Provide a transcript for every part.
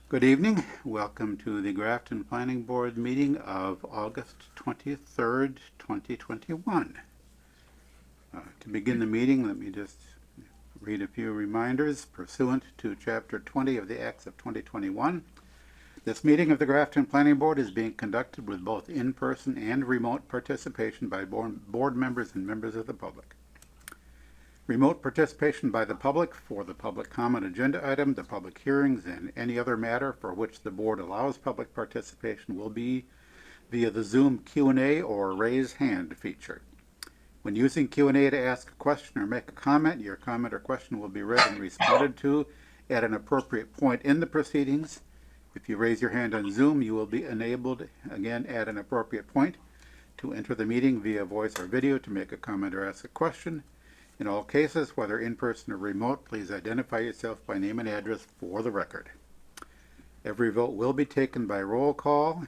Good evening. Welcome to the Grafton Planning Board meeting of August 23rd, 2021. To begin the meeting, let me just read a few reminders. Pursuant to Chapter 20 of the Acts of 2021, this meeting of the Grafton Planning Board is being conducted with both in-person and remote participation by board members and members of the public. Remote participation by the public for the public comment agenda item, the public hearings, and any other matter for which the board allows public participation will be via the Zoom Q&A or raise hand feature. When using Q&A to ask a question or make a comment, your comment or question will be read and responded to at an appropriate point in the proceedings. If you raise your hand on Zoom, you will be enabled again at an appropriate point to enter the meeting via voice or video to make a comment or ask a question. In all cases, whether in person or remote, please identify yourself by name and address for the record. Every vote will be taken by roll call.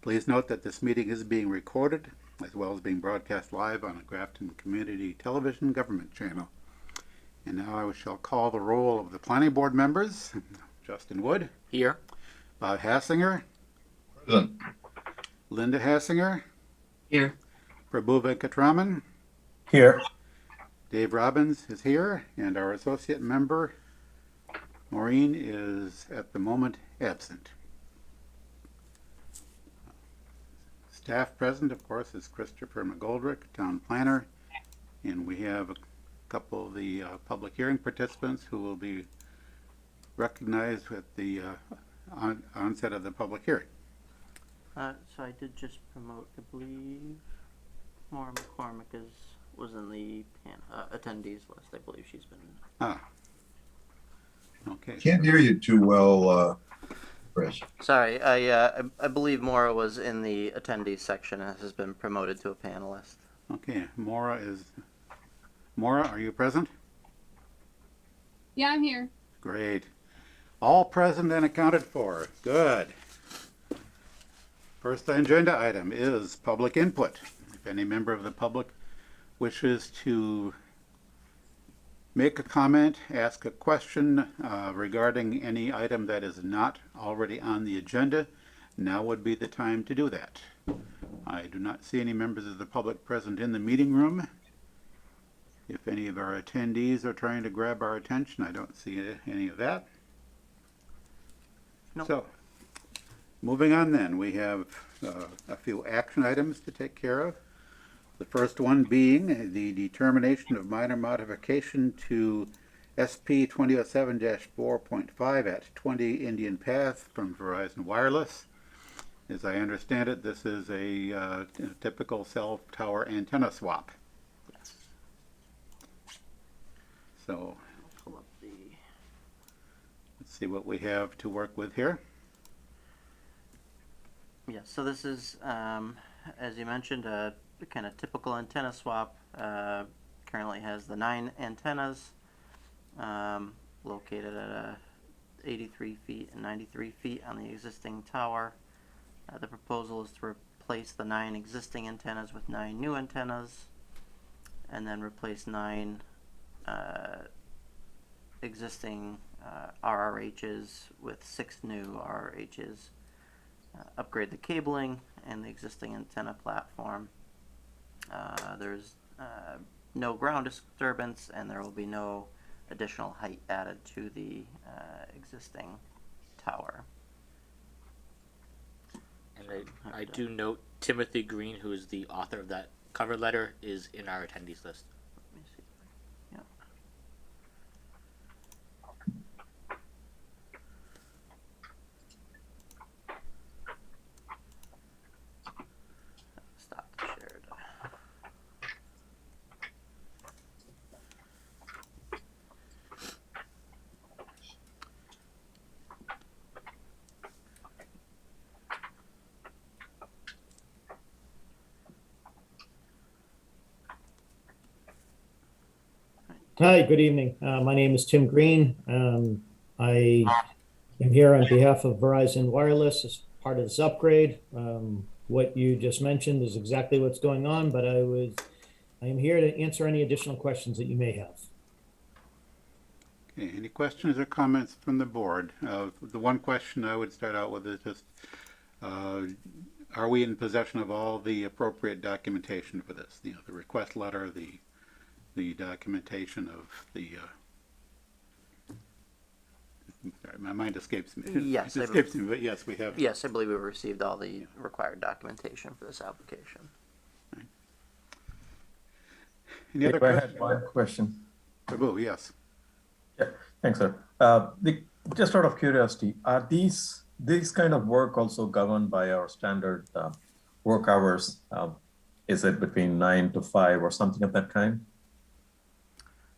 Please note that this meeting is being recorded, as well as being broadcast live on a Grafton Community Television Government channel. And now I shall call the roll of the planning board members. Justin Wood. Here. Bob Hassinger. Present. Linda Hassinger. Here. Prabhu Venkatraman. Here. Dave Robbins is here, and our associate member, Maureen, is at the moment absent. Staff present, of course, is Christopher McGoldrick, town planner, and we have a couple of the public hearing participants who will be recognized at the onset of the public hearing. So I did just promote, I believe, Maura McCormick was in the attendees list. I believe she's been. Okay. Can't hear you too well, Chris. Sorry, I believe Maura was in the attendees section and has been promoted to a panelist. Okay, Maura, are you present? Yeah, I'm here. Great. All present and accounted for. Good. First agenda item is public input. If any member of the public wishes to make a comment, ask a question regarding any item that is not already on the agenda, now would be the time to do that. I do not see any members of the public present in the meeting room. If any of our attendees are trying to grab our attention, I don't see any of that. Nope. So, moving on then, we have a few action items to take care of. The first one being the determination of minor modification to SP 2007-4.5 at 20 Indian Path from Verizon Wireless. As I understand it, this is a typical cell tower antenna swap. Yes. So I'll pull up the. let's see what we have to work with here. Yeah. So this is, as you mentioned, a kind of typical antenna swap. Currently has the 9 antennas located at 83 feet and 93 feet on the existing tower. The proposal is to replace the 9 existing antennas with 9 new antennas, and then replace 9 existing RRHs with 6 new RRHs. Upgrade the cabling and the existing antenna platform. There's no ground disturbance, and there will be no additional height added to the existing tower. And I do note Timothy Green, who is the author of that cover letter, is in our attendees list. Let me see. Yep. Stop the shared. Hi, good evening. My name is Tim Green. I am here on behalf of Verizon Wireless as part of this upgrade. What you just mentioned is exactly what's going on, but I am here to answer any additional questions that you may have. Okay, any questions or comments from the board? The one question I would start out with is just, are we in possession of all the appropriate documentation for this? You know, the request letter, the documentation of the, sorry, my mind escapes me. Yes, It I escapes me, but yes, we have. Yes, I believe we received all the required documentation for this application. Any other If I questions? had one question. Oh, yes. Yeah, thanks, sir. Just out of curiosity, are these kind of work also governed by our standard work hours? Is it between 9 to 5 or something of that kind?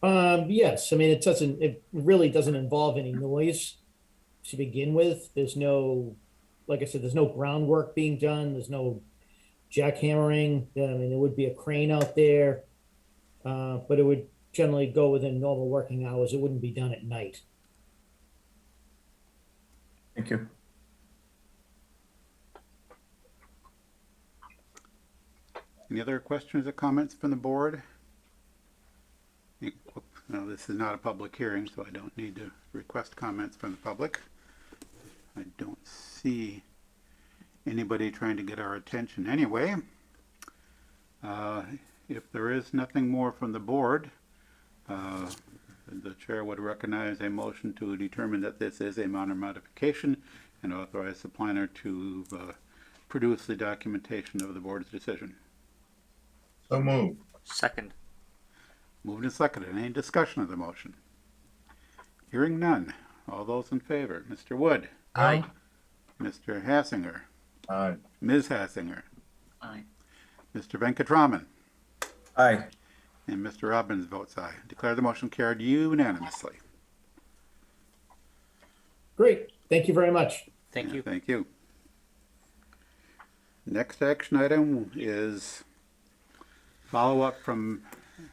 Yes, I mean, it really doesn't involve any noise to begin with. There's no, like I said, there's no groundwork being done. There's no jackhammering. I mean, there would be a crane out there, but it would generally go within normal working hours. It wouldn't be done at night. Thank you. Any other questions or comments from the board? No, this is not a public hearing, so I don't need to request comments from the public. I don't see anybody trying to get our attention anyway. If there is nothing more from the board, the chair would recognize a motion to determine that this is a minor modification and authorize the planner to produce the documentation of the board's decision. So moved. Second. Moved and seconded. Any discussion of the motion? Hearing none. All those in favor? Mr. Wood? Aye. Mr. Hassinger? Aye. Ms. Hassinger? Aye. Mr. Venkatraman? Aye. And Mr. Robbins votes aye. Declare the motion carried unanimously. Great. Thank you very much. Thank you. Thank you. Next action item is follow-up from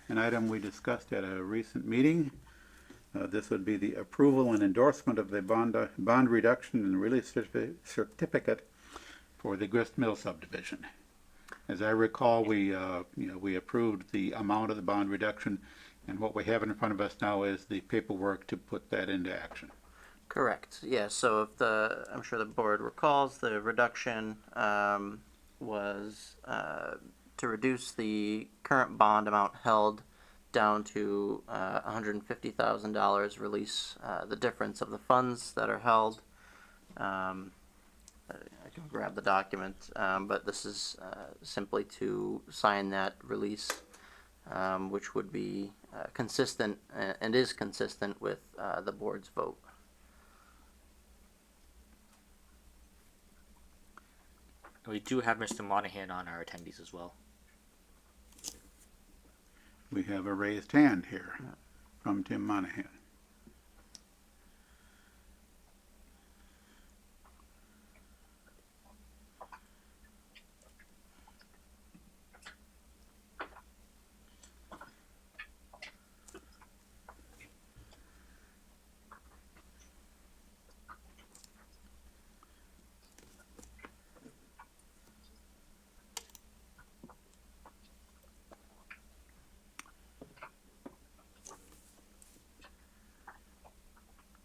an item we discussed at a recent meeting. This would be the approval and endorsement of the bond reduction and release certificate for the Grist Mill subdivision. As I recall, we approved the amount of the bond reduction, and what we have in front of us now is the paperwork to put that into action. Correct. Yeah. So if I'm sure the board recalls, the reduction was to reduce the current bond amount held down to $150,000. Release the difference of the funds that are held. I can grab the document, but this is simply to sign that release, which would be consistent and is consistent with the board's vote. We do have Mr. Monahan on our attendees as well. We have a raised hand here from Tim Monahan.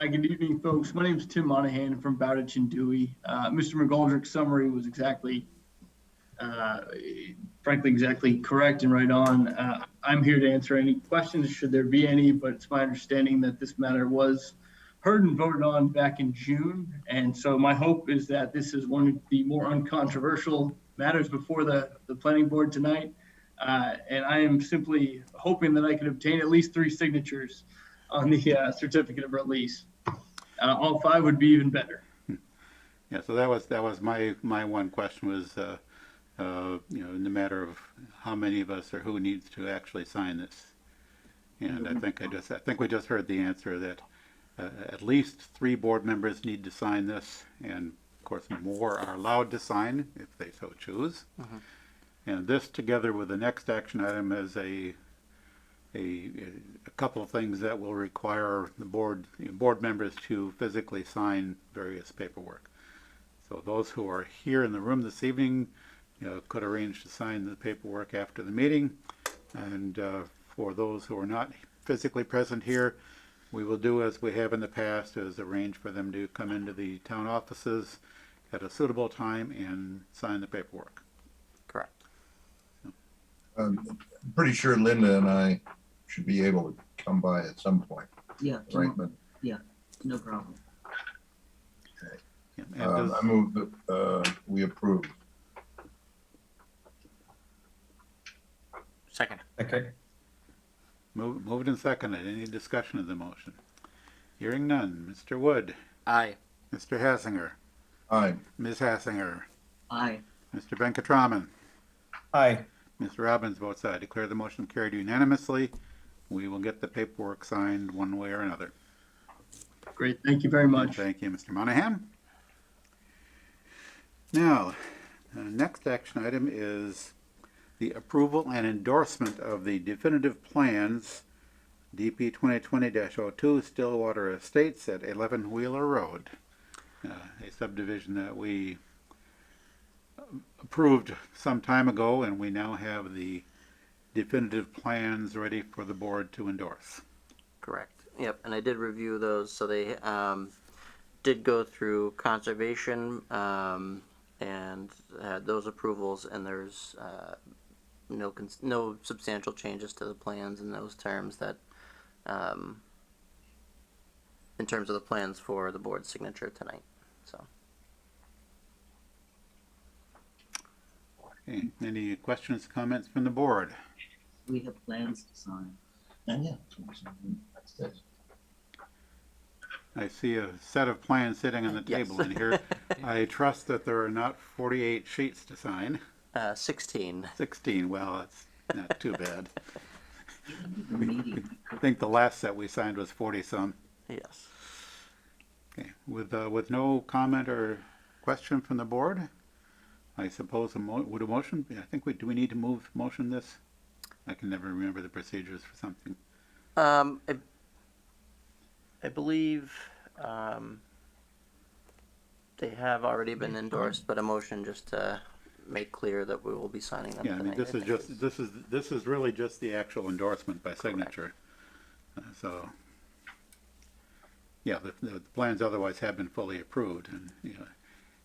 Hi, good evening, folks. My name is Tim Monahan from Bowditch and Dewey. Mr. McGoldrick's summary was frankly, exactly correct and right on. I'm here to answer any questions, should there be any, but it's my understanding that this matter was heard and voted on back in June. And so my hope is that this is one of the more uncontroversial matters before the planning board tonight. And I am simply hoping that I can obtain at least 3 signatures on the certificate of release. All 5 would be even better. Yeah, so that was my one question was, in the matter of how many of us or who needs to actually sign this. And I think we just heard the answer that at least 3 board members need to sign this, and of course more are allowed to sign if they so choose. Mm-hmm. And this, together with the next action item, is a couple of things that will require the board members to physically sign various paperwork. So those who are here in the room this evening could arrange to sign the paperwork after the meeting. And for those who are not physically present here, we will do as we have in the past, is arrange for them to come into the town offices at a suitable time and sign the paperwork. Correct. I'm pretty sure Linda and I should be able to come by at some point, Yeah, right? tomorrow. No problem. Yeah, and does- I move that we approve. Second. Okay. moved and seconded. Any discussion of the motion? Hearing none. Mr. Wood, Aye. Mr. Hassinger, Aye. Ms. Hassinger, Aye. Mr. Venkatraman, Aye. Mr. Robbins votes aye. Declare the motion carried unanimously. We will get the paperwork signed one way or another. Great, thank you very much. Thank you, Mr. Monahan. Now, next action item is the approval and endorsement of the definitive plans, DP 2020-02 Stillwater Estates at 11 Wheeler Road, a subdivision that we approved some time ago, and we now have the definitive plans ready for the board to endorse. Correct. Yep, and I did review those, so they did go through conservation and had those approvals, and there's no substantial changes to the plans in those terms that, in terms of the plans for the board's signature tonight. So Okay, any questions, comments from the board? We have plans to sign. And yeah. That's it. I see a set of plans sitting on the Yes. table in here. I trust that there are not 48 sheets to sign. 16. 16, well, that's not too bad. The meeting. I think the last set we signed was 40-some. Yes. Okay, with no comment or question from the board, I suppose would a motion, I think do we need to motion this? I can never remember the procedures for something. I believe they have already been endorsed, but a motion just to make clear that we will be signing them Yeah, I tonight. mean, this is really just the actual endorsement by signature. So, yeah, the plans otherwise have been fully approved, and, you know,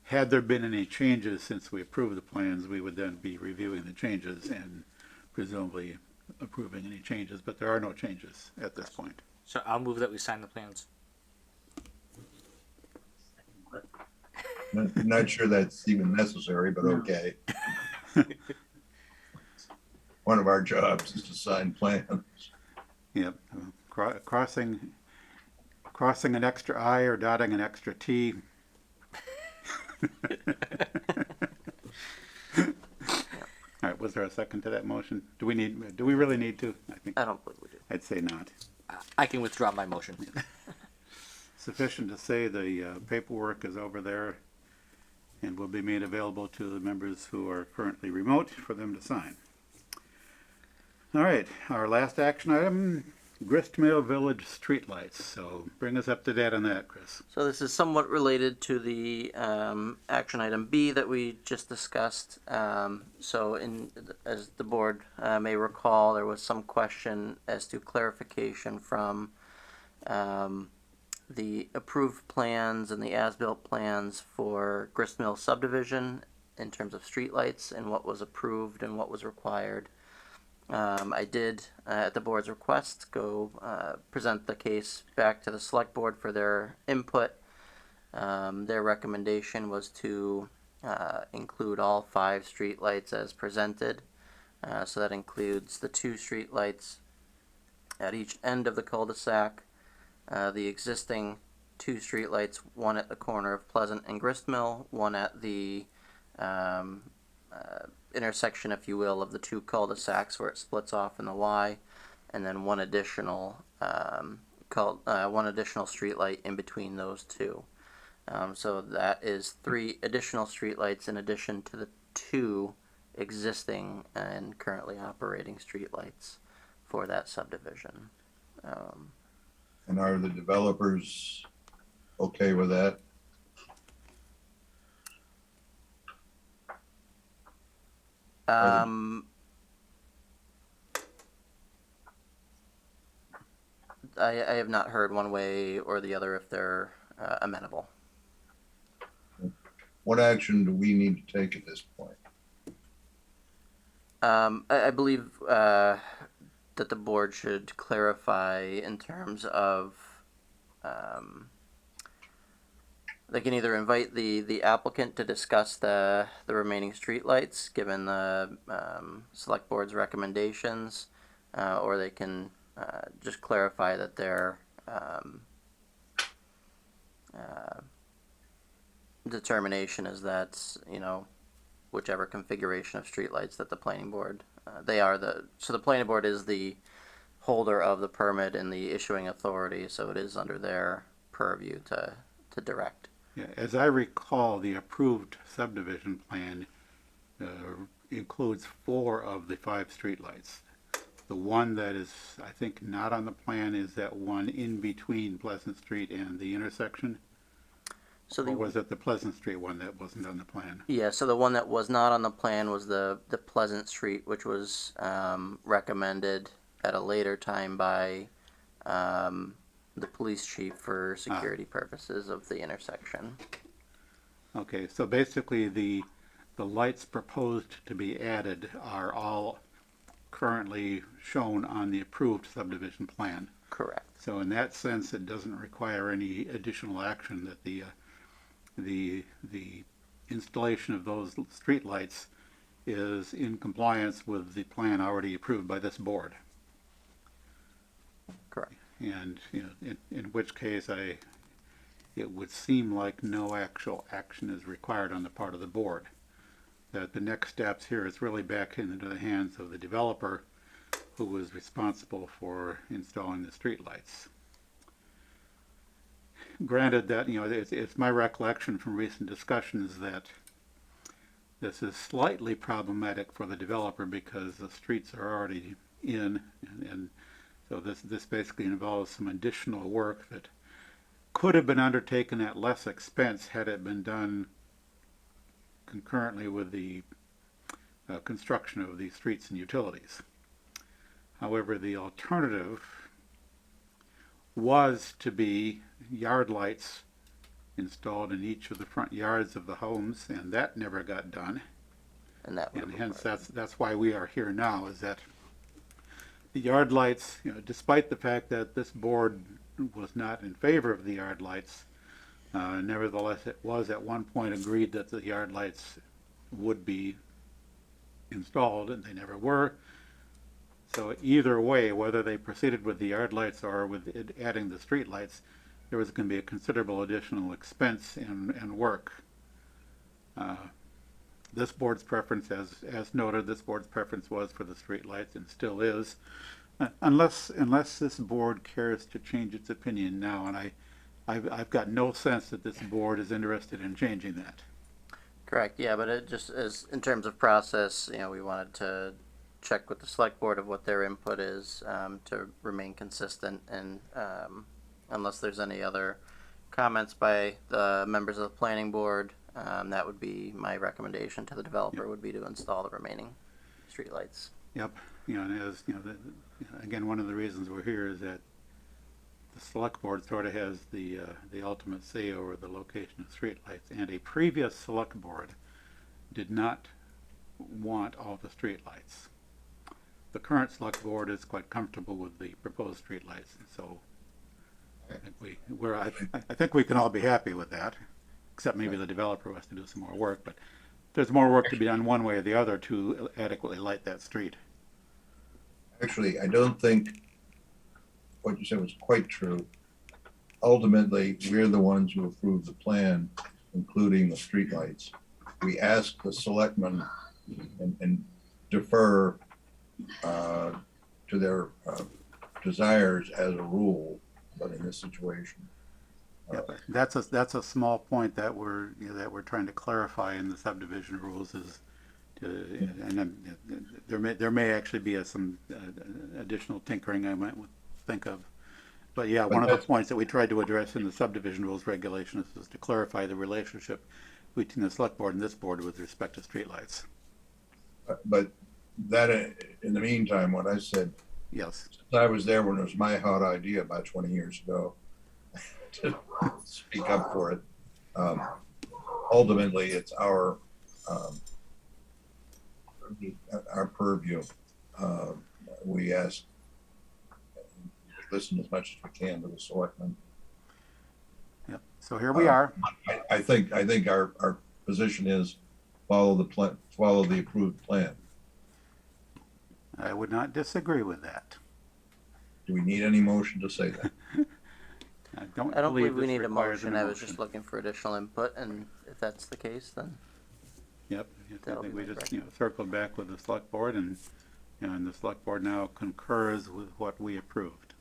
had there been any changes since we approved the plans, we would then be reviewing the changes and presumably approving any changes, but there are no changes at this point. So I'll move that we sign the plans. Not sure that's even necessary, but okay. One of our jobs is to sign plans. Yep, crossing an extra I or dotting an extra T. All right, was there a second to that motion? Do we really need to? I think I don't believe we do. I'd say not. I can withdraw my motion. Sufficient to say the paperwork is over there and will be made available to the members who are currently remote for them to sign. All right, our last action item, Gristmill Village streetlights. So bring us up to date on that, Chris. So this is somewhat related to the action item B that we just discussed. As the board may recall, there was some question as to clarification from the approved plans and the as-built plans for Gristmill subdivision in terms of streetlights and what was approved and what was required. I did, at the board's request, go present the case back to the select board for their input. Their recommendation was to include all 5 streetlights as presented. So that includes the 2 streetlights at each end of the cul-de-sac, the existing 2 streetlights, one at the corner of Pleasant and Gristmill, one at the intersection, if you will, of the 2 cul-de-sacs where it splits off in the Y, and then one additional streetlight in between those 2. So that is 3 additional streetlights in addition to the 2 existing and currently operating streetlights for that subdivision. And are the developers okay with that? I have not heard one way or the other if they're amenable. What action do we need to take at this point? I believe that the board should clarify in terms of they can either invite the applicant to discuss the remaining streetlights given the select board's recommendations, or they can just clarify that their determination is that, you know, whichever configuration of streetlights that the planning board, so the planning board is the holder of the permit and the issuing authority, so it is under their purview to direct. Yeah, as I recall, the approved subdivision plan includes 4 of the 5 streetlights. The one that is, I think, not on the plan is that one in between Pleasant Street and the intersection. So Or was it the Pleasant Street one that wasn't on the plan? yeah, so the one that was not on the plan was the Pleasant Street, which was recommended at a later time by the police chief for security purposes of the intersection. Okay, so basically the lights proposed to be added are all currently shown on the approved subdivision plan. Correct. So in that sense, it doesn't require any additional action, that the installation of those streetlights is in compliance with the plan already approved by this board. Correct. And, you know, in which case it would seem like no actual action is required on the part of the board. That the next steps here is really back into the hands of the developer who was responsible for installing the streetlights. Granted that, you know, it's my recollection from recent discussions that this is slightly problematic for the developer because the streets are already in, and so this basically involves some additional work that could have been undertaken at less expense had it been done concurrently with the construction of these streets and utilities. However, the alternative was to be yard lights installed in each of the front yards of the homes, and that never got done. And that would And require- hence that's why we are here now, is that the yard lights, you know, despite the fact that this board was not in favor of the yard lights, nevertheless it was at one point agreed that the yard lights would be installed, and they never were. So either way, whether they proceeded with the yard lights or with adding the street lights, there was going to be a considerable additional expense and work. This board's preference, as noted, this board's preference was for the street lights and still is, unless this board cares to change its opinion now, and I've got no sense that this board is interested in changing that. Correct, yeah, but it just is, in terms of process, you know, we wanted to check with the select board of what their input is, to remain consistent, and unless there's any other comments by the members of the planning board, that would be my recommendation to the developer, would be to install the remaining streetlights. Yep, you know, and as, you know, again, one of the reasons we're here is that the select board sort of has the ultimate say over the location of streetlights, and a previous select board did not want all the streetlights. The current select board is quite comfortable with the proposed streetlights, and so I think we can all be happy with that, except maybe the developer has to do some more work, but there's more work to be done one way or the other to adequately light that street. Actually, I don't think what you said was quite true. Ultimately, we're the ones who approved the plan, including the streetlights. We asked the selectmen and defer to their desires as a rule, but in this situation. Yeah, but that's a small point that we're trying to clarify in the subdivision rules, is and then there may actually be some additional tinkering I might think of, but yeah, one of the points that we tried to address in the subdivision rules regulations is to clarify the relationship between the select board and this board with respect to streetlights. But that, in the meantime, what I said Yes, I was there when it was my hot idea about 20 years ago to speak up for it. Ultimately, it's um, our purview. We ask, we listen as much as we can to the selectmen. yep. So here we are. I think our position is follow the approved plan. I would not disagree with that. Do we need any motion to say that? I don't I don't believe we this need a requires motion. an I was emotion. just looking for additional input, and if that's the case, then Yep, I That'll think be we my just, circled back with the select board and the select board now concurs with what we approved.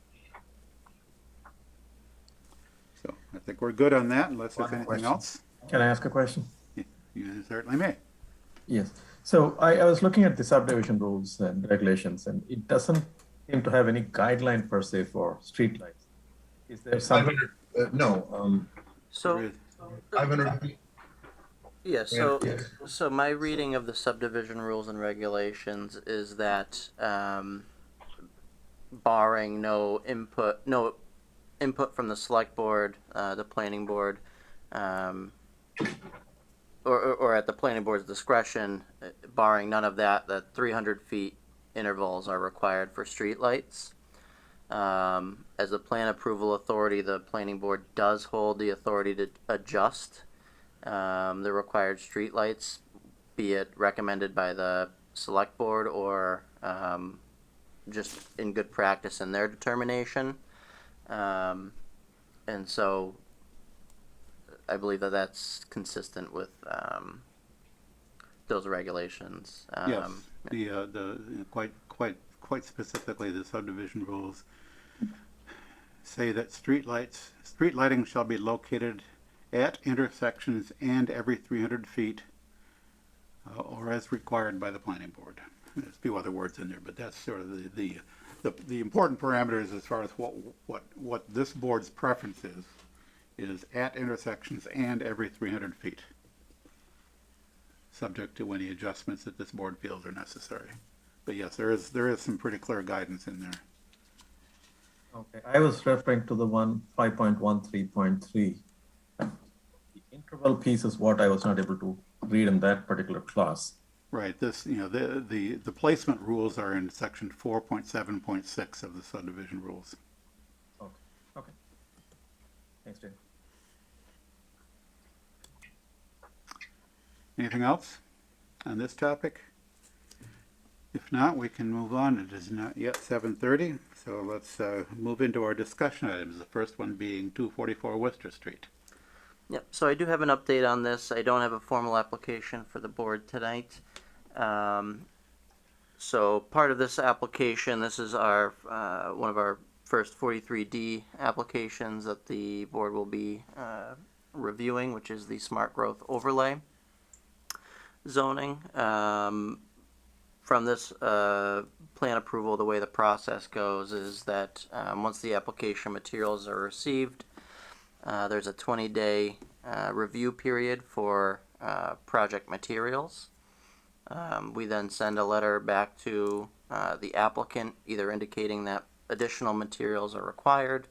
So I think we're good on that unless there's One anything question. else. Can I ask a question? You certainly may. Yes. So I was looking at the subdivision rules and regulations, and it doesn't seem to have any guideline per se for streetlights. Is there some? 500, no, so There is- 500, yeah. So yes. so my reading of the subdivision rules and regulations is that barring no input from the select board, the planning board, or at the planning board's discretion, barring none of that, that 300 feet intervals are required for streetlights. As a plan approval authority, the planning board does hold the authority to adjust the required streetlights, be it recommended by the select board or just in good practice in their determination. And so I believe that that's consistent with those regulations. Yes, the quite specifically, the subdivision rules say that street lighting shall be located at intersections and every 300 feet, or as required by the planning board. There's a few other words in there, but that's sort of the important parameters as far as what this board's preference is at intersections and every 300 feet, subject to any adjustments that this board feels are necessary. But yes, there is some pretty clear guidance in there. Okay, I was referring to the one 5.13.3. The interval piece is what I was not able to read in that particular clause. Right, this, the placement rules are in section 4.7.6 of the subdivision rules. Okay, okay. Thanks, Dave. Anything else on this topic? If not, we can move on. It is not yet 7:30, so let's move into our discussion items. The first one being 244 Worcester Street. Yep, so I do have an update on this. I don't have a formal application for the board tonight. So part of this application, this is our one of our first 43D applications that the board will be reviewing, which is the smart growth overlay zoning. From this plan approval, the way the process goes is that once the application materials are received, there's a 20-day review period for project materials. We then send a letter back to the applicant, either indicating that additional materials are required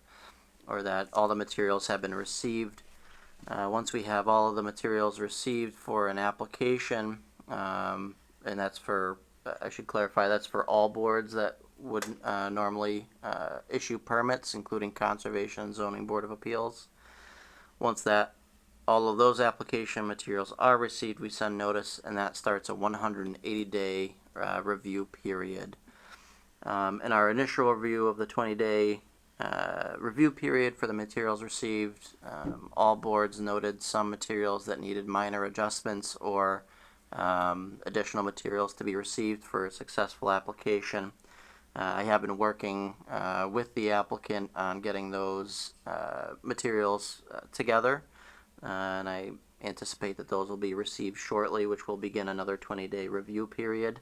or that all the materials have been received. Once we have all of the materials received for an application, and that's for, I should clarify, that's for all boards that would normally issue permits, including Conservation and Zoning Board of Appeals. Once that all of those application materials are received, we send notice, and that starts a 180-day review period. In our initial review of the 20-day review period for the materials received, all boards noted some materials that needed minor adjustments or additional materials to be received for a successful application. I have been working with the applicant on getting those materials together, and I anticipate that those will be received shortly, which will begin another 20-day review period.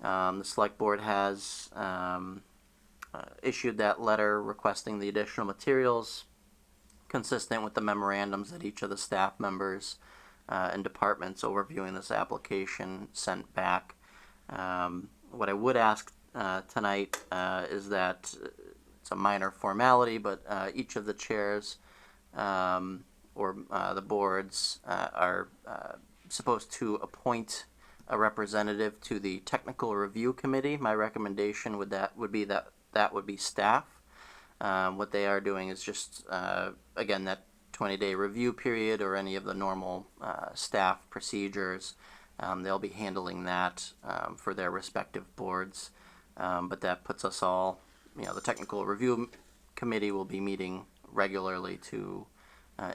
The select board has issued that letter requesting the additional materials consistent with the memorandums that each of the staff members and departments overviewing this application sent back. What I would ask tonight is that it's a minor formality, but each of the chairs or the boards are supposed to appoint a representative to the technical review committee. My recommendation would be staff. What they are doing is just again that 20-day review period or any of the normal staff procedures. They'll be handling that for their respective boards, but that puts us all. The technical review committee will be meeting regularly to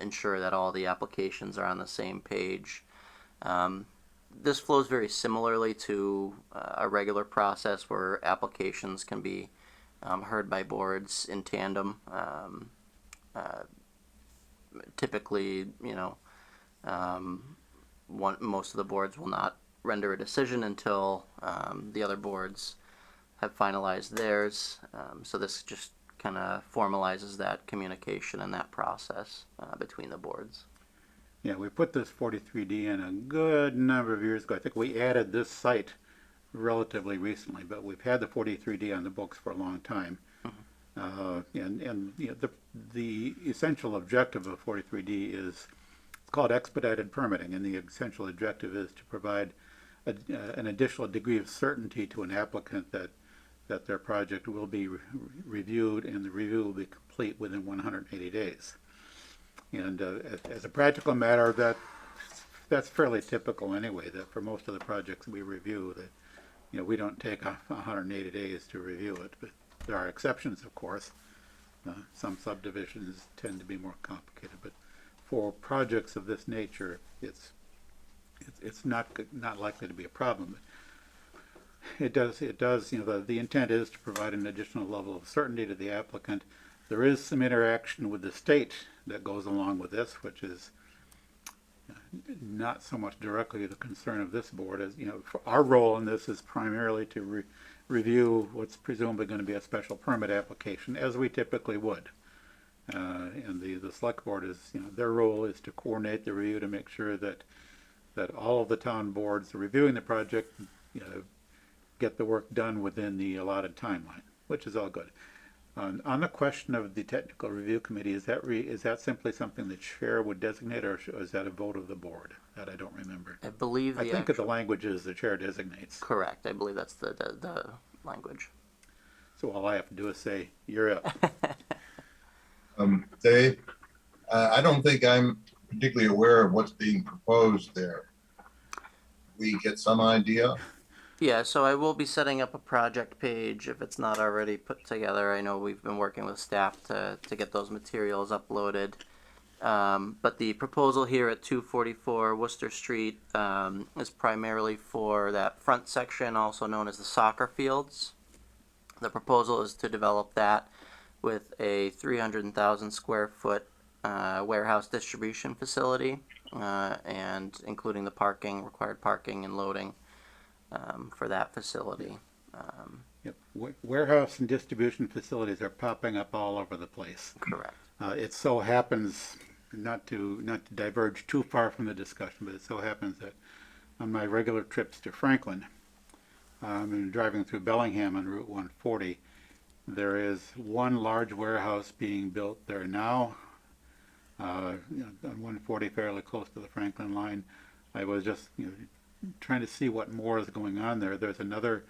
ensure that all the applications are on the same page. This flows very similarly to a regular process where applications can be heard by boards in tandem. Typically, most of the boards will not render a decision until the other boards have finalized theirs. So this just kind of formalizes that communication and that process between the boards. Yeah, we put this 43D in a good number of years ago. I think we added this site relatively recently, but we've had the 43D on the books for a long time. The essential objective of 43D is called expedited permitting, and the essential objective is to provide an additional degree of certainty to an applicant that their project will be reviewed and the review will be complete within 180 days. And as a practical matter, that's fairly typical anyway. That for most of the projects we review, that we don't take 180 days to review it. But there are exceptions, of course. Some subdivisions tend to be more complicated, but for projects of this nature, it's not likely to be a problem. It does. The intent is to provide an additional level of certainty to the applicant. There is some interaction with the state that goes along with this, which is not so much directly the concern of this board. As for our role in this is primarily to review what's presumably going to be a special permit application, as we typically would. And the select board is, their role is to coordinate the review to make sure that all of the town boards reviewing the project, get the work done within the allotted timeline, which is all good. On the question of the technical review committee, is that simply something the chair would designate, or is that a vote of the board? That I don't remember. I believe I think the language is the chair designates. Correct. I believe that's the language. So all I have to do is say, you're up. Dave, I don't think I'm particularly aware of what's being proposed there. We get some idea. Yeah, so I will be setting up a project page if it's not already put together. I know we've been working with staff to get those materials uploaded. But the proposal here at 244 Worcester Street is primarily for that front section, also known as the soccer fields. The proposal is to develop that with a 300,000 square foot warehouse distribution facility, and including the required parking and loading for that facility. Yep. Warehouse and distribution facilities are popping up all over the place. Correct. It so happens, not to diverge too far from the discussion, but it so happens that on my regular trips to Franklin, and driving through Bellingham on Route 140, there is one large warehouse being built there now, on 140, fairly close to the Franklin line. I was just trying to see what more is going on there. There's another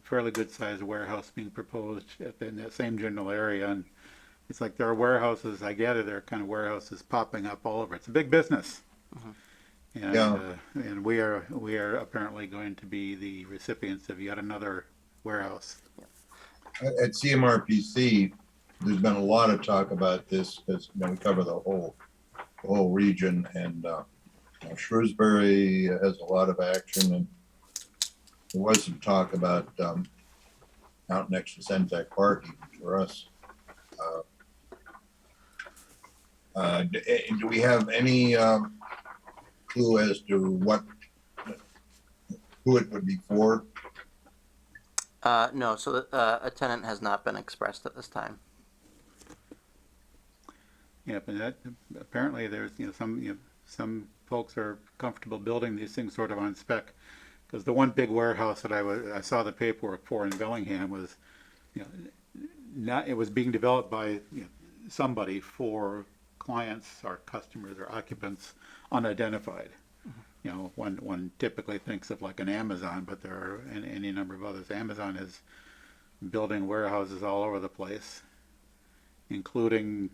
fairly good sized warehouse being proposed in that same general area, and it's like there are warehouses. I gather there are kind of warehouses popping up all over. It's a big business. And, and we are apparently going to be the recipients of yet another warehouse. At CMRPC, there's been a lot of talk about this because we cover the whole region, and Shrewsbury has a lot of action, and there was some talk about out next to Centec parking for us. Do we have any clue as to who it would be for? No, so a tenant has not been expressed at this time. Yeah, but that apparently there's some folks are comfortable building these things sort of on spec. Because the one big warehouse that I saw the paperwork for in Bellingham was, you know, it was being developed by, you know, somebody for clients or customers or occupants unidentified. You know, one typically thinks of like an Amazon, but there are any number of others. Amazon is building warehouses all over the place, including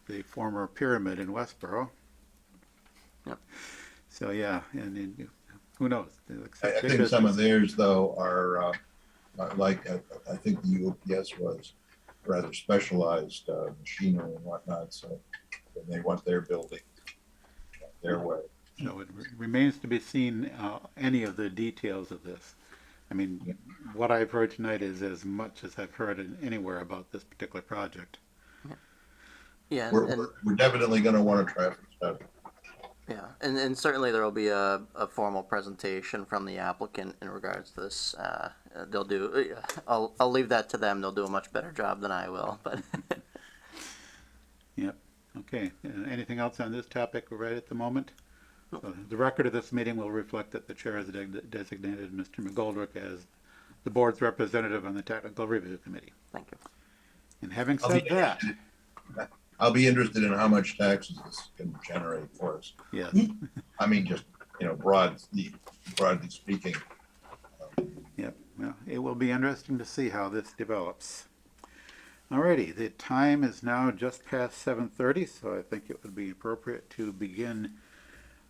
the former Pyramid in Westboro. Yep. So yeah, and who knows? I think some of theirs though are like I think the UPS was rather specialized machinery and whatnot, so they want their building their way. So it remains to be seen any of the details of this. I mean, what I've heard tonight is as much as I've heard anywhere about this particular project. Yeah, We're definitely going to want a traffic study. yeah, and certainly there will be a formal presentation from the applicant in regards to this. They'll do. I'll leave that to them. They'll do a much better job than I will. But Yep. Okay. Anything else on this topic right at the moment? So the record of this meeting will reflect that the chair has designated Mr. McGoldrick as the board's representative on the technical review committee. thank you. And having said that, I'll be interested in how much taxes this can generate for us. yes. I mean, just, you know, broadly speaking. Yep. Well, it will be interesting to see how this develops. Alrighty, the time is now just past 7:30, so I think it would be appropriate to begin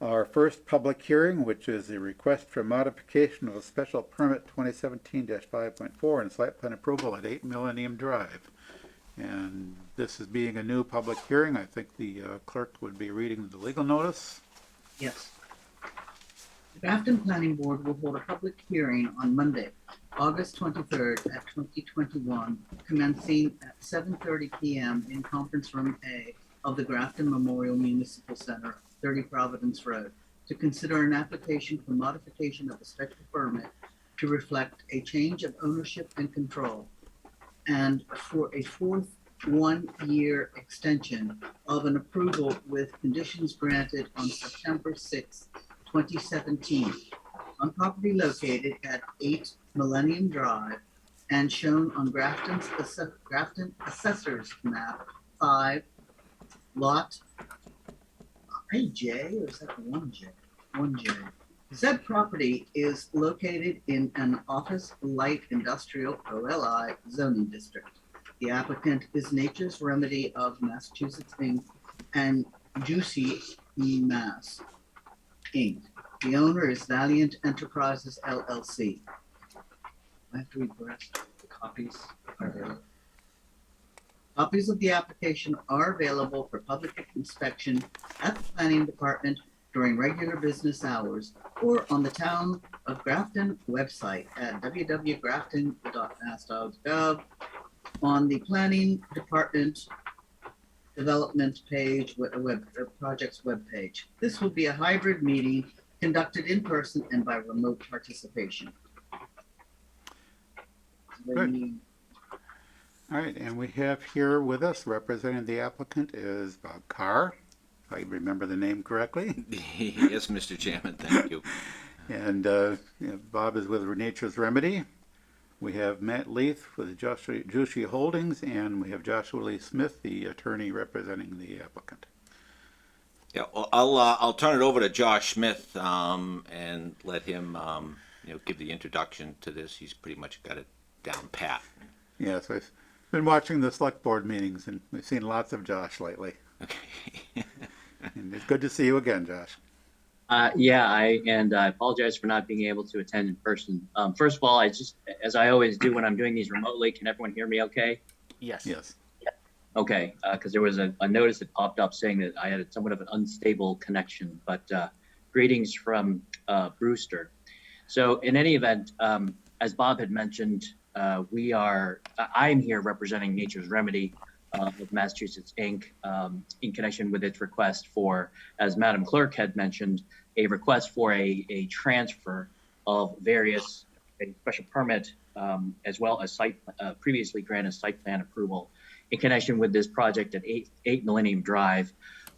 our first public hearing, which is a request for modification of a special permit 2017-5.4 and site plan approval at 8 Millennium Drive. And this is being a new public hearing. I think the clerk would be reading the legal notice. Yes. The Grafton Planning Board will hold a public hearing on Monday, August 23rd at 2021, commencing at 7:30 p.m. in Conference Room A of the Grafton Memorial Municipal Center, 30 Providence Road, to consider an application for modification of a special permit to reflect a change of ownership and control, and for a fourth one-year extension of an approval with conditions granted on September 6, 2017, on property located at 8 Millennium Drive and shown on Grafton Assessor's Map 5, Lot IJ, or is that 1J? 1J. Said property is located in an office light industrial OLI zoning district. The applicant is Nature's Remedy of Massachusetts Inc. and Juicy Mass Inc. The owner is Valiant Enterprises LLC. I have to read the rest. The copies are available. Copies of the application are available for public inspection at the planning department during regular business hours or on the Town of Grafton website at www.grafton.mass.gov on the planning department development page, project's webpage. This will be a hybrid meeting conducted in person and by remote participation. Good. All right, and we have here with us, representing the applicant is Bob Carr, if I remember the name correctly. Yes, Mr. Chairman, thank you. And Bob is with Nature's Remedy. We have Matt Leith with Jushi Holdings, and we have Joshua Lee Smith, the attorney representing the applicant. Yeah, well, I'll turn it over to Josh Smith and let him give the introduction to this. He's pretty much got it down pat. Yes, I've been watching the select board meetings, and we've seen lots of Josh lately. Okay. And it's good to see you again, Josh. Yeah, I apologize for not being able to attend in person. First of all, as I always do when I'm doing these remotely, can everyone hear me okay? Yes. Yes. Okay, because there was a notice that popped up saying that I had somewhat of an unstable connection, but greetings from Brewster. So in any event, as Bob had mentioned, I'm here representing Nature's Remedy of Massachusetts Inc. In connection with its request for, as Madam Clerk had mentioned, a request for a transfer of various special permit as well as previously granted site plan approval in connection with this project at 8 Millennium Drive.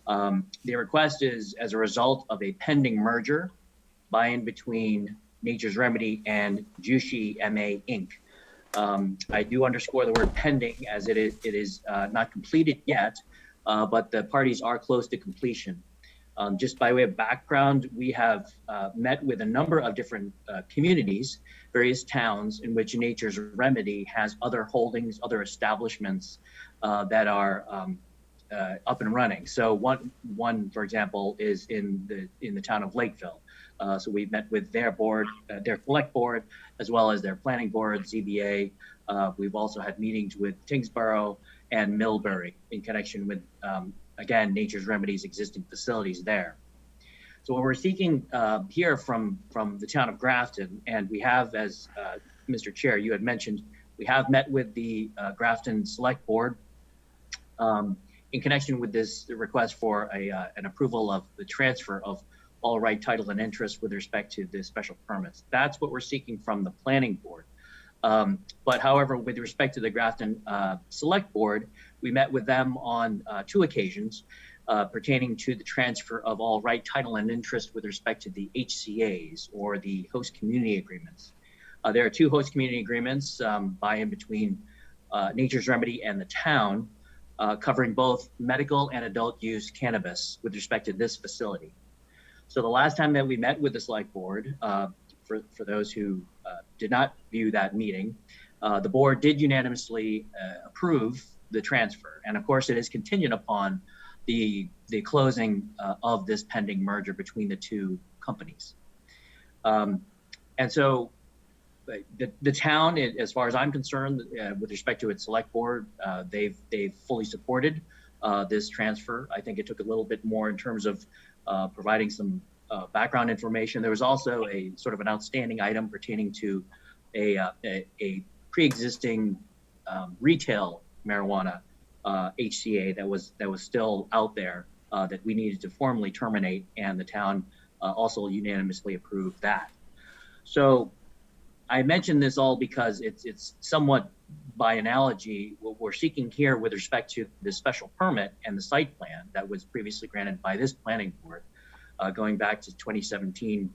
The request is as a result of a pending merger by and between Nature's Remedy and Jushi MA Inc. I do underscore the word pending, as it is not completed yet, but the parties are close to completion. Just by way of background, we have met with a number of different communities, various towns in which Nature's Remedy has other holdings, other establishments that are up and running. So one, for example, is in the town of Lakeville. So we've met with their board, their select board, as well as their planning board, ZBA. We've also had meetings with Tingsboro and Millbury in connection with, again, Nature's Remedy's existing facilities there. So what we're seeking here from the town of Grafton, and we have, as Mr. Chair, you had mentioned, we have met with the Grafton Select Board in connection with this request for an approval of the transfer of all right, title, and interest with respect to the special permits. That's what we're seeking from the planning board. But however, with respect to the Grafton Select Board, we met with them on 2 occasions pertaining to the transfer of all right, title, and interest with respect to the HCAs, or the host community agreements. There are 2 host community agreements by and between Nature's Remedy and the town, covering both medical and adult use cannabis with respect to this facility. So the last time that we met with the select board, for those who did not view that meeting, the board did unanimously approve the transfer. And of course, it is contingent upon the closing of this pending merger between the 2 companies. And so the town, as far as I'm concerned, with respect to its select board, they've fully supported this transfer. I think it took a little bit more in terms of providing some background information. There was also a sort of an outstanding item pertaining to a pre-existing retail marijuana HCA that was still out there that we needed to formally terminate, and the town also unanimously approved that. So I mentioned this all because it's somewhat by analogy what we're seeking here with respect to the special permit and the site plan that was previously granted by this planning board going back to 2017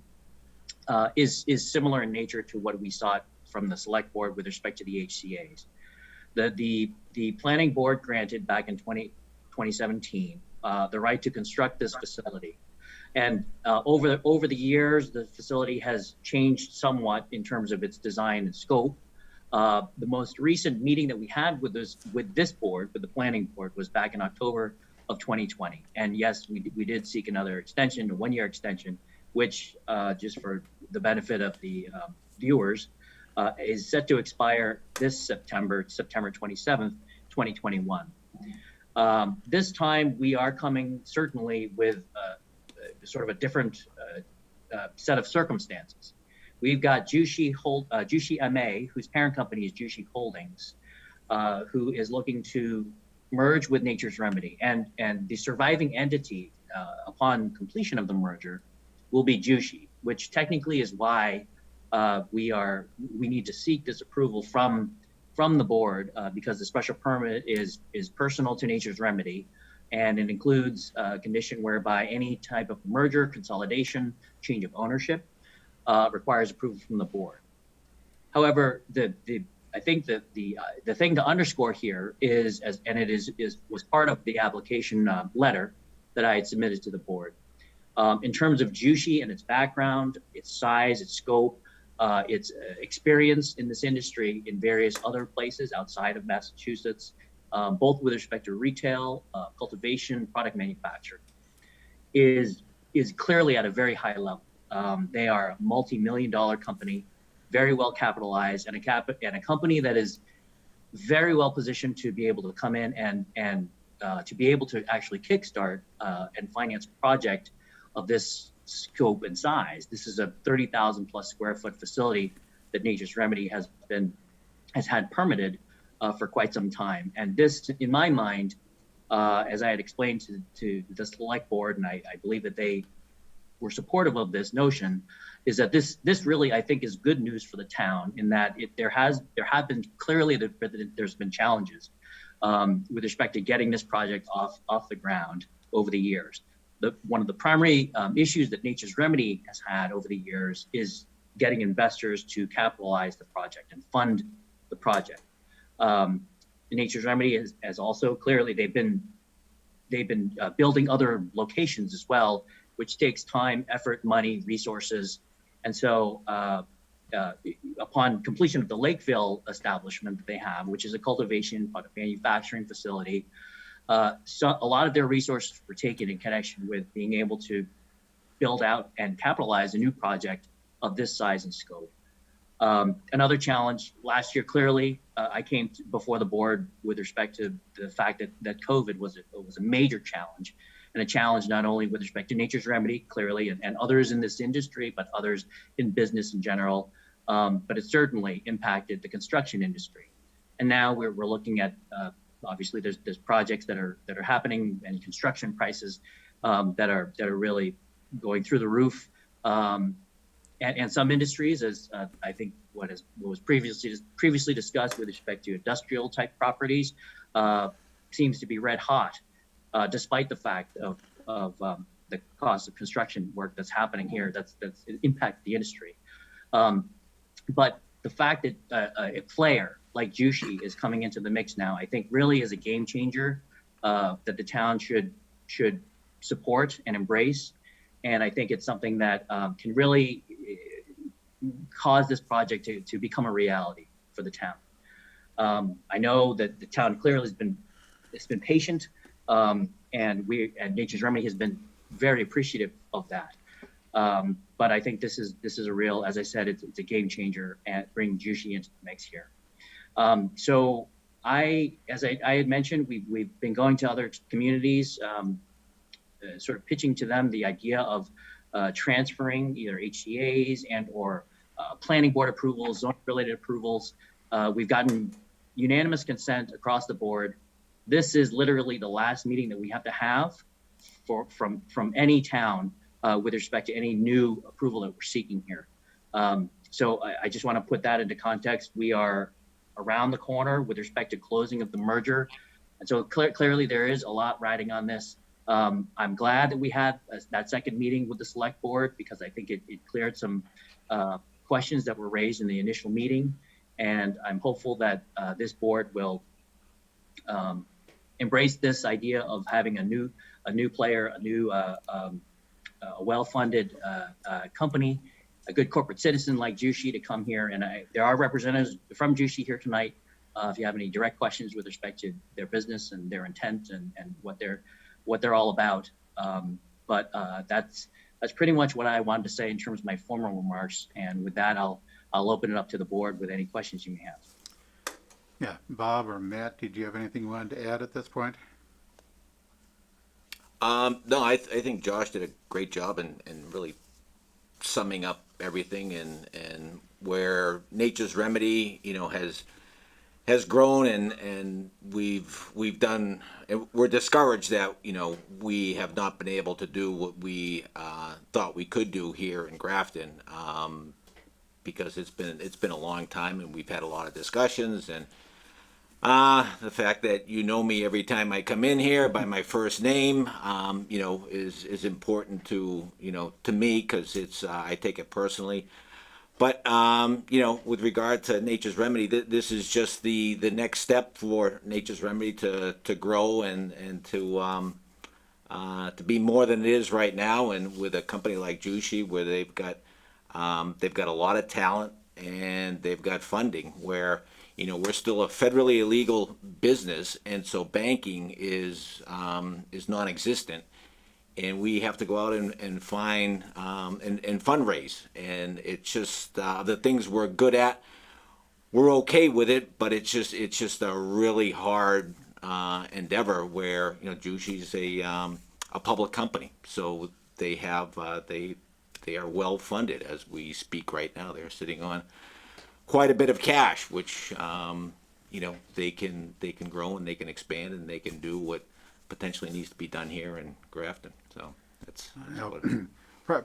is similar in nature to what we sought from the select board with respect to the HCAs. The planning board granted back in 2017 the right to construct this facility. And over the years, the facility has changed somewhat in terms of its design and scope. The most recent meeting that we had with this board, with the planning board, was back in October of 2020. And yes, we did seek another extension, a 1-year extension, which just for the benefit of the viewers, is set to expire this September 27th, 2021. This time we are coming certainly with sort of a different set of circumstances. We've got Jushi MA, whose parent company is Jushi Holdings, who is looking to merge with Nature's Remedy, and the surviving entity upon completion of the merger will be Jushi, which technically is why we need to seek this approval from the board because the special permit is personal to Nature's Remedy, and it includes a condition whereby any type of merger, consolidation, change of ownership requires approval from the board. However, I think that the thing to underscore here is, was part of the application letter that I had submitted to the board. In terms of Jushi and its background, its size, its scope, its experience in this industry in various other places outside of Massachusetts, both with respect to retail, cultivation, product manufacture, is clearly at a very high level. They are a multi-million-dollar company, very well capitalized, and a company that is very well positioned to be able to come in and to be able to actually kickstart and finance a project of this scope and size. This is a 30,000 plus square foot facility that Nature's Remedy has had permitted for quite some time. And this, in my mind, as I had explained to the select board, and I believe that they were supportive of this notion, is that this really, I think, is good news for the town in that there's been challenges with respect to getting this project off the ground over the years. One of the primary issues that Nature's Remedy has had over the years is getting investors to capitalize the project and fund the project. Nature's Remedy has also clearly they've been building other locations as well, which takes time, effort, money, resources, and so upon completion of the Lakeville establishment that they have, which is a cultivation but a manufacturing facility, so a lot of their resources were taken in connection with being able to build out and capitalize a new project of this size and scope. Another challenge last year, clearly, I came before the board with respect to the fact that COVID was a major challenge, and a challenge not only with respect to Nature's Remedy, clearly, and others in this industry, but others in business in general. But it certainly impacted the construction industry. And now we're looking at, obviously, there's projects that are happening and construction prices that are really going through the roof. And some industries, as I think what was previously discussed with respect to industrial type properties, seems to be red hot, despite the fact of the cost of construction work that's happening here that's impacted the industry. But the fact that a player like Jushi is coming into the mix now, I think really is a game changer that the town should support and embrace. And I think it's something that can really cause this project to become a reality for the town. I know that the town clearly has been patient, and Nature's Remedy has been very appreciative of that. But I think this is a real, as I said, it's a game changer and bringing Jushi into the mix here. So as I had mentioned, we've been going to other communities, sort of pitching to them the idea of transferring either HCA's and or planning board approvals, zone related approvals. We've gotten unanimous consent across the board. This is literally the last meeting that we have to have from any town with respect to any new approval that we're seeking here. So I just want to put that into context. We are around the corner with respect to closing of the merger. And so clearly there is a lot riding on this. I'm glad that we had that second meeting with the select board, because I think it cleared some questions that were raised in the initial meeting. And I'm hopeful that this board will embrace this idea of having a new player, a well-funded company, a good corporate citizen like Jushi to come here. And there are representatives from Jushi here tonight. If you have any direct questions with respect to their business and their intent and what they're all about. But that's pretty much what I wanted to say in terms of my formal remarks. And with that, I'll open it up to the board with any questions you may have. Yeah, Bob or Matt, did you have anything you wanted to add at this point? No, I think Josh did a great job in really summing up everything and where Nature's Remedy, has grown and we've done. We're discouraged that we have not been able to do what we thought we could do here in Grafton, because it's been a long time and we've had a lot of discussions, and the fact that me every time I come in here by my first name, is important to me, because it's I take it personally. But with regard to Nature's Remedy, this is just the next step for Nature's Remedy to grow and to be more than it is right now. And with a company like Jushi, where they've got a lot of talent and they've got funding, where we're still a federally illegal business, and so banking is non-existent. And we have to go out and find and fundraise, and it's just the things we're good at. We're okay with it, but it's just a really hard endeavor where Jushi's a public company, so they have they are well funded as we speak right now. They're sitting on quite a bit of cash, which they can grow and they can expand and they can do what potentially needs to be done here in Grafton. So that's what it is.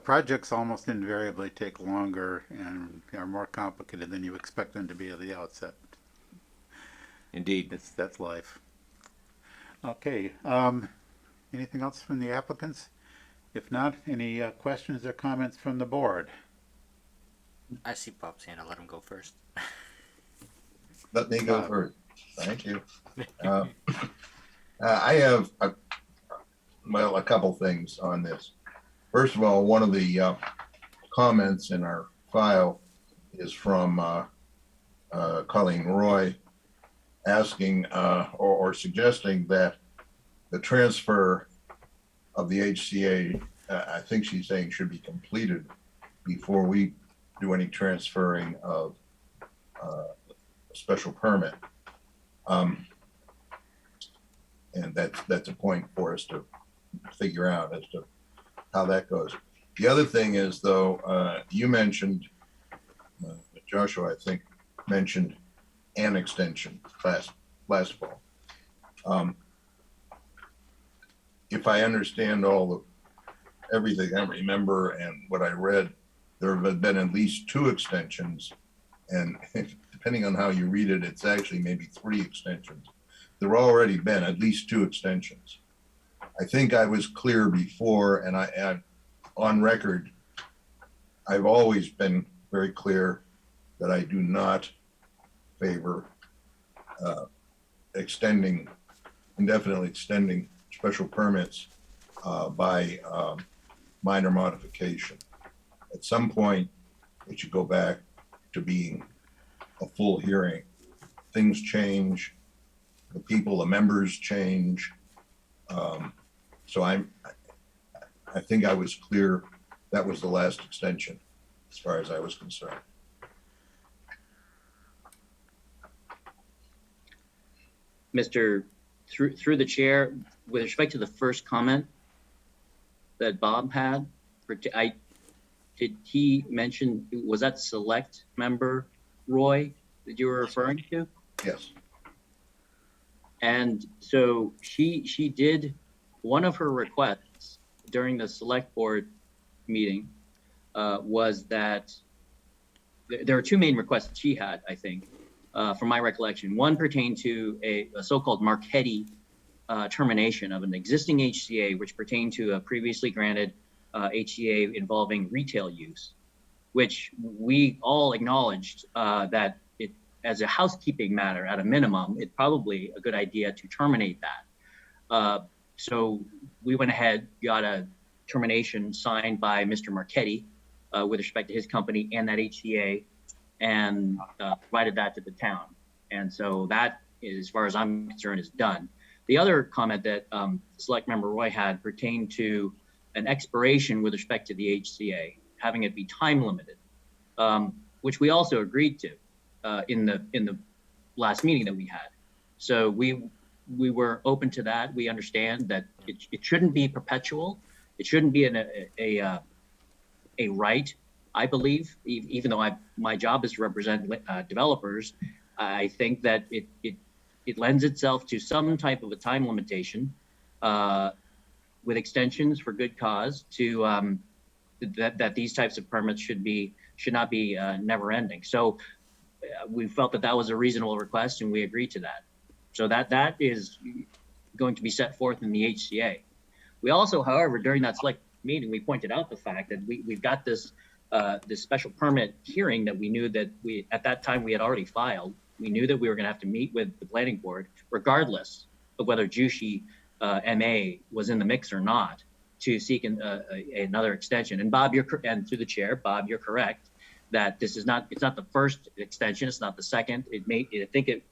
Projects almost invariably take longer and are more complicated than you expect them to be at the outset. Indeed. That's life. Okay. Anything else from the applicants? If not, any questions or comments from the board? I see Bob's hand. I'll let him go first. Let me go first. Thank you. I have a couple things on this. First of all, one of the comments in our file is from Colleen Roy asking or suggesting that the transfer of the HCA, I think she's saying, should be completed before we do any transferring of a special permit. And that's a point for us to figure out as to how that goes. The other thing is, though, you mentioned, Joshua, I think, mentioned an extension last fall. If I understand everything I remember and what I read, there have been at least 2 extensions, and depending on how you read it, it's actually maybe 3 extensions. There have already been at least 2 extensions. I think I was clear before, and on record, I've always been very clear that I do not favor indefinitely extending special permits by minor modification. At some point, it should go back to being a full hearing. Things change, the members change. So I think I was clear. That was the last extension, as far as I was concerned. Mr. Through the chair, with respect to the first comment that Bob had, did he mention, was that select member Roy that you were referring to? Yes. And so she did, one of her requests during the select board meeting was that there were 2 main requests that she had, I think, from my recollection. One pertained to a so-called Marchetti termination of an existing HCA, which pertained to a previously granted HCA involving retail use, which we all acknowledged that as a housekeeping matter, at a minimum, it's probably a good idea to terminate that. So we went ahead, got a termination signed by Mr. Marchetti with respect to his company and that HCA, and provided that to the town. And so that, as far as I'm concerned, is done. The other comment that Select Member Roy had pertained to an expiration with respect to the HCA, having it be time limited, which we also agreed to in the last meeting that we had. So we were open to that. We understand that it shouldn't be perpetual. It shouldn't be a right, I believe, even though my job is to represent developers. I think that it lends itself to some type of a time limitation with extensions for good cause to that these types of permits should not be never ending. So we felt that was a reasonable request, and we agreed to that. So that is going to be set forth in the HCA. We also, however, during that select meeting, we pointed out the fact that we've got this special permit hearing that we knew that at that time we had already filed. We knew that we were going to have to meet with the planning board, regardless of whether Jushi MA was in the mix or not, to seek another extension. And Bob, and through the chair, Bob, you're correct that it's not the first extension, it's not the second.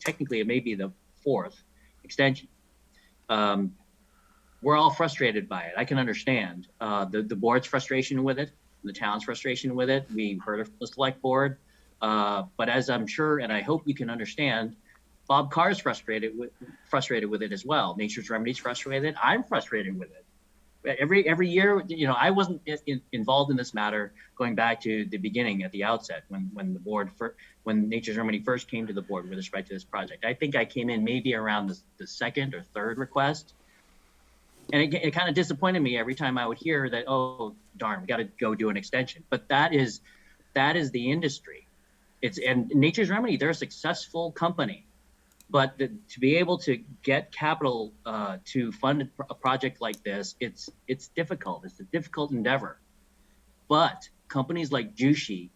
Technically it may be the 4th extension. We're all frustrated by it. I can understand the board's frustration with it, the town's frustration with it. We heard of the select board, but as I'm sure, and I hope you can understand, Bob Carr's frustrated with it as well. Nature's Remedy's frustrated. I'm frustrated with it. Every year, I wasn't involved in this matter going back to the beginning at the outset when Nature's Remedy first came to the board with respect to this project. I think I came in maybe around the 2nd or 3rd request. And it kind of disappointed me every time I would hear that, oh, darn, we got to go do an extension. But that is the industry. And Nature's Remedy, they're a successful company. But to be able to get capital to fund a project like this, it's difficult. It's a difficult endeavor. But companies like Jushi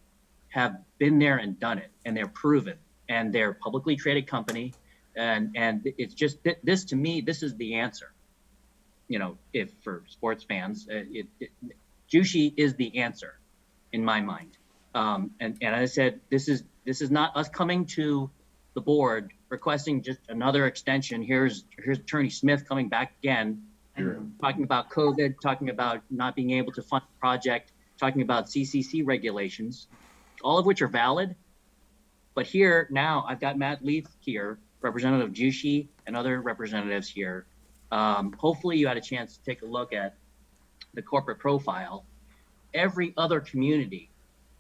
have been there and done it, and they're proven, and they're a publicly traded company, and it's just this to me, this is the answer. You know, if for sports fans, Jushi is the answer in my mind. And I said, this is not us coming to the board requesting just another extension. Here's Attorney Smith coming back again, Sure. talking about COVID, talking about not being able to fund the project, talking about CCC regulations, all of which are valid. But here now, I've got Matt Leith here, Representative Jushi, and other representatives here. Hopefully you had a chance to take a look at the corporate profile. Every other community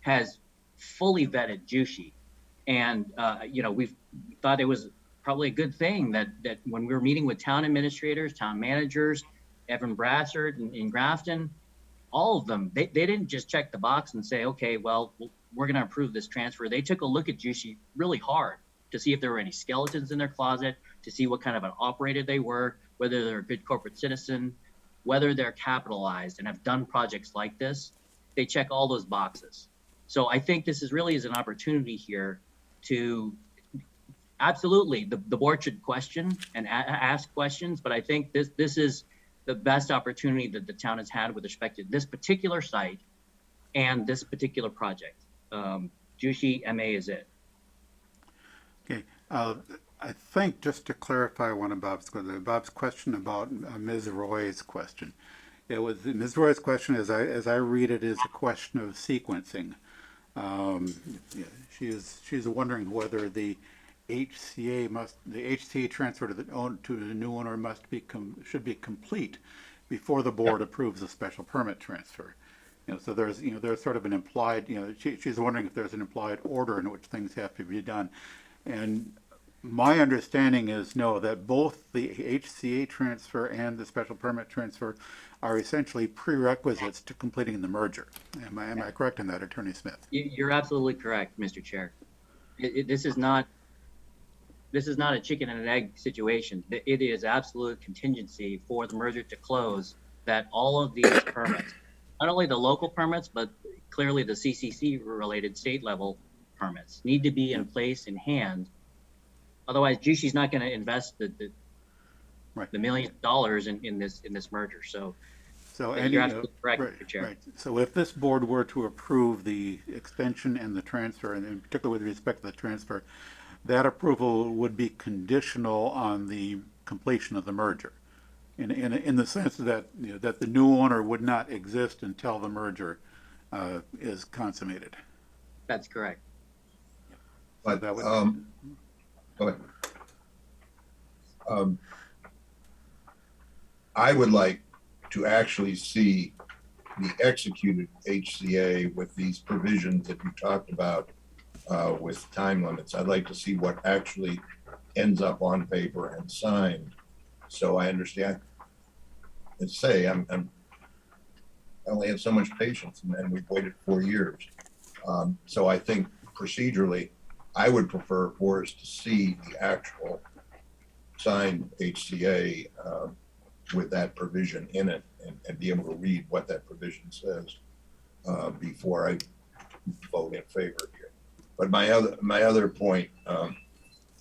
has fully vetted Jushi. And, we thought it was probably a good thing that when we were meeting with town administrators, town managers, Evan Brassard in Grafton, all of them, they didn't just check the box and say, okay, well, we're going to approve this transfer. They took a look at Jushi really hard to see if there were any skeletons in their closet, to see what kind of an operator they were, whether they're a good corporate citizen, whether they're capitalized and have done projects like this. They check all those boxes. So I think this is really is an opportunity here to absolutely the board should question and ask questions, but I think this is the best opportunity that the town has had with respect to this particular site and this particular project. Jushi MA is it. Okay, I think just to clarify one of Bob's question about Ms. Roy's question. It was Ms. Roy's question, as I read it, is a question of sequencing. She's wondering whether the HCA transfer to the new owner should be complete before the board approves a special permit transfer. So there's sort of an implied, she's wondering if there's an implied order in which things have to be done. And my understanding is no, that both the HCA transfer and the special permit transfer are essentially prerequisites to completing the merger. Am I correct in that, Attorney Smith? You're absolutely correct, Mr. Chair. This is not a chicken and an egg situation. It is absolute contingency for the merger to close that all of these permits, not only the local permits, but clearly the CCC related state level permits need to be in place in hand. Otherwise, Jushi's not going to invest the millions of dollars in this merger. So you're absolutely correct, Mr. Chair. Right. So if this board were to approve the extension and the transfer, and in particular with respect to the transfer, that approval would be conditional on the completion of the merger, in the sense that that the new owner would not exist until the merger is consummated. That's correct. But, that would, go ahead. I would like to actually see the executed HCA with these provisions that you talked about with time limits. I'd like to see what actually ends up on paper and signed, so I understand. And say I only have so much patience, and we've waited 4 years. So I think procedurally, I would prefer for us to see the actual signed HCA with that provision in it, and be able to read what that provision says before I vote in favor here. But my other point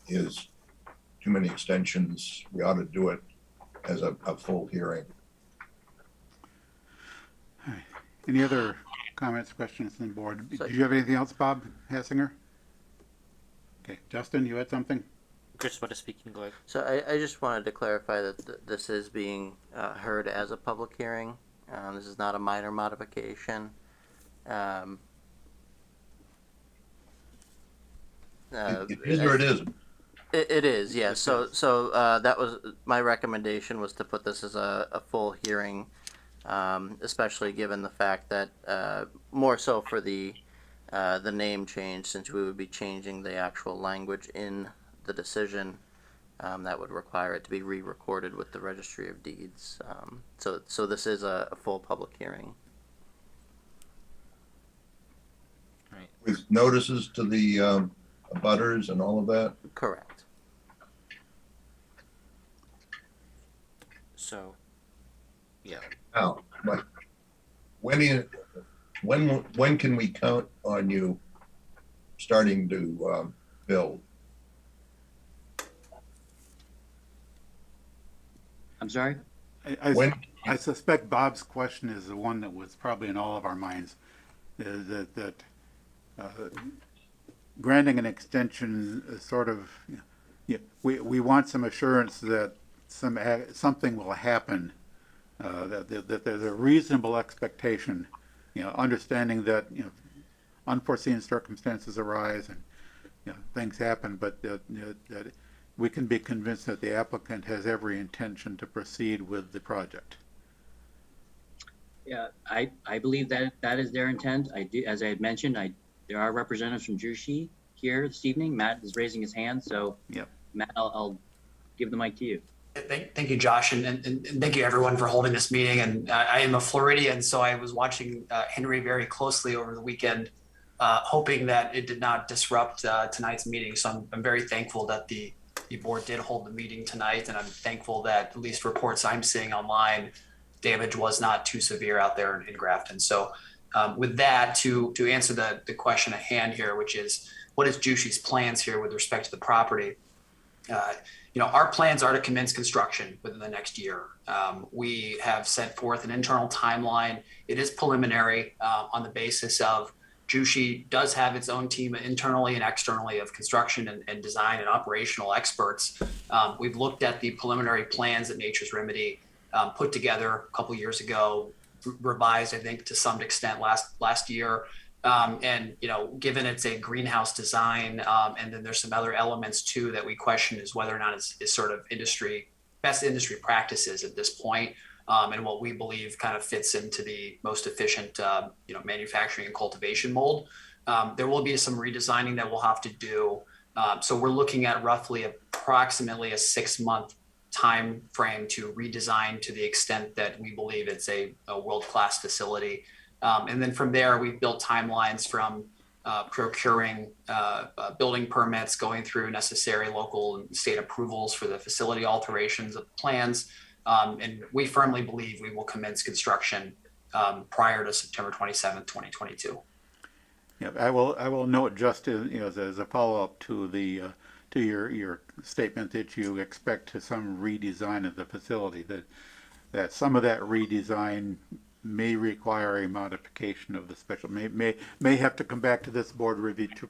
is too many extensions. We ought to do it as a full hearing. all right. Any other comments, questions from the board? Do you have anything else, Bob Hassinger? Okay, Justin, you had something? Chris, what is speaking? Go ahead. So I just wanted to clarify that this is being heard as a public hearing. This is not a minor modification. It is or it isn't. It is, yeah. So that was my recommendation, was to put this as a full hearing, especially given the fact that more so for the name change, since we would be changing the actual language in the decision, that would require it to be re-recorded with the Registry of Deeds. So this is a full public hearing. Right. With notices to the abutters and all of that. Correct. So, yeah. Now, when can we count on you starting to build. I'm sorry? When, I suspect Bob's question is the one that was probably in all of our minds, is that granting an extension is sort of, we want some assurance that something will happen, that there's a reasonable expectation, understanding that, unforeseen circumstances arise and, things happen, but that we can be convinced that the applicant has every intention to proceed with the project. Yeah, I believe that that is their intent. I do, as I had mentioned, there are representatives from Jushi here this evening. Matt is raising his hand, so Yep. Matt, I'll give the mic to you. Thank you, Josh, and thank you everyone for holding this meeting. And I am a Floridian, so I was watching Henry very closely over the weekend, hoping that it did not disrupt tonight's meeting. So I'm very thankful that the board did hold the meeting tonight, and I'm thankful that at least reports I'm seeing online, damage was not too severe out there in Grafton. So with that, to answer the question at hand here, which is what is Jushi's plans here with respect to the property? Our plans are to commence construction within the next year. We have set forth an internal timeline. It is preliminary on the basis of Jushi does have its own team internally and externally of construction and design and operational experts. We've looked at the preliminary plans that Nature's Remedy put together a couple years ago, revised, I think, to some extent last year. And given it's a greenhouse design, and then there's some other elements too that we question is whether or not it's sort of best industry practices at this point, and what we believe kind of fits into the most efficient, manufacturing and cultivation mold. There will be some redesigning that we'll have to do. So we're looking at roughly approximately a 6-month time frame to redesign to the extent that we believe it's a world-class facility. And then from there, we've built timelines from procuring building permits, going through necessary local and state approvals for the facility alterations of plans. And we firmly believe we will commence construction prior to September 27th, 2022. Yeah, I will note just as a follow-up to your statement that you expect some redesign of the facility, that some of that redesign may require a modification of the special, may have to come back to this board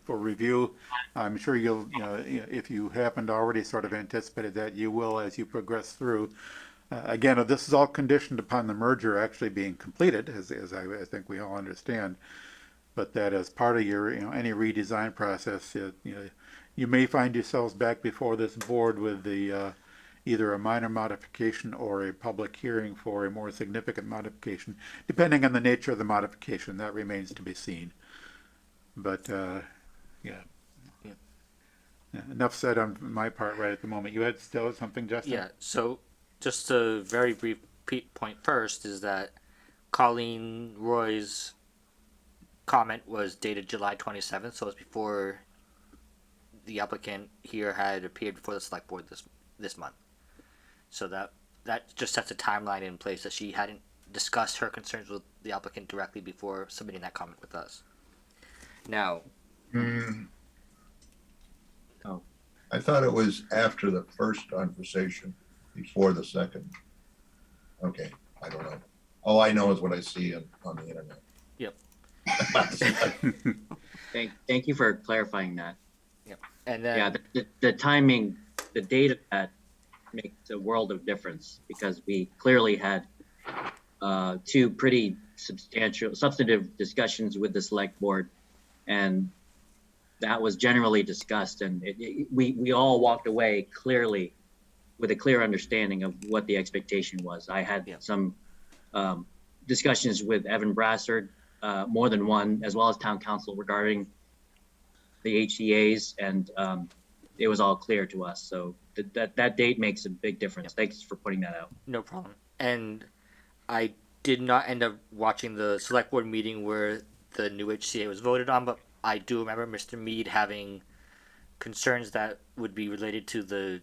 for review. I'm sure you'll, if you haven't already sort of anticipated that, you will as you progress through. Again, this is all conditioned upon the merger actually being completed, as I think we all understand. But that as part of your, any redesign process, you may find yourselves back before this board with the either a minor modification or a public hearing for a more significant modification, depending on the nature of the modification. That remains to be seen. But enough said on my part right at the moment. You had still something, Justin? Yeah, so just a very brief point first is that Colleen Roy's comment was dated July 27th, so it's before the applicant here had appeared before the select board this month. So that just sets a timeline in place that she hadn't discussed her concerns with the applicant directly before submitting that comment with us. Now, I thought it was after the first conversation, before the second. Okay, I don't know. All I know is what I see on the internet. Yep. Thank you for clarifying that. Yep. And then the timing, the date of that makes a world of difference because we clearly had two pretty substantive discussions with the select board, and that was generally discussed, and we all walked away clearly with a clear understanding of what the expectation was. I had some discussions with Evan Brassard, more than one, as well as town council regarding the HCA's, and it was all clear to us. So that date makes a big difference. Thanks for pointing that out. no problem. And I did not end up watching the select board meeting where the new HCA was voted on, but I do remember Mr. Mead having concerns that would be related to the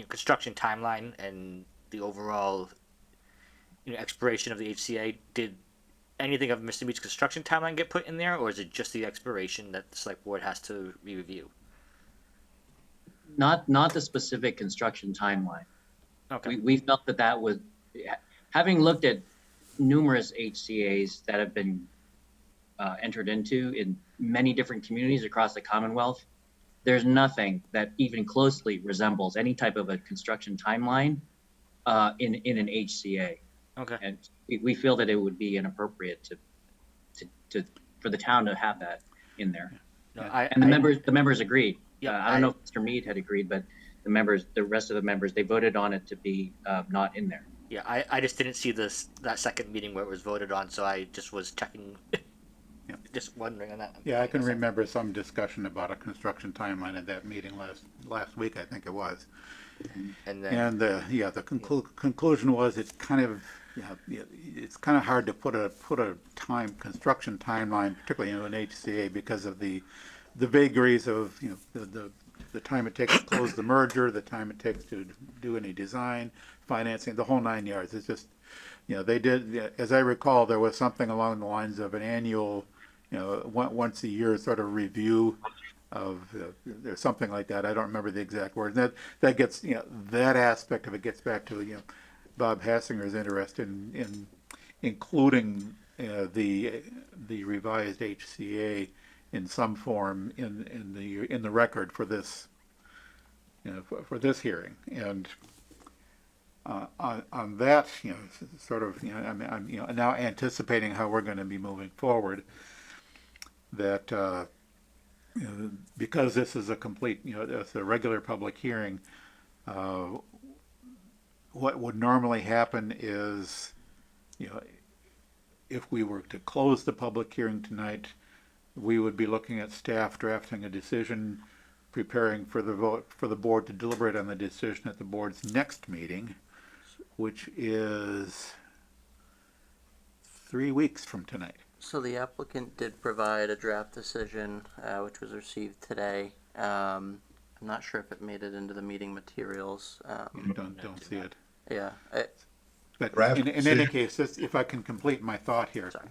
construction timeline and the overall expiration of the HCA. Did anything of Mr. Mead's construction timeline get put in there, or is it just the expiration that the select board has to review? Not the specific construction timeline. Okay. We felt that was, having looked at numerous HCA's that have been entered into in many different communities across the Commonwealth, there's nothing that even closely resembles any type of a construction timeline in an HCA. Okay. And we feel that it would be inappropriate to for the town to have that in there. No, And the members agreed. Yeah, I don't know if Mr. Mead had agreed, but the rest of the members, they voted on it to be not in there. Yeah, I just didn't see that second meeting where it was voted on, so I just was checking, just wondering on that. Yeah, I can remember some discussion about a construction timeline at that meeting last week, I think it was. And then, And the conclusion was it's kind of it's kind of hard to put a construction timeline, particularly in an HCA, because of the vagaries of the time it takes to close the merger, the time it takes to do any design, financing, the whole 9 yards. It's just they did, as I recall, there was something along the lines of an annual once a year sort of review of there's something like that. I don't remember the exact word. And that gets that aspect of it gets back to Bob Hassinger's interest in including the revised HCA in some form in the record for this for this hearing. And on that sort of I'm now anticipating how we're going to be moving forward. That because this is a complete, it's a regular public hearing, what would normally happen is, if we were to close the public hearing tonight, we would be looking at staff drafting a decision, preparing for the vote for the board to deliberate on the decision at the board's next meeting, which is 3 weeks from tonight. So the applicant did provide a draft decision, which was received today. I'm not sure if it made it into the meeting materials. Don't see it. Yeah. But Draft in any decision. case, if I can complete my thought here, Sorry.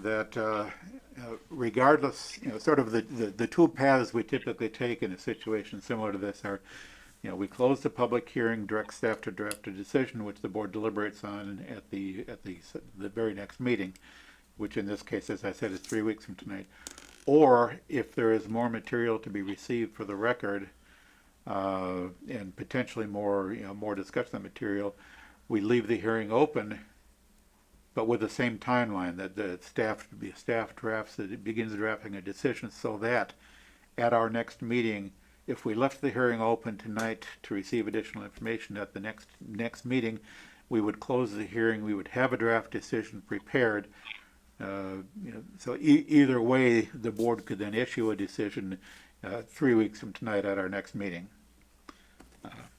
that regardless, sort of the two paths we typically take in a situation similar to this are, we close the public hearing, direct staff to draft a decision, which the board deliberates on at the very next meeting, which in this case, as I said, is 3 weeks from tonight. Or if there is more material to be received for the record, and potentially more discussion of material, we leave the hearing open, but with the same timeline that the staff drafts, that it begins drafting a decision, so that at our next meeting, if we left the hearing open tonight to receive additional information at the next meeting, we would close the hearing, we would have a draft decision prepared. So either way, the board could then issue a decision 3 weeks from tonight at our next meeting.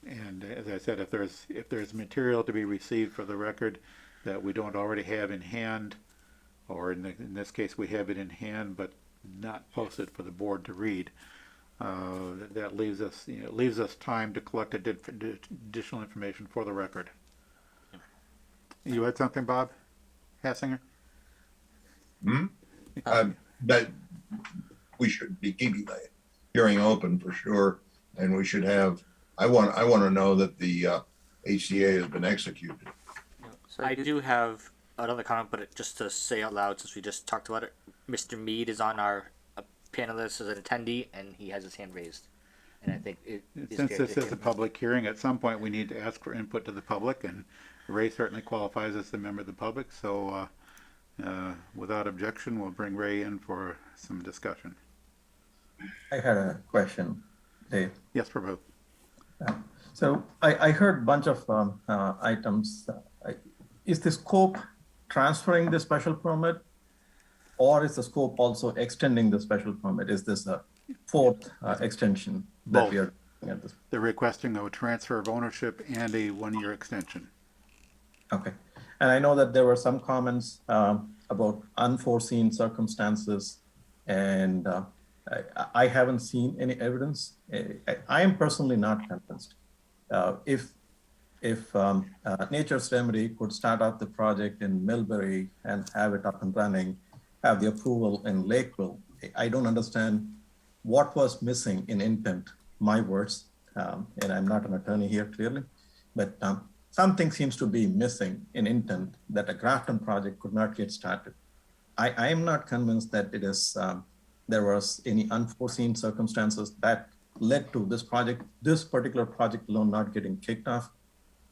And as I said, if there's material to be received for the record that we don't already have in hand, or in this case we have it in hand but not posted for the board to read, that leaves us time to collect additional information for the record. You had something, Bob Hassinger? That we should be keeping the hearing open for sure, and we should have. I want to know that the HCA has been executed. So I do have another comment, but just to say out loud, since we just talked about it, Mr. Mead is on our panelist as an attendee, and he has his hand raised. And I think Since this is a public hearing, at some point we need to ask for input to the public, and Ray certainly qualifies as a member of the public, so without objection, we'll bring Ray in for some discussion. I had a question, Dave. Yes, Prabhu. So I heard a bunch of items. Is the scope transferring the special permit, or is the scope also extending the special permit? Is this a fourth extension that we are looking at this? They're requesting a transfer of ownership and a 1-year extension. Okay. And I know that there were some comments about unforeseen circumstances, and I haven't seen any evidence. I am personally not convinced. If if Nature's Remedy could start up the project in Millbury and have it up and running, have the approval in Lakeville. I don't understand what was missing in intent, my words, and I'm not an attorney here clearly, but something seems to be missing in intent that a Grafton project could not get started. I am not convinced that it is there was any unforeseen circumstances that led to this project, this particular project alone not getting kicked off.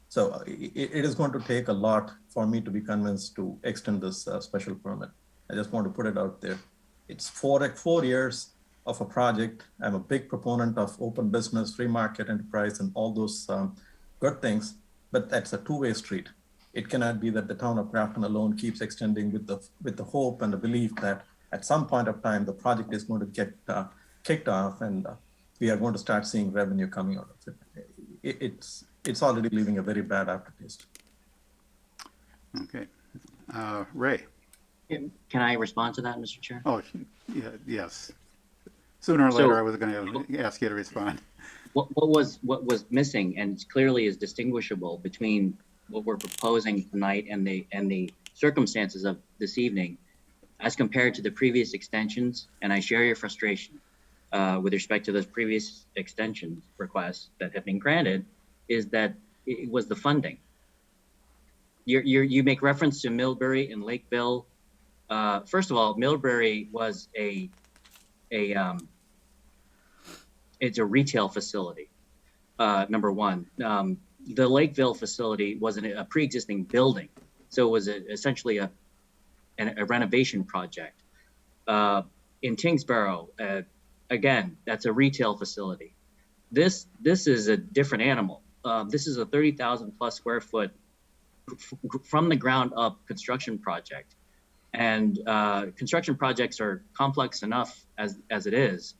So it is going to take a lot for me to be convinced to extend this special permit. I just want to put it out there. It's 4 years of a project. I'm a big proponent of open business, free market enterprise, and all those good things, but that's a two-way street. It cannot be that the town of Grafton alone keeps extending with the hope and the belief that at some point of time, the project is going to get kicked off and we are going to start seeing revenue coming out of it. It's already leaving a very bad aftertaste. Okay. Ray? Can I respond to that, Mr. Chair? Oh, yeah, yes. Sooner or So- later, I was going to ask you to respond. What was missing, and clearly is distinguishable between what we're proposing tonight and the circumstances of this evening, as compared to the previous extensions, and I share your frustration with respect to those previous extension requests that have been granted, is that it was the funding. You make reference to Millbury and Lakeville. First of all, Millbury was it's a retail facility, number one. The Lakeville facility was a pre-existing building, so it was essentially a renovation project. In Tingsboro, again, that's a retail facility. This is a different animal. This is a 30,000 plus square foot from the ground up construction project. And construction projects are complex enough as it is,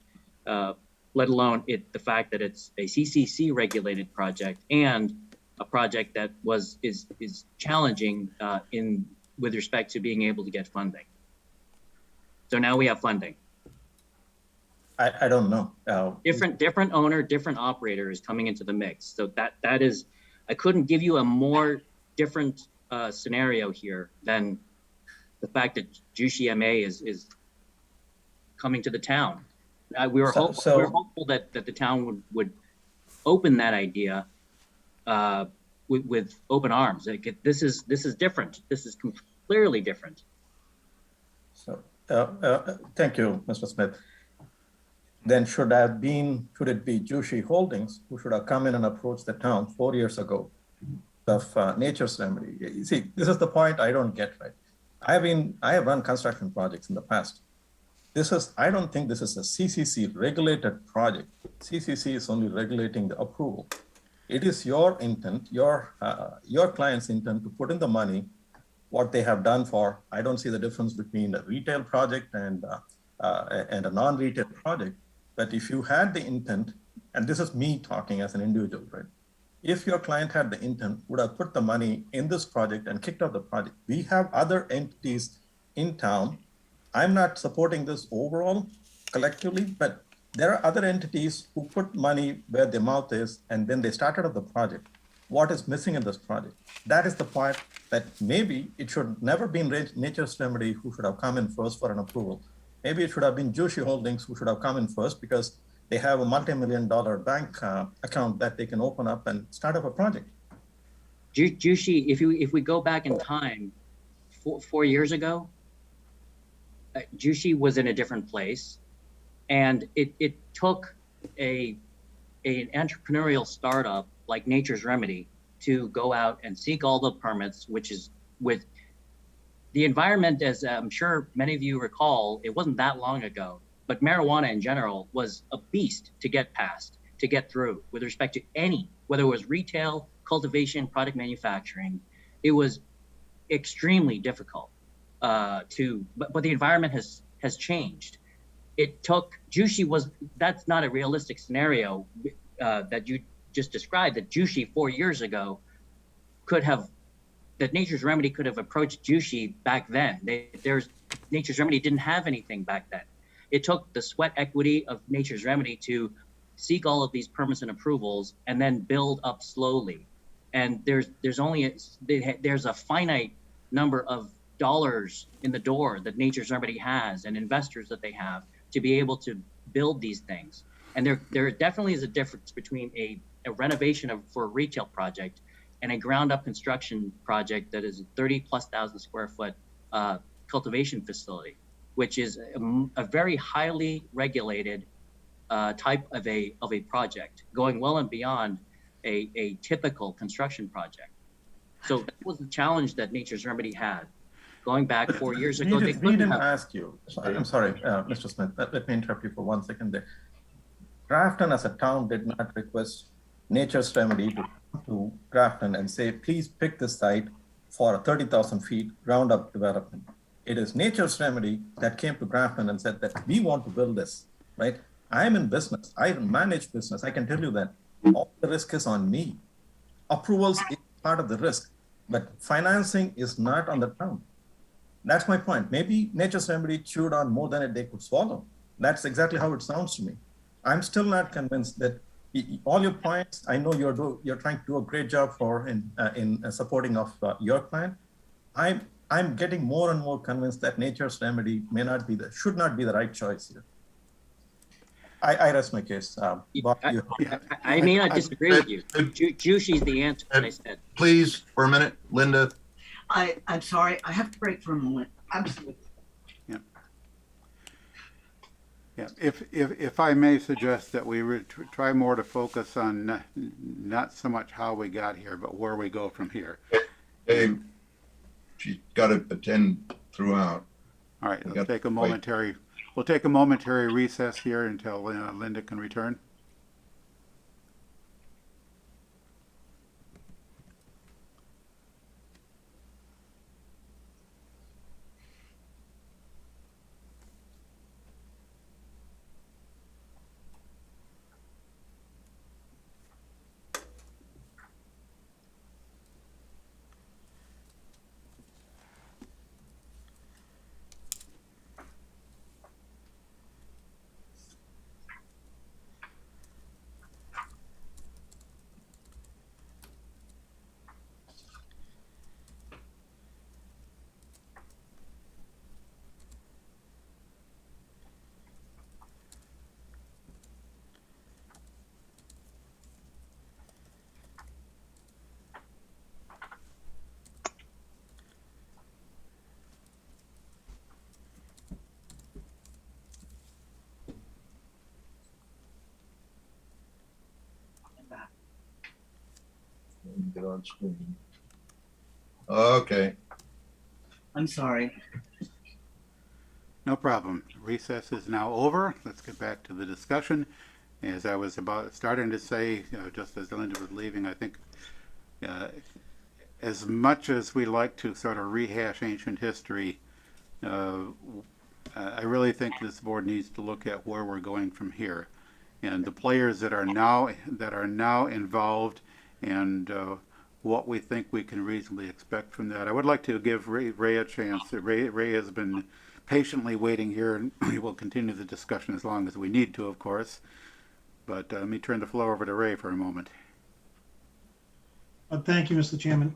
let alone the fact that it's a CCC regulated project and a project that is challenging with respect to being able to get funding. So now we have funding. I don't know. Different owner, different operator is coming into the mix. So that is, I couldn't give you a more different scenario here than the fact that Jushi MA is coming to the town. We were hopeful that the town would open that idea with open arms. This is different. This is clearly different. So thank you, Mr. Smith. Then should it be Jushi Holdings who should have come in and approached the town 4 years ago of Nature's Remedy? You see, this is the point I don't get, right? I have run construction projects in the past. I don't think this is a CCC regulated project. CCC is only regulating the approval. It is your intent, your client's intent to put in the money. What they have done I don't see the difference between a retail project and a non-retail project. But if you had the intent, and this is me talking as an individual, right? If your client had the intent, would have put the money in this project and kicked off the project. We have other entities in town. I'm not supporting this overall collectively, but there are other entities who put money where their mouth is, and then they started up the project. What is missing in this project? That is the part that maybe it should never been Nature's Remedy who should have come in first for an approval. Maybe it should have been Jushi Holdings who should have come in first because they have a multi-million-dollar bank account that they can open up and start up a project. Jushi, if we go back in time, 4 years ago, Jushi was in a different place, and it took an entrepreneurial startup like Nature's Remedy to go out and seek all the permits, which is with the environment, as I'm sure many of you recall, it wasn't that long ago, but marijuana in general was a beast to get past, to get through with respect to whether it was retail, cultivation, product manufacturing. It was extremely difficult but the environment has changed. It took that's not a realistic scenario that you just described, that Jushi 4 years ago that Nature's Remedy could have approached Jushi back then. Nature's Remedy didn't have anything back then. It took the sweat equity of Nature's Remedy to seek all of these permits and approvals and then build up slowly. and there's only there's a finite number of dollars in the door that Nature's Remedy has and investors that they have to be able to build these things. And there definitely is a difference between a renovation for a retail project and a ground up construction project that is a 30,000+ square foot cultivation facility, which is a very highly regulated type of a project, going well and beyond a typical construction project. So that was the challenge that Nature's Remedy had. Going back 4 years ago, We didn't ask you. I'm sorry, Mr. Smith. Let me interrupt you for 1 second there. Grafton as a town did not request Nature's Remedy to come to Grafton and say, please pick this site for a 30,000 feet ground up development. It is Nature's Remedy that came to Grafton and said that we want to build this, right? I'm in business. I manage business. I can tell you that all the risk is on me. Approvals is part of the risk, but financing is not on the town. That's my point. Maybe Nature's Remedy chewed on more than they could swallow. That's exactly how it sounds to me. I'm still not convinced that all your points. I know you're trying to do a great job in supporting of your client. I'm getting more and more convinced that Nature's Remedy should not be the right choice here. I rest my case. Bob, I may not disagree with you. Jushi's the answer, as I said. Please, for a minute, Linda. I'm sorry, I have to break for a moment. Absolutely. Yeah, if I may suggest that we try more to focus on not so much how we got here, but where we go from here. Dave, she's got to attend throughout. All right, we'll take a momentary recess here until Linda can return. Get on screen. Okay. I'm sorry. No problem. Recess is now over. Let's get back to the discussion. As I was starting to say, just as Linda was leaving, I think as much as we like to sort of rehash ancient history, I really think this board needs to look at where we're going from here, and the players that are now involved, and what we think we can reasonably expect from that. I would like to give Ray a chance. Ray has been patiently waiting here, and we will continue the discussion as long as we need to, of course. But let me turn the floor over to Ray for a moment. Thank you, Mr. Chairman.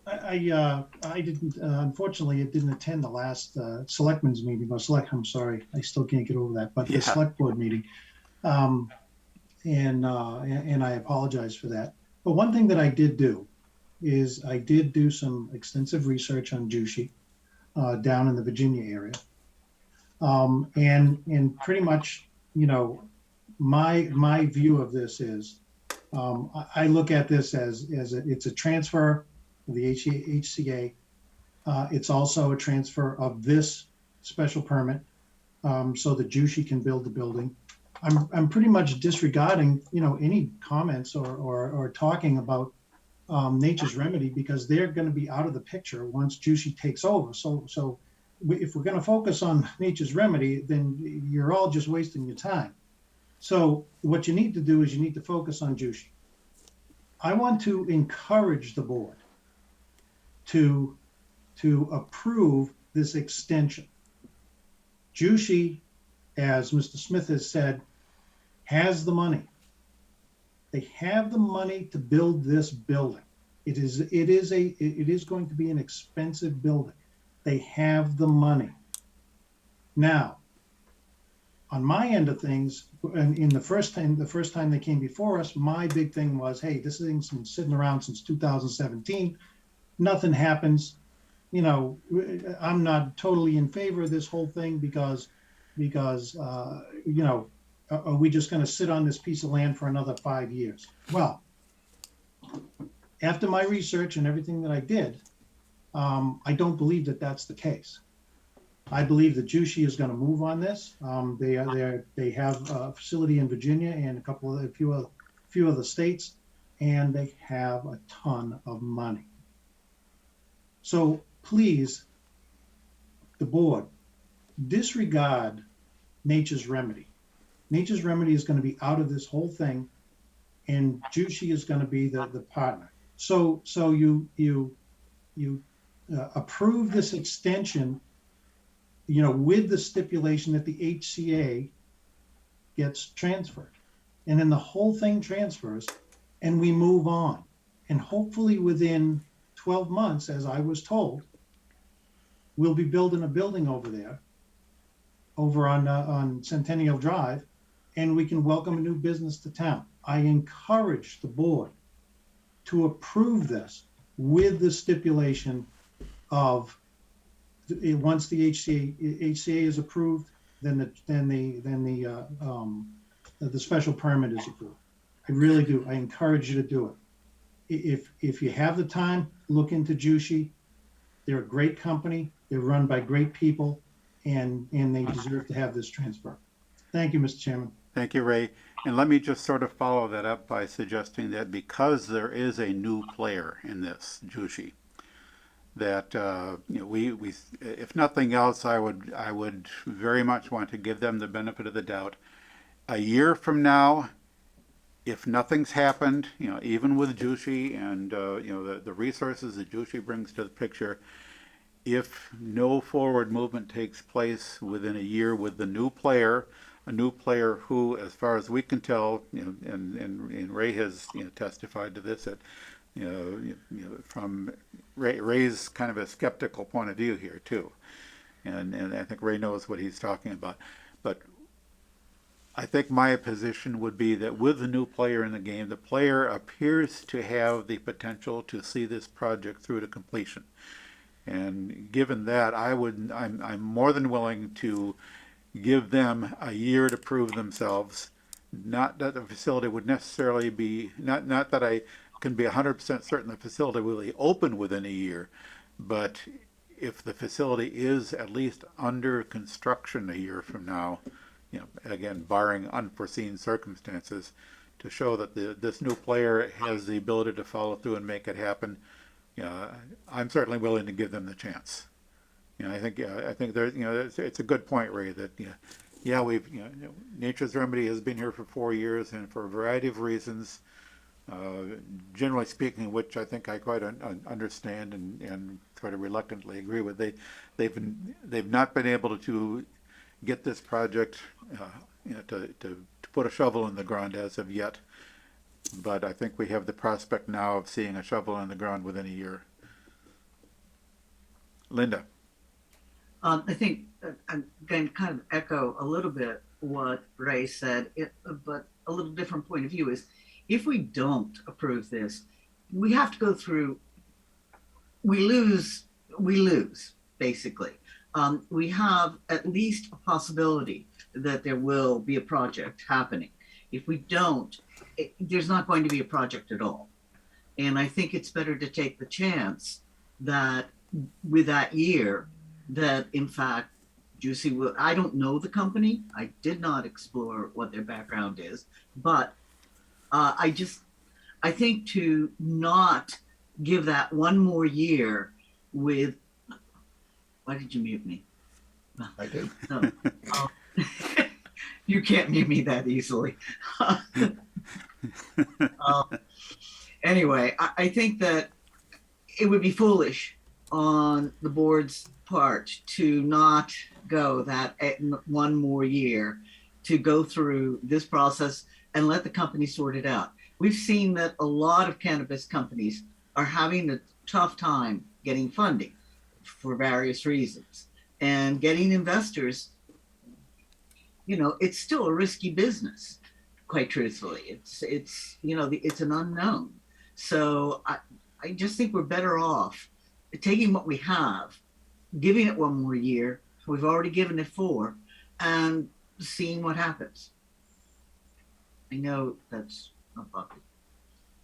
I didn't, unfortunately, it didn't attend the last selectmen's meeting, I'm sorry, I still can't get over that, but the select board meeting. And I apologize for that. But one thing that I did do is I did do some extensive research on Jushi down in the Virginia area. And pretty much, my view of this is, I look at this as it's a transfer of the HCA. It's also a transfer of this special permit so that Jushi can build the building. I'm pretty much disregarding, any comments or talking about Nature's Remedy, because they're going to be out of the picture once Jushi takes over. So if we're going to focus on Nature's Remedy, then you're all just wasting your time. So what you need to do is you need to focus on Jushi. I want to encourage the board to approve this extension. Jushi, as Mr. Smith has said, has the money. They have the money to build this building. It is going to be an expensive building. They have the money. Now, on my end of things, and in the first time they came before us, my big thing was, hey, this thing's been sitting around since 2017. Nothing happens. You know, I'm not totally in favor of this whole thing because you know, are we just going to sit on this piece of land for another 5 years? Well, after my research and everything that I did, I don't believe that that's the case. I believe that Jushi is going to move on this. They have a facility in Virginia and a few other states, and they have a ton of money. So please, the board, disregard Nature's Remedy. Nature's Remedy is going to be out of this whole thing, and Jushi is going to be the partner. So you approve this extension, you know, with the stipulation that the HCA gets transferred, and then the whole thing transfers, and we move on, and hopefully within 12 months, as I was told, we'll be building a building over there, over on Centennial Drive, and we can welcome a new business to town. I encourage the board to approve this with the stipulation of once the HCA is approved, then the special permit is approved. I really do. I encourage you to do it. If you have the time, look into Jushi. They're a great company. They're run by great people, and they deserve to have this transfer. Thank you, Mr. Chairman. Thank you, Ray. And let me just sort of follow that up by suggesting that because there is a new player in this, Jushi, that you know, we if nothing else, I would very much want to give them the benefit of the doubt. A year from now, if nothing's happened, you know, even with Jushi and you know, the resources that Jushi brings to the picture, if no forward movement takes place within a year with the new player, a new player who, as far as we can tell, you know, and Ray has, you know, testified to this, that you know from Ray's kind of a skeptical point of view here too, and I think Ray knows what he's talking about. But I think my position would be that with the new player in the game, the player appears to have the potential to see this project through to completion. And given that, I'm more than willing to give them a year to prove themselves. Not that the facility would necessarily be, not that I can be 100% certain the facility will be open within a year, but if the facility is at least under construction a year from now, you know, again, barring unforeseen circumstances, to show that this new player has the ability to follow through and make it happen, you know, I'm certainly willing to give them the chance. You know, I think there's, you know, it's a good point, Ray, that, you know, yeah, we've, you know, Nature's Remedy has been here for 4 years, and for a variety of reasons, generally speaking, which I think I quite understand and sort of reluctantly agree with, they've not been able to get this project, you know, to put a shovel in the ground as of yet. But I think we have the prospect now of seeing a shovel in the ground within a year. Linda. I think I'm going to kind of echo a little bit what Ray said, but a little different point of view is, if we don't approve this, we have to go through, we lose, basically. We have at least a possibility that there will be a project happening. If we don't, there's not going to be a project at all. And I think it's better to take the chance that with that year, that in fact, Jushi will, I don't know the company. I did not explore what their background is, but I think to not give that one more year with, why did you mute me? I did. No. You can't mute me that easily. Anyway, I think that it would be foolish on the board's part to not go that one more year to go through this process and let the company sort it out. we've seen that a lot of cannabis companies are having a tough time getting funding for various reasons. And getting investors, you know, it's still a risky business, quite truthfully. It's you know, it's an unknown. So I just think we're better off taking what we have, giving it one more year. We've already given it 4, and seeing what happens. I know that's not popular.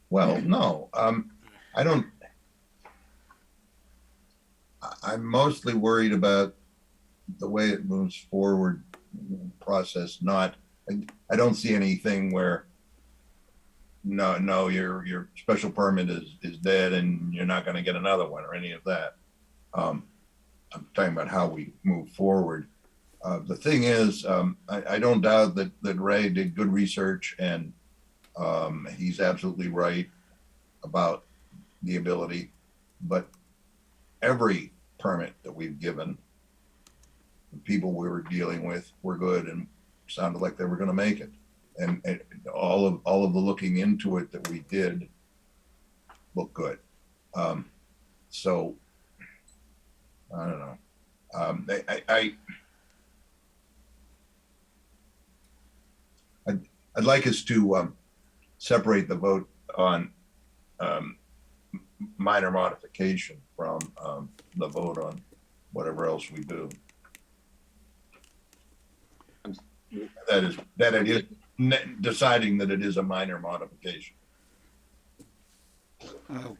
Well, no, I don't. I'm mostly worried about the way it moves forward process. Not, I don't see anything where no, your special permit is dead and you're not going to get another one or any of that. I'm talking about how we move forward. The thing is, I don't doubt that Ray did good research, and he's absolutely right about the ability, but every permit that we've given, the people we were dealing with were good and sounded like they were going to make it. And all of the looking into it that we did looked good. So I don't know. I'd like us to separate the vote on minor modification from the vote on whatever else we do. That it is deciding that it is a minor modification.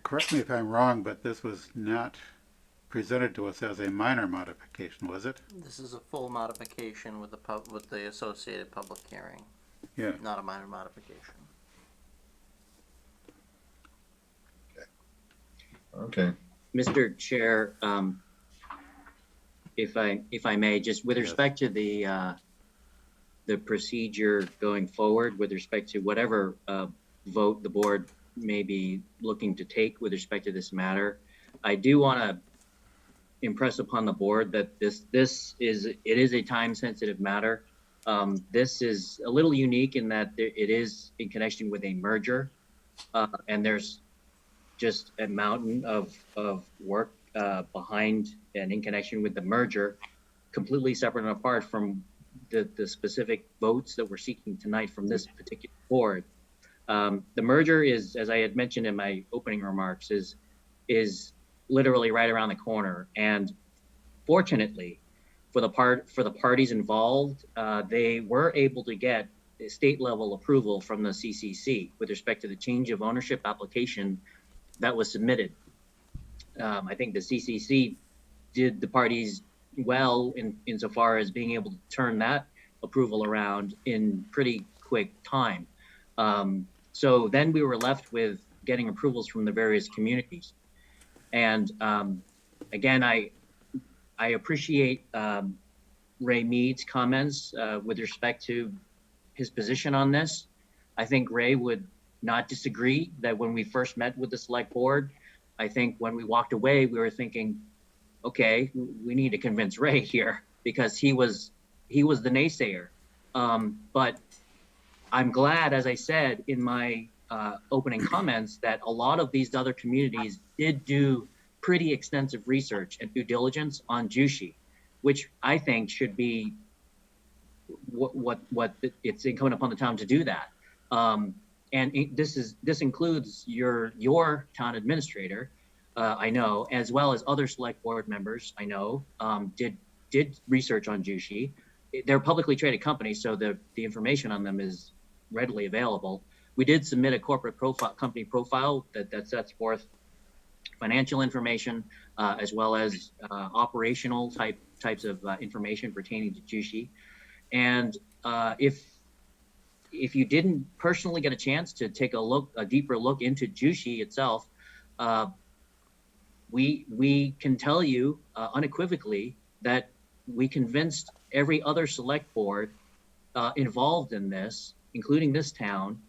Correct me if I'm wrong, but this was not presented to us as a minor modification, was it? This is a full modification with the associated public hearing, Yeah. not a minor modification. Okay. Mr. Chair, if I may, just with Yes. respect to the procedure going forward, with respect to whatever vote the board may be looking to take with respect to this matter, I do want to impress upon the board that this is a time-sensitive matter. This is a little unique in that it is in connection with a merger, and there's just a mountain of work behind and in connection with the merger, completely separate and apart from the specific votes that we're seeking tonight from this particular board. The merger is, as I had mentioned in my opening remarks, is literally right around the corner. And fortunately, for the parties involved, they were able to get state level approval from the CCC with respect to the change of ownership application that was submitted. I think the CCC did the parties well insofar as being able to turn that approval around in pretty quick time. So then we were left with getting approvals from the various communities. And again, I appreciate Ray Mead's comments with respect to his position on this. I think Ray would not disagree that when we first met with the select board, I think when we walked away, we were thinking, okay, we need to convince Ray here because he was the naysayer. But I'm glad, as I said in my opening comments, that a lot of these other communities did do pretty extensive research and due diligence on Jushi, which I think should be what it's incumbent upon the town to do that. And this includes your town administrator, I know, as well as other select board members I know did research on Jushi. They're a publicly traded company, so the information on them is readily available. We did submit a corporate company profile that sets forth financial information as well as operational types of information pertaining to Jushi. And if you didn't personally get a chance to take a deeper look into Jushi itself, we can tell you unequivocally that we convinced every other select board involved in this, including this town,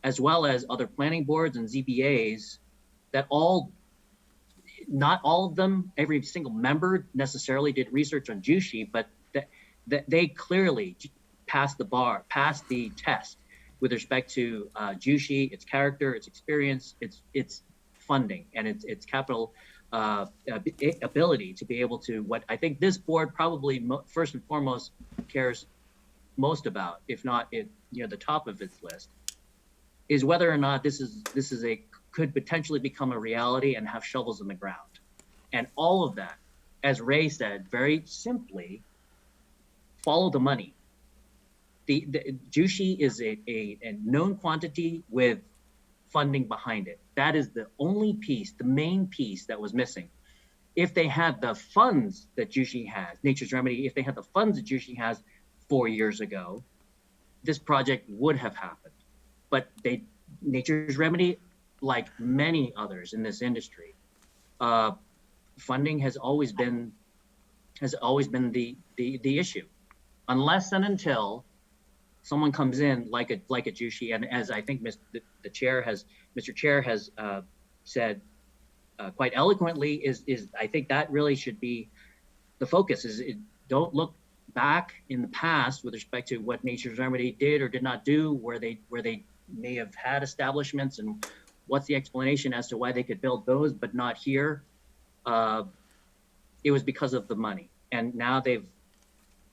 as well as other planning boards and ZBAs, that not all of them, every single member necessarily did research on Jushi, but that they clearly passed the test with respect to Jushi, its character, its experience, its funding, and its capital ability to be able to, what I think this board probably first and foremost cares most about, if not near the top of its list, is whether or not this could potentially become a reality and have shovels in the ground. And all of that, as Ray said, very simply, follow the money. The Jushi is a known quantity with funding behind it. That is the only piece, the main piece that was missing. If they had the funds that Jushi has, Nature's Remedy, if they had the funds that Jushi has 4 years ago, this project would have happened. But Nature's Remedy, like many others in this industry, funding has always been the issue, unless and until someone comes in like a Jushi, and as I think Mr. Chair has said quite eloquently, is I think that really should be the focus. Don't look back in the past with respect to what Nature's Remedy did or did not do, where they may have had establishments, and what's the explanation as to why they could build those but not here. It was because of the money, and now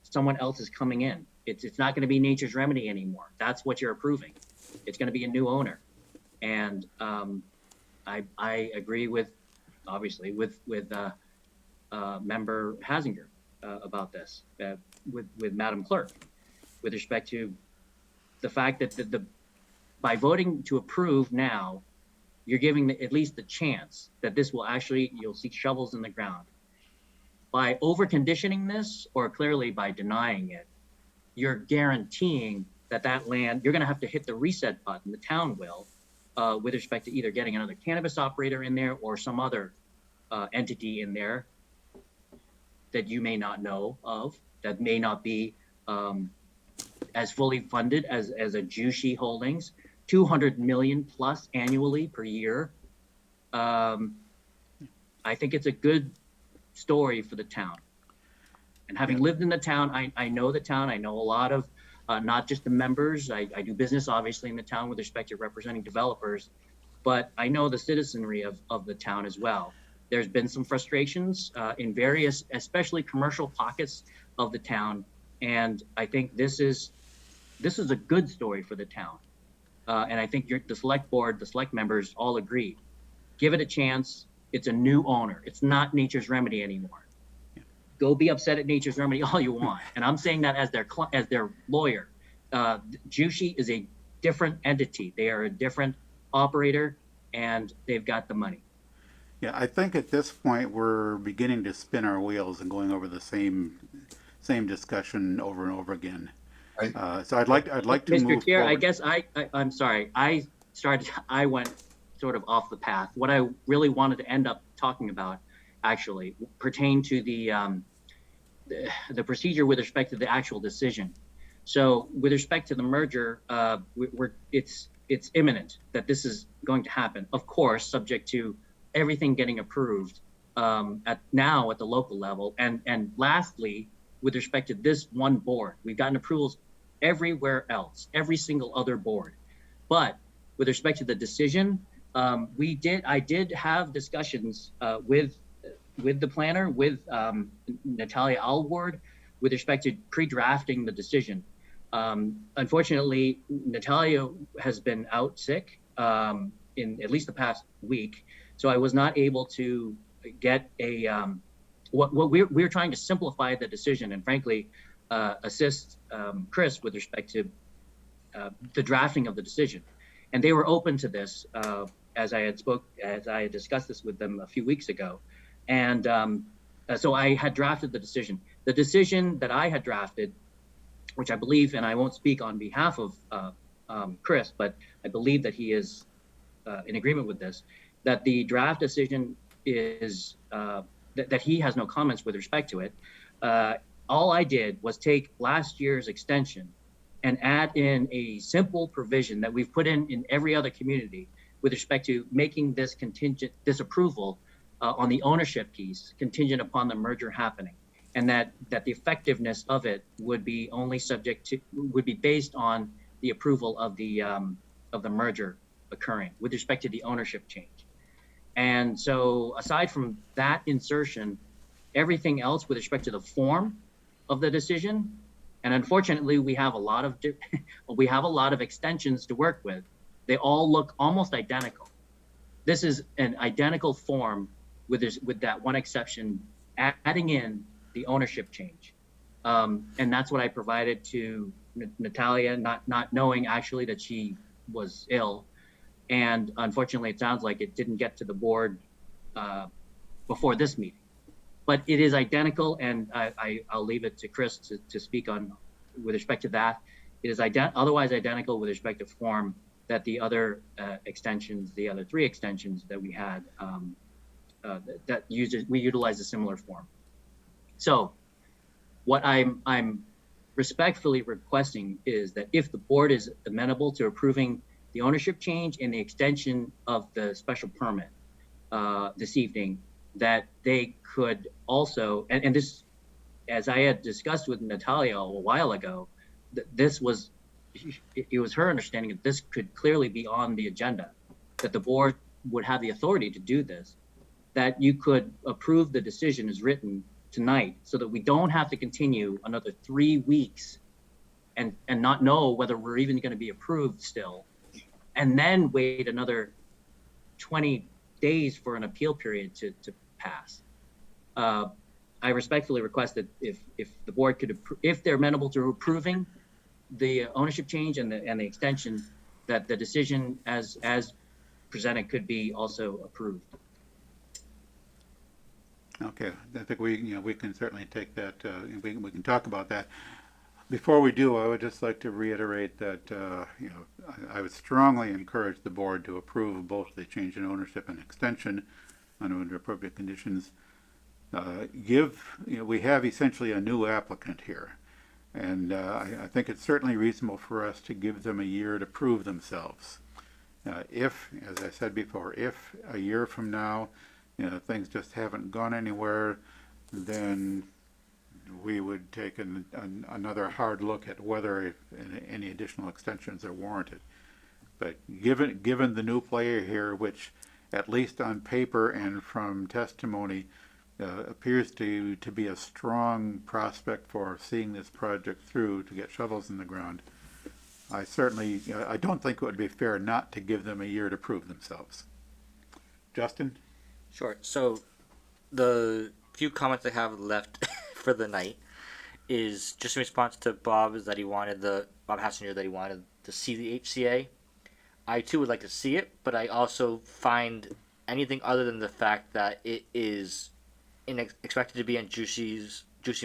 someone else is coming in. It's not going to be Nature's Remedy anymore. That's what you're approving. It's going to be a new owner, and I agree with Member Hasinger about this with Madam Clerk, with respect to the fact that by voting to approve now, you're giving at least the chance that this will you'll see shovels in the ground. By over-conditioning this, or clearly by denying it, you're guaranteeing that land, you're going to have to hit the reset button, the town will, with respect to either getting another cannabis operator in there or some other entity in there that you may not know of, that may not be as fully funded as a Jushi Holdings, 200 million plus annually per year. I think it's a good story for the town. And having lived in the town, I know the town. I know a lot of, not just the members. I do business, obviously, in the town with respect to representing developers, but I know the citizenry of the town as well. There's been some frustrations in various, especially commercial pockets of the town, and I think this is a good story for the town. And I think the select board, the select members all agree. Give it a chance. It's a new owner. It's not Nature's Remedy anymore. Go be upset at Nature's Remedy all you want. And I'm saying that as their lawyer. Jushi is a different entity. They are a different operator, and they've got the money. Yeah, I think at this point we're beginning to spin our wheels and going over the same discussion over and over again. So I'd like to Mr. move Chair, forward. I guess I'm sorry. I went sort of off the path. What I really wanted to end up talking about actually pertained to the procedure with respect to the actual decision. So with respect to the merger, it's imminent that this is going to happen. Of course, subject to everything getting approved at the local level. And lastly, with respect to this one board, we've gotten approvals everywhere else, every single other board. But with respect to the decision, I did have discussions with the planner, with Natalia Alward, with respect to pre-drafting the decision. Unfortunately, Natalia has been out sick in at least the past week, so I was not able to get what we're trying to simplify the decision and frankly assist Chris with respect to the drafting of the decision. And they were open to this as I had discussed this with them a few weeks ago. And so I had drafted the decision. The decision that I had drafted, which I believe, and I won't speak on behalf of Chris, but I believe that he is in agreement with this, that the draft decision is that he has no comments with respect to it. All I did was take last year's extension and add in a simple provision that we've put in every other community with respect to making this approval on the ownership piece contingent upon the merger happening, and that the effectiveness of it would be based on the approval of the merger occurring with respect to the ownership change. And so aside from that insertion, everything else with respect to the form of the decision, and unfortunately we have a lot of extensions to work with. They all look almost identical. This is an identical form with that one exception, adding in the ownership change. And that's what I provided to Natalia, not knowing actually that she was ill. And unfortunately, it sounds like it didn't get to the board before this meeting. But it is identical, and I'll leave it to Chris to speak on with respect to that. It is otherwise identical with respect to form that the other extensions, the other 3 extensions that we had, we utilize a similar form. So what I'm respectfully requesting is that if the board is amenable to approving the ownership change and the extension of the special permit this evening, that they could also, and this, as I had discussed with Natalia a while ago, it was her understanding that this could clearly be on the agenda, that the board would have the authority to do this, that you could approve the decision as written tonight so that we don't have to continue another 3 weeks and not know whether we're even going to be approved still, and then wait another 20 days for an appeal period to pass. I respectfully request that if the board could, if they're amenable to approving the ownership change and the extension, that the decision as presented could be also approved. Okay, I think we can certainly take that, we can talk about that. Before we do, I would just like to reiterate that, I would strongly encourage the board to approve both the change in ownership and extension under appropriate conditions. We have essentially a new applicant here. And I think it's certainly reasonable for us to give them a year to prove themselves. If, as I said before, if a year from now, things just haven't gone anywhere, then we would take another hard look at whether any additional extensions are warranted. But given the new player here, which at least on paper and from testimony appears to be a strong prospect for seeing this project through to get shovels in the ground, I don't think it would be fair not to give them a year to prove themselves. Justin? Sure. So the few comments I have left for the night is just in response to Bob Hassinger that he wanted to see the HCA. I too would like to see it, but I also find anything other than the fact that it is expected to be in Juicy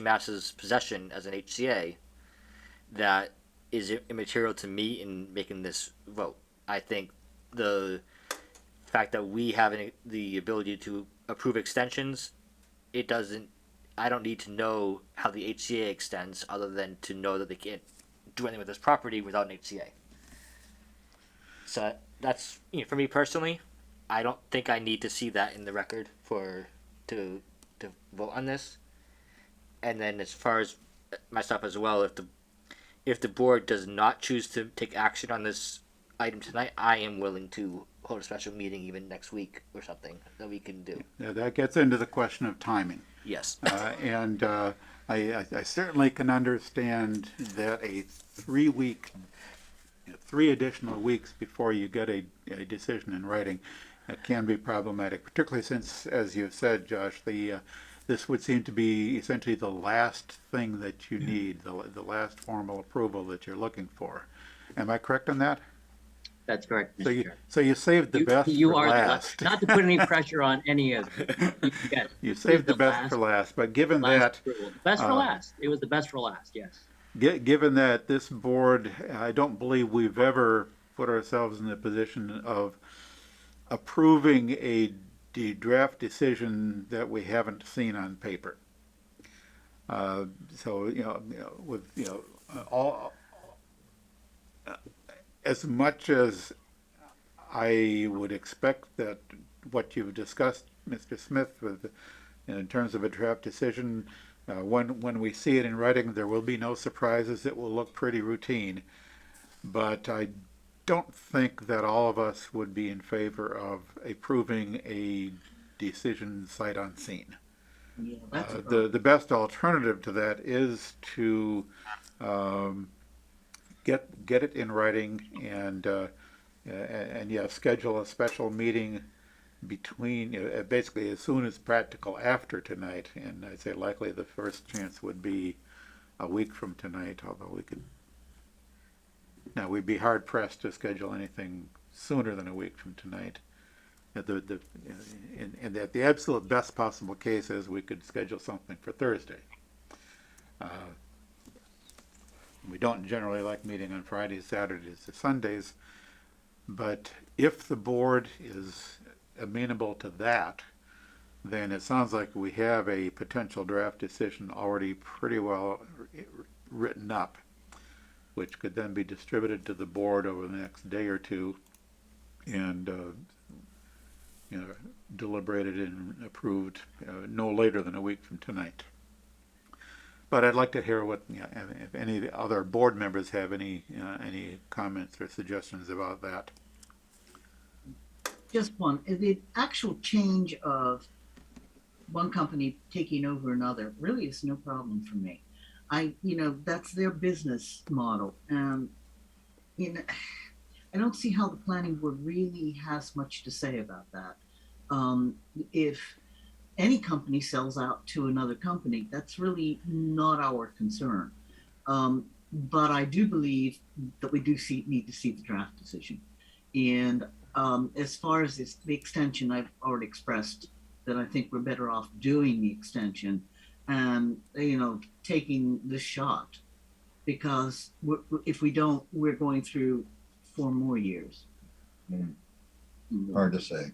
Mass's possession as an HCA that is immaterial to me in making this vote. I think the fact that we have the ability to approve extensions, I don't need to know how the HCA extends other than to know that they can't do anything with this property without an HCA. So that's, for me personally, I don't think I need to see that in the record to vote on this. And then as far as myself as well, if the board does not choose to take action on this item tonight, I am willing to hold a special meeting even next week or something that we can do. Yeah, that gets into the question of timing. Yes. And I certainly can understand that a 3 additional weeks before you get a decision in writing can be problematic, particularly since, as you've said, Josh, this would seem to be essentially the last thing that you need, the last formal approval that you're looking for. Am I correct on that? That's correct, Mr. Chair. So you saved the best for last. Not to put any pressure on any of you. You saved the best for last, but given that... Best for last. It was the best for last, yes. Given that this board, I don't believe we've ever put ourselves in the position of approving a draft decision that we haven't seen on paper. As much as I would expect that what you've discussed, Mr. Smith, in terms of a draft decision, when we see it in writing, there will be no surprises. It will look pretty routine. but I don't think that all of us would be in favor of approving a decision sight unseen. Yeah, that's a The best alternative to that is to get it in writing and yeah, schedule a special meeting between basically as soon as practical after tonight, and I'd say likely the first chance would be a week from tonight, although we could. Now we'd be hard pressed to schedule anything sooner than a week from tonight. And the absolute best possible case is we could schedule something for Thursday. We don't generally like meeting on Fridays, Saturdays, or Sundays, but if the board is amenable to that, then it sounds like we have a potential draft decision already pretty well written up, which could then be distributed to the board over the next day or two and deliberated and approved no later than a week from tonight. But I'd like to hear what, if any of the other board members have any comments or suggestions about that. just one. The actual change of one company taking over another really is no problem for me. That's their business model. And, I don't see how the planning board really has much to say about that. If any company sells out to another company, that's really not our concern. But I do believe that we do need to see the draft decision. And as far as the extension, I've already expressed that I think we're better off doing the extension and, taking the shot, because if we don't, we're going through 4 more years. Hard to say,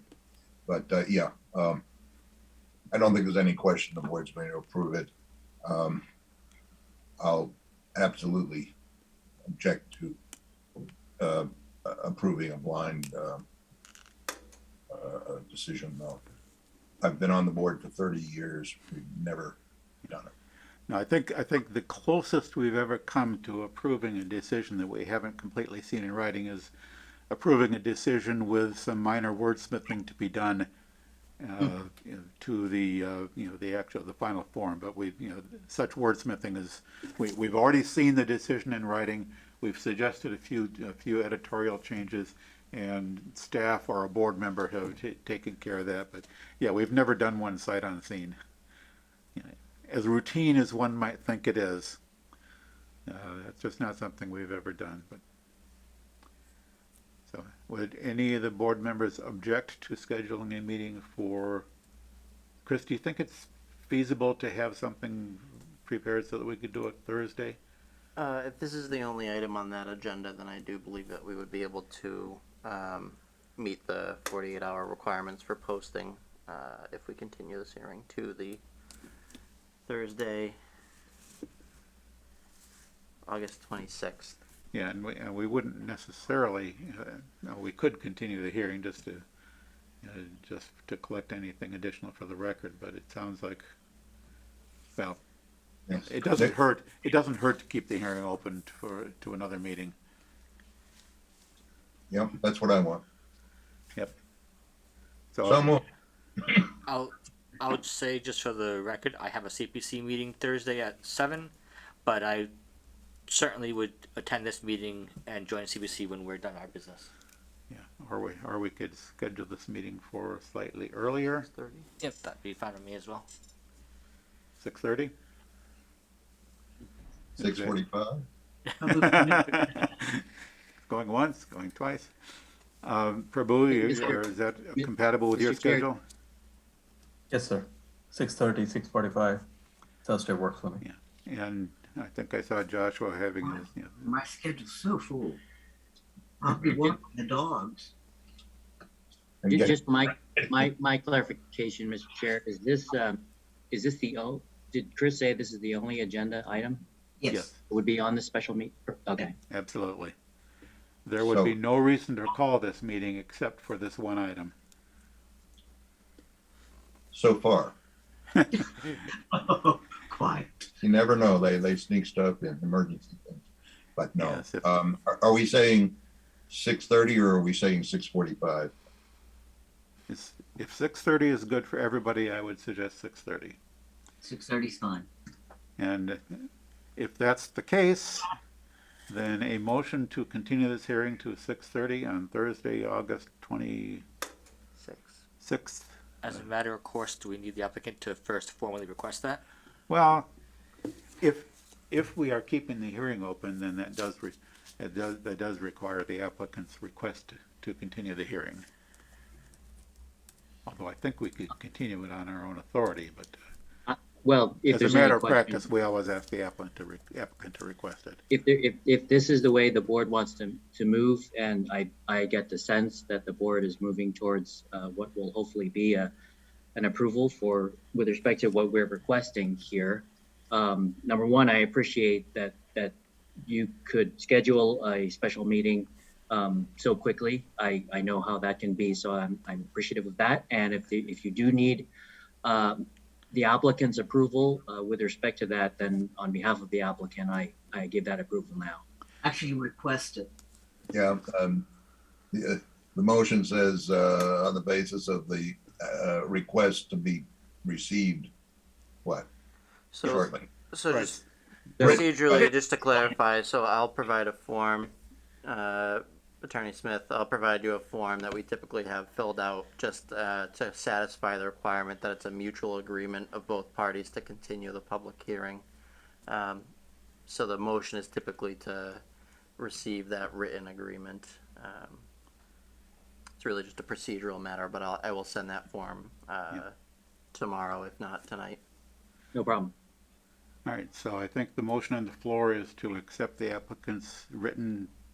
but yeah, I don't think there's any question the board's going to approve it. I'll absolutely object to approving a blind decision, though. I've been on the board for 30 years. We've never done it. No, I think the closest we've ever come to approving a decision that we haven't completely seen in writing is approving a decision with some minor wordsmithing to be done to the final form. But such wordsmithing is we've already seen the decision in writing. We've suggested a few editorial changes, and staff or a board member have taken care of that. But yeah, we've never done one sight unseen. As routine as one might think it is, that's just not something we've ever done. But so, would any of the board members object to scheduling a meeting for? Chris, do you think it's feasible to have something prepared so that we could do it Thursday? If this is the only item on that agenda, then I do believe that we would be able to meet the 48-hour requirements for posting if we continue this hearing to the Thursday, August 26th. Yeah, and we wouldn't necessarily. We could continue the hearing just to collect anything additional for the record. But it sounds like, well, Yes. it doesn't hurt. It doesn't hurt to keep the hearing open to another meeting. Yep, that's what I want. Yep. So moved. I would say, just for the record, I have a CPC meeting Thursday at 7, but I certainly would attend this meeting and join CPC when we're done our business. Yeah, or we could schedule this meeting for slightly earlier. 6:30. Yep, that'd be fine with me as well. 6:30. 6:45. Going once, going twice. Prabhu, is that compatible with your Mr. Chair. schedule? Yes, sir. 6:30, 6:45. Thursday works for me. Yeah, and I think I saw Joshua having his. My schedule's so full. I'll be walking the dogs. And get- Just my clarification, Mr. Chair, is this did Chris say this is the only agenda item? Yes. It would be on the special meet? Okay. Absolutely. There would be no reason to call this meeting except for this one item. So far, Quiet. you never know. They sneak stuff in, emergency things. but no. Yes, if- Are we saying 6:30 or are we saying 6:45? If 6:30 is good for everybody, I would suggest 6:30. 6:30 is fine. And if that's the case, then a motion to continue this hearing to 6:30 on Thursday, August 26th. As a matter of course, do we need the applicant to first formally request that? Well, if we are keeping the hearing open, then that does require the applicant's request to continue the hearing. Although I think we could continue it on our own authority, but Well, if as there's a matter any of question, practice, we always ask the applicant to request it. if this is the way the board wants to move, and I get the sense that the board is moving towards what will hopefully be an approval for with respect to what we're requesting here. Number one, I appreciate that you could schedule a special meeting so quickly. I know how that can be, so I'm appreciative of that. And if you do need the applicant's approval with respect to that, then on behalf of the applicant, I give that approval now. Actually requested. Yeah, the motion says, on the basis of the request to be received, what, So, shortly? so Right. just Right. procedurally, just to clarify, so I'll provide a form, Attorney Smith, I'll provide you a form that we typically have filled out just to satisfy the requirement that it's a mutual agreement of both parties to continue the public hearing. So the motion is typically to receive that written agreement. It's really just a procedural matter, but I will send that form tomorrow, if not tonight. No problem. All right, so I think the motion on the floor is to accept the applicant's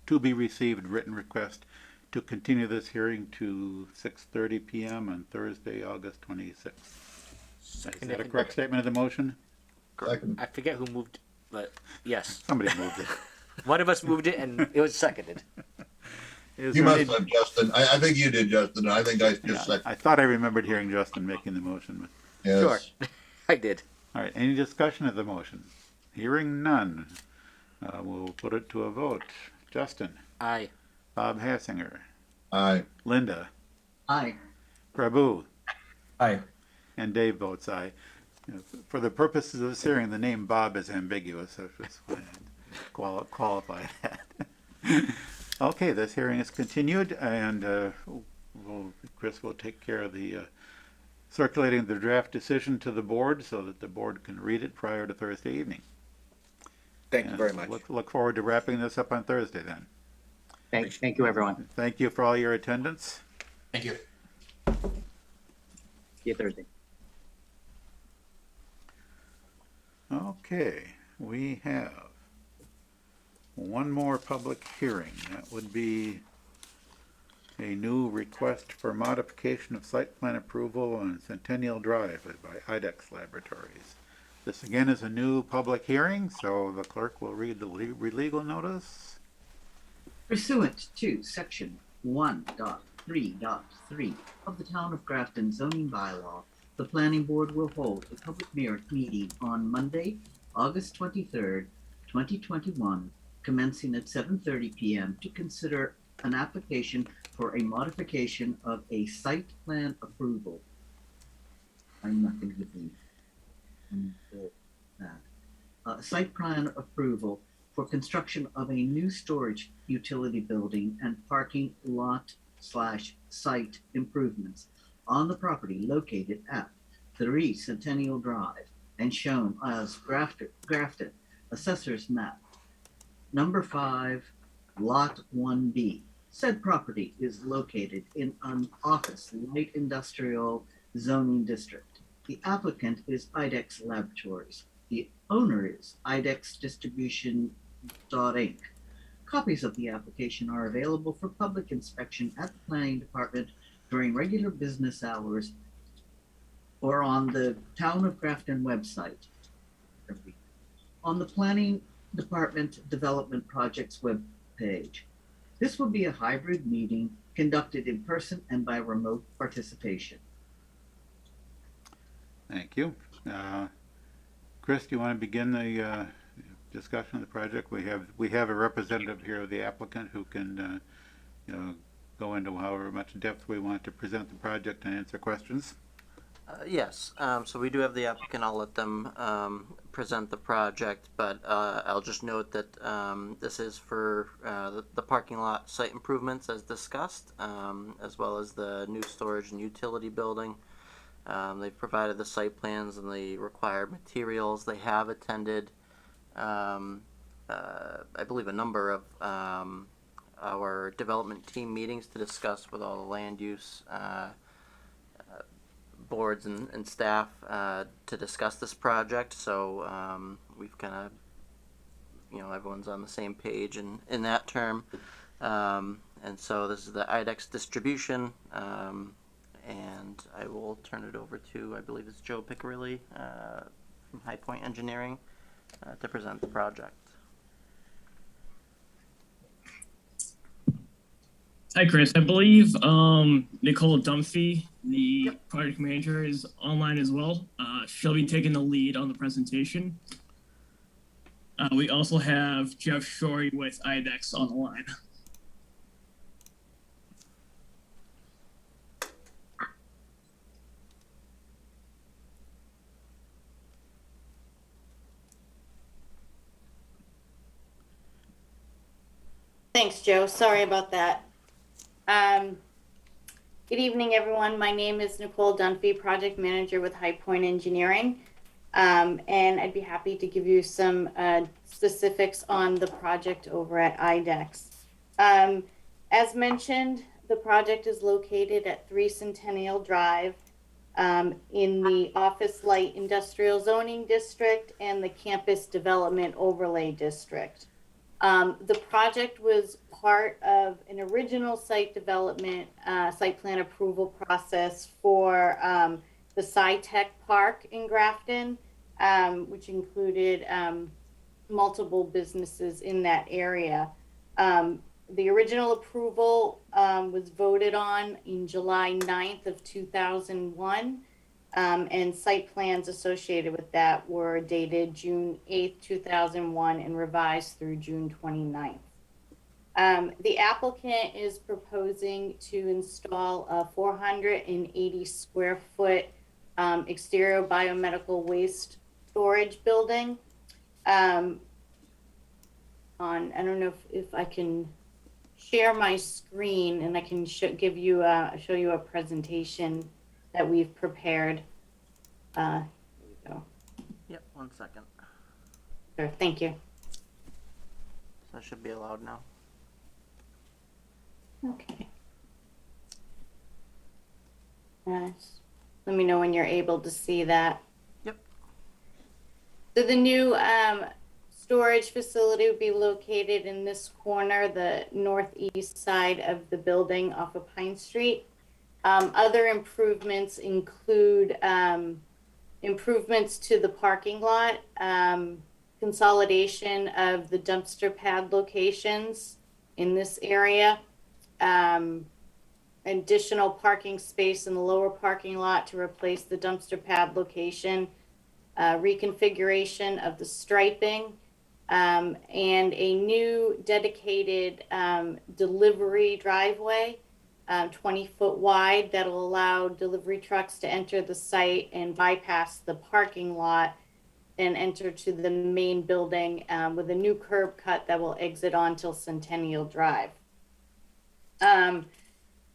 to be received written request to continue this hearing to 6:30 p.m. on Thursday, August 26th. Is that a correct statement of the motion? Second. I forget who moved, but yes, Somebody moved it. one of us moved it and it was seconded. Is You there must any- have, Justin. I think you did, Justin. I think I Yeah, just seconded. I thought I remembered hearing Justin making the motion. But, Yes. Sure. I did. all right, any discussion of the motion? Hearing none, we'll put it to a vote. Justin, Aye. Bob Hassinger, Aye. Linda, Aye. Prabhu, Aye. and Dave votes aye. For the purposes of this hearing, the name Bob is ambiguous, so just qualify that. Okay, this hearing is continued, and Chris will take care of the circulating the draft decision to the board so that the board can read it prior to Thursday evening. Thank you And very much. Look forward to wrapping this up on Thursday then. Thank you, everyone. Thank you for all your attendance. Thank you. See you Thursday. Okay, we have one more public hearing. That would be a new request for modification of site plan approval on Centennial Drive by IDEX Laboratories. This again is a new public hearing, so the clerk will read the legal notice. Pursuant to section 1.3.3 of the Town of Grafton zoning bylaw, the planning board will hold a public meeting on Monday, August 23rd, 2021, commencing at 7:30 p.m. to consider an application for a modification of a site plan approval. I'm not going to give you that. Site plan approval for construction of a new storage utility building and parking lot/site improvements on the property located at 3 Centennial Drive and shown as Grafton Assessor's Map number 5, Lot 1B. Said property is located in an office light industrial zoning district. The applicant is IDEX Laboratories. The owner is IDEX Distribution Inc. Copies of the application are available for public inspection at the planning department during regular business hours or on the Town of Grafton website. On the planning department development projects webpage. This will be a hybrid meeting conducted in person and by remote participation. Thank you. Chris, do you want to begin the discussion of the project? We have a representative here of the applicant who can, go into however much depth we want to present the project and answer questions. Yes, so we do have the applicant. I'll let them present the project, but I'll just note that this is for the parking lot site improvements as discussed, as well as the new storage and utility building. They've provided the site plans and the required materials. They have attended, I believe, a number of our development team meetings to discuss with all the land use boards and staff to discuss this project. So we've kind of, everyone's on the same page in that term. And so this is the IDEX distribution. And I will turn it over to, I believe it's Joe Piccirilli from High Point Engineering to present the project. Hi, Chris. I believe Nicole Dunphy, the project manager, is online as well. She'll be taking the lead on the presentation. We also have Jeff Shorey with IDEX on the line. Thanks, Joe. Sorry about that. Good evening, everyone. My name is Nicole Dunphy, Project Manager with High Point Engineering, and I'd be happy to give you some specifics on the project over at IDEX. As mentioned, the project is located at 3 Centennial Drive in the Office Light Industrial Zoning District and the Campus Development Overlay District. The project was part of an original site development, site plan approval process for the SciTech Park in Grafton, which included multiple businesses in that area. The original approval was voted on in July 9th of 2001. And site plans associated with that were dated June 8th, 2001 and revised through June 29th. The applicant is proposing to install a 480 square foot exterior biomedical waste storage building. I don't know if I can share my screen and I can show you a presentation that we've prepared. Here we go. Yep, 1 second. Sure, thank you. So it should be allowed now. Okay. Let me know when you're able to see that. Yep. So the new storage facility would be located in this corner, the northeast side of the building off of Pine Street. Other improvements include improvements to the parking lot, consolidation of the dumpster pad locations in this area, additional parking space in the lower parking lot to replace the dumpster pad location, reconfiguration of the striping, and a new dedicated delivery driveway, 20-foot wide, that'll allow delivery trucks to enter the site and bypass the parking lot and enter to the main building with a new curb cut that will exit onto Centennial Drive. The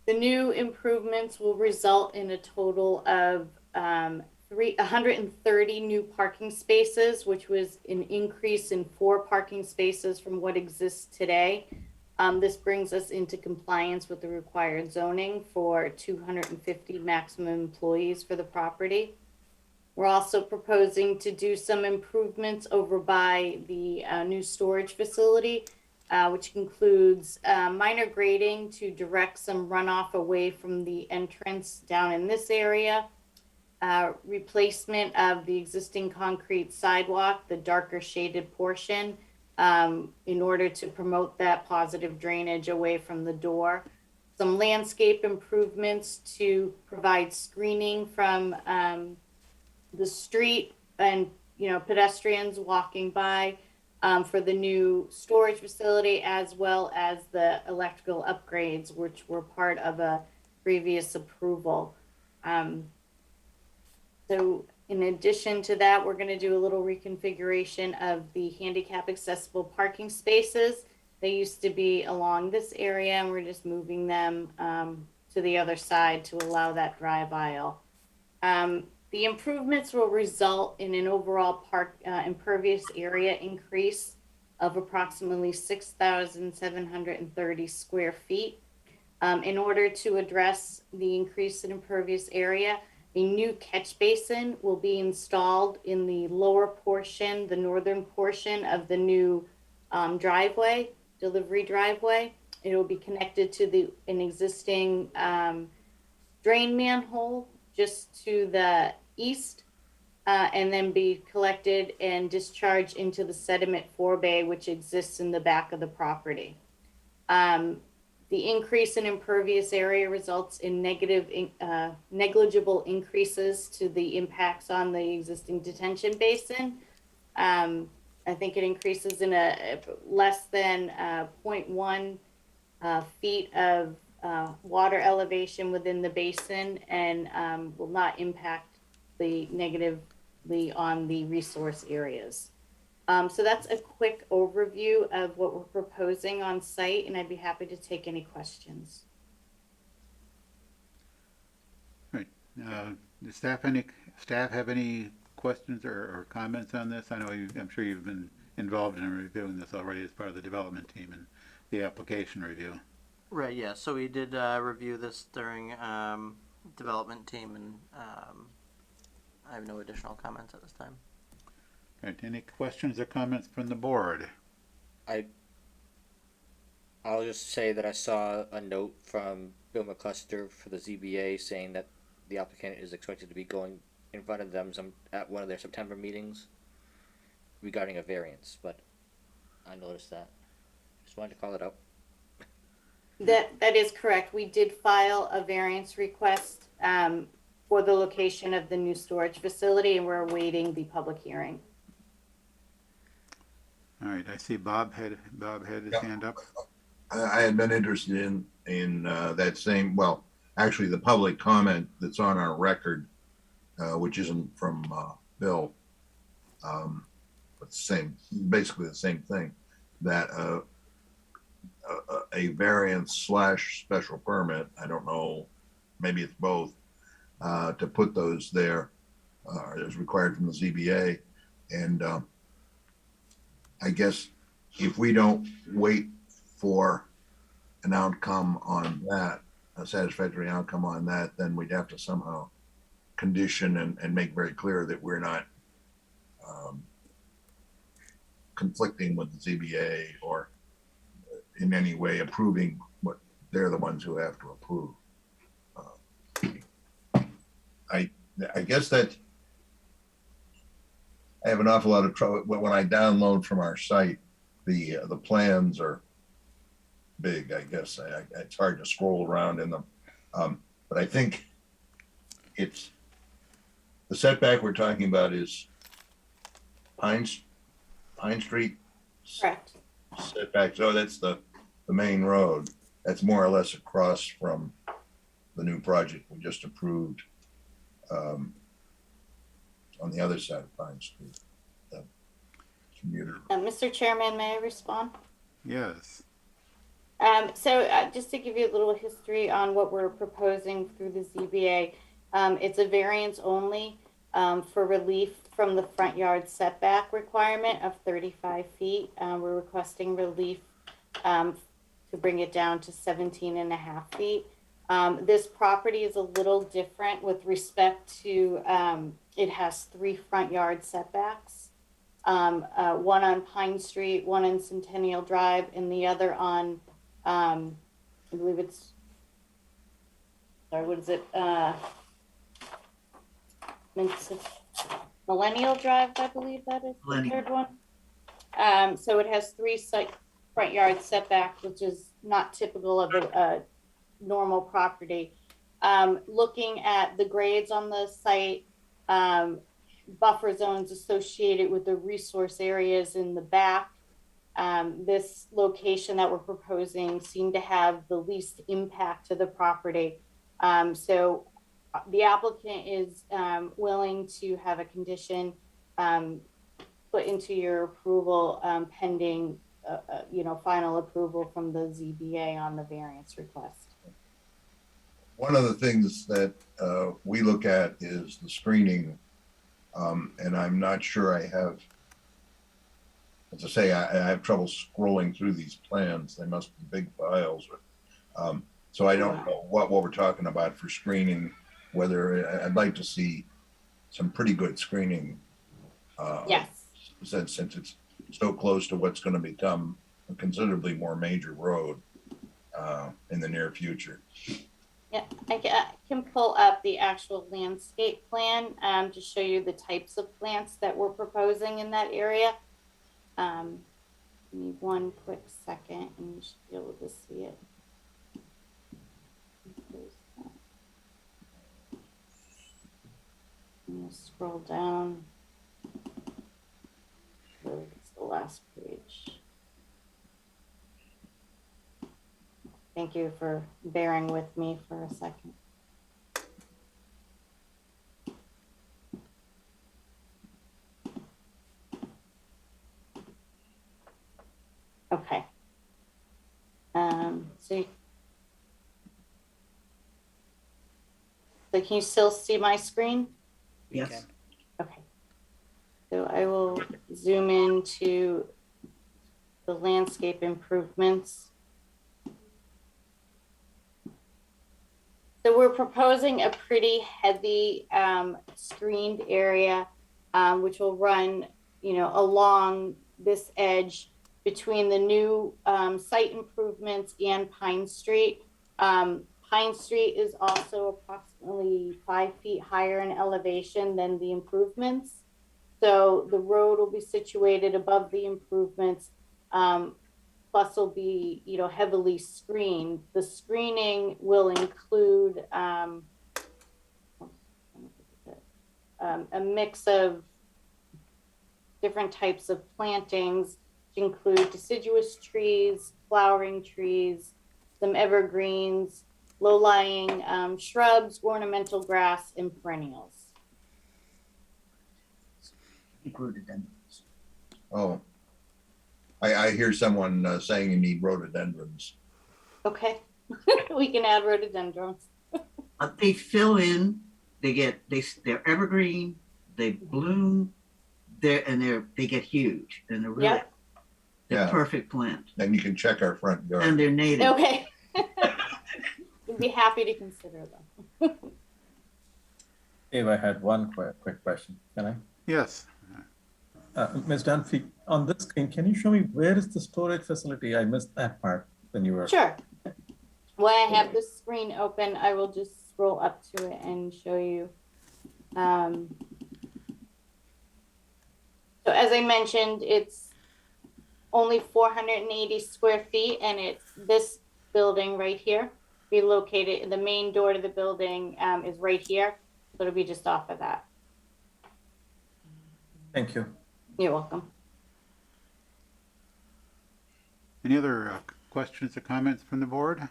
new improvements will result in a total of 130 new parking spaces, which was an increase in 4 parking spaces from what exists today. This brings us into compliance with the required zoning for 250 maximum employees for the property. We're also proposing to do some improvements over by the new storage facility, which includes minor grading to direct some runoff away from the entrance down in this area, replacement of the existing concrete sidewalk, the darker shaded portion, in order to promote that positive drainage away from the door. Some landscape improvements to provide screening from the street and pedestrians walking by, for the new storage facility, as well as the electrical upgrades, which were part of a previous approval. So in addition to that, we're going to do a little reconfiguration of the handicap accessible parking spaces. They used to be along this area, and we're just moving them to the other side to allow that drive aisle. The improvements will result in an overall park impervious area increase of approximately 6,730 square feet. In order to address the increase in impervious area, a new catch basin will be installed in the lower portion, the northern portion of the new delivery driveway. It will be connected to an existing drain manhole just to the east, and then be collected and discharged into the sediment forebay, which exists in the back of the property. The increase in impervious area results in negligible increases to the impacts on the existing detention basin. I think it increases in a less than 0.1 feet of water elevation within the basin, and will not impact negatively on the resource areas. So that's a quick overview of what we're proposing on site, and I'd be happy to take any questions. Right. Does staff have any questions or comments on this? I know I'm sure you've been involved in reviewing this already as part of the development team and the application review. Right, yeah, so we did review this during development team, and I have no additional comments at this time. Right. Any questions or comments from the board? I'll just say that I saw a note from Bill McCluster for the ZBA saying that the applicant is expected to be going in front of them at one of their September meetings regarding a variance, but I noticed that. Just wanted to call it out. That is correct. We did file a variance request for the location of the new storage facility, and we're awaiting the public hearing. All right. I see Bob had his hand up. I had been interested in that same, well, actually the public comment that's on our record, which isn't from Bill, but basically the same thing, that a variance / special permit, I don't know, maybe it's both, to put those there is required from the ZBA. And I guess if we don't wait for an outcome on that, a satisfactory outcome on that, then we'd have to somehow condition and make very clear that we're not conflicting with the ZBA or in any way approving what they're the ones who have to approve. I guess that I have an awful lot of trouble when I download from our site. The plans are big, I guess. It's hard to scroll around in them, but I think it's the setback we're talking about is Pine Street. Correct. Setback. So that's the main road. That's more or less across from the new project we just approved. On the other side of Pine Street, the commuter. Mr. Chairman, may I respond? Yes. So just to give you a little history on what we're proposing through the ZBA, it's a variance only for relief from the front yard setback requirement of 35 feet. We're requesting relief to bring it down to 17.5 feet. This property is a little different with respect to, it has 3 front yard setbacks. One on Pine Street, one on Centennial Drive, and the other on, I believe it's, sorry, what is it? Millennial Drive, I believe that is the third one. So it has 3 front yard setbacks, which is not typical of a normal property. Looking at the grades on the site, buffer zones associated with the resource areas in the back. This location that we're proposing seemed to have the least impact to the property. So the applicant is willing to have a condition put into your approval pending, final approval from the ZBA on the variance request. One of the things that we look at is the screening, and I'm not sure I have, as I say, I have trouble scrolling through these plans. They must be big files. So I don't know what we're talking about for screening, whether I'd like to see some pretty good screening. Yes. Since it's so close to what's going to become a considerably more major road in the near future. Yeah, I can pull up the actual landscape plan to show you the types of plants that we're proposing in that area. Give me one quick second and you should be able to see it. I'm gonna scroll down. It's the last page. Thank you for bearing with me for a second. Okay. So can you still see my screen? Yes. Okay. So I will zoom into the landscape improvements. So we're proposing a pretty heavy screened area, which will run, along this edge between the new site improvements and Pine Street. Pine Street is also approximately 5 feet higher in elevation than the improvements. So the road will be situated above the improvements, plus will be, heavily screened. The screening will include a mix of different types of plantings, which include deciduous trees, flowering trees, some evergreens, low-lying shrubs, ornamental grass, and perennials. Rhododendrons. Oh, I hear someone saying you need rhododendrons. Okay, we can add rhododendrons. They fill in. They're evergreen. They bloom. They get huge, and they're Yeah. perfect plants. Then you can check our front yard. And they're native. Okay. We'd be happy to consider them. Dave, I had one quick question. Can I? Yes. Ms. Dunphy, on this screen, can you show me where is the storage facility? I missed that part when you were. Sure. When I have the screen open, I will just scroll up to it and show you. So as I mentioned, it's only 480 square feet, and it's this building right here. Be located, the main door to the building is right here, so it'll be just off of that. Thank you. You're welcome. Any other questions or comments from the board?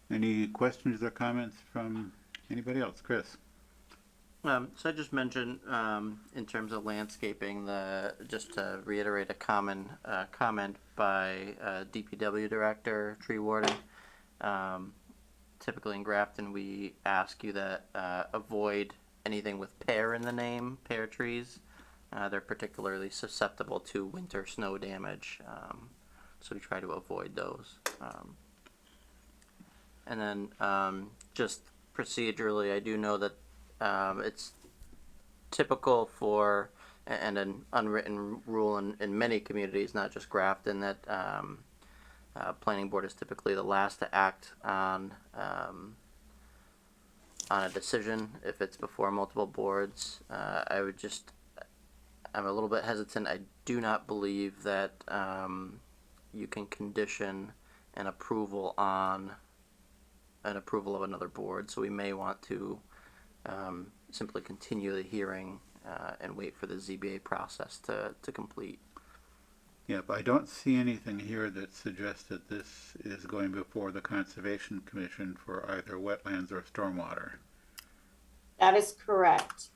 Any questions or comments from anybody else? Chris? So I just mentioned in terms of landscaping, just to reiterate a comment by DPW director, tree warden. Typically in Grafton, we ask you that avoid anything with pear in the name, pear trees. They're particularly susceptible to winter snow damage, so we try to avoid those. And then just procedurally, I do know that it's typical for, and an unwritten rule in many communities, not just Grafton, that planning board is typically the last to act on a decision if it's before multiple boards. I'm a little bit hesitant. I do not believe that you can condition an approval on an approval of another board, so we may want to simply continue the hearing and wait for the ZBA process to complete. Yeah, but I don't see anything here that suggests that this is going before the Conservation Commission for either wetlands or stormwater. That is correct.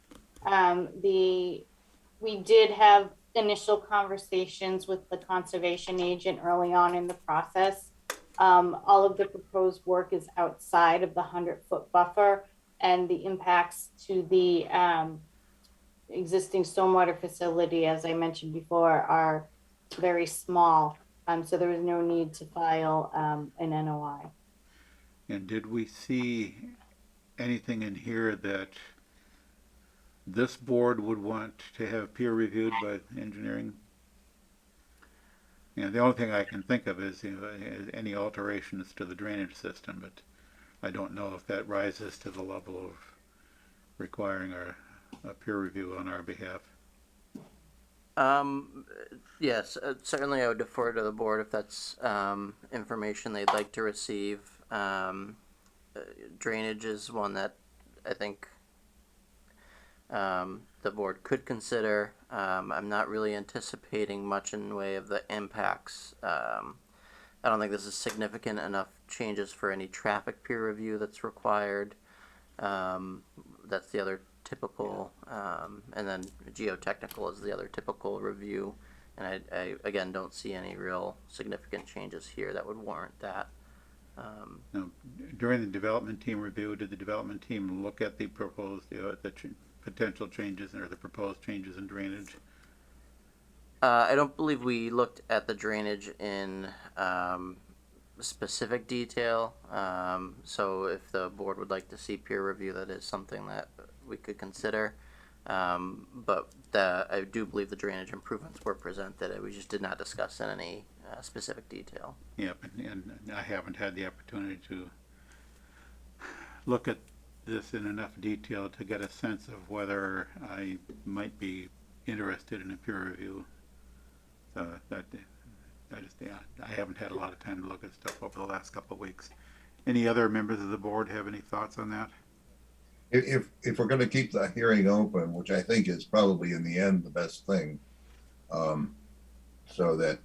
We did have initial conversations with the conservation agent early on in the process. All of the proposed work is outside of the 100-foot buffer, and the impacts to the existing stormwater facility, as I mentioned before, are very small. So there was no need to file an NOI. And did we see anything in here that this board would want to have peer reviewed by engineering? You know, the only thing I can think of is, any alterations to the drainage system, but I don't know if that rises to the level of requiring a peer review on our behalf. Yes, certainly I would defer to the board if that's information they'd like to receive. Drainage is one that I think the board could consider. I'm not really anticipating much in the way of the impacts. I don't think this is significant enough changes for any traffic peer review that's required. That's the other typical, and then geotechnical is the other typical review. And I again don't see any real significant changes here that would warrant that. Now, during the development team review, did the development team look at the proposed, potential changes or the proposed changes in drainage? I don't believe we looked at the drainage in specific detail. So if the board would like to see peer review, that is something that we could consider. But I do believe the drainage improvements were presented. We just did not discuss in any specific detail. Yep, and I haven't had the opportunity to look at this in enough detail to get a sense of whether I might be interested in a peer review. So I haven't had a lot of time to look at stuff over the last couple of weeks. Any other members of the board have any thoughts on that? If we're going to keep the hearing open, which I think is probably in the end the best thing, so that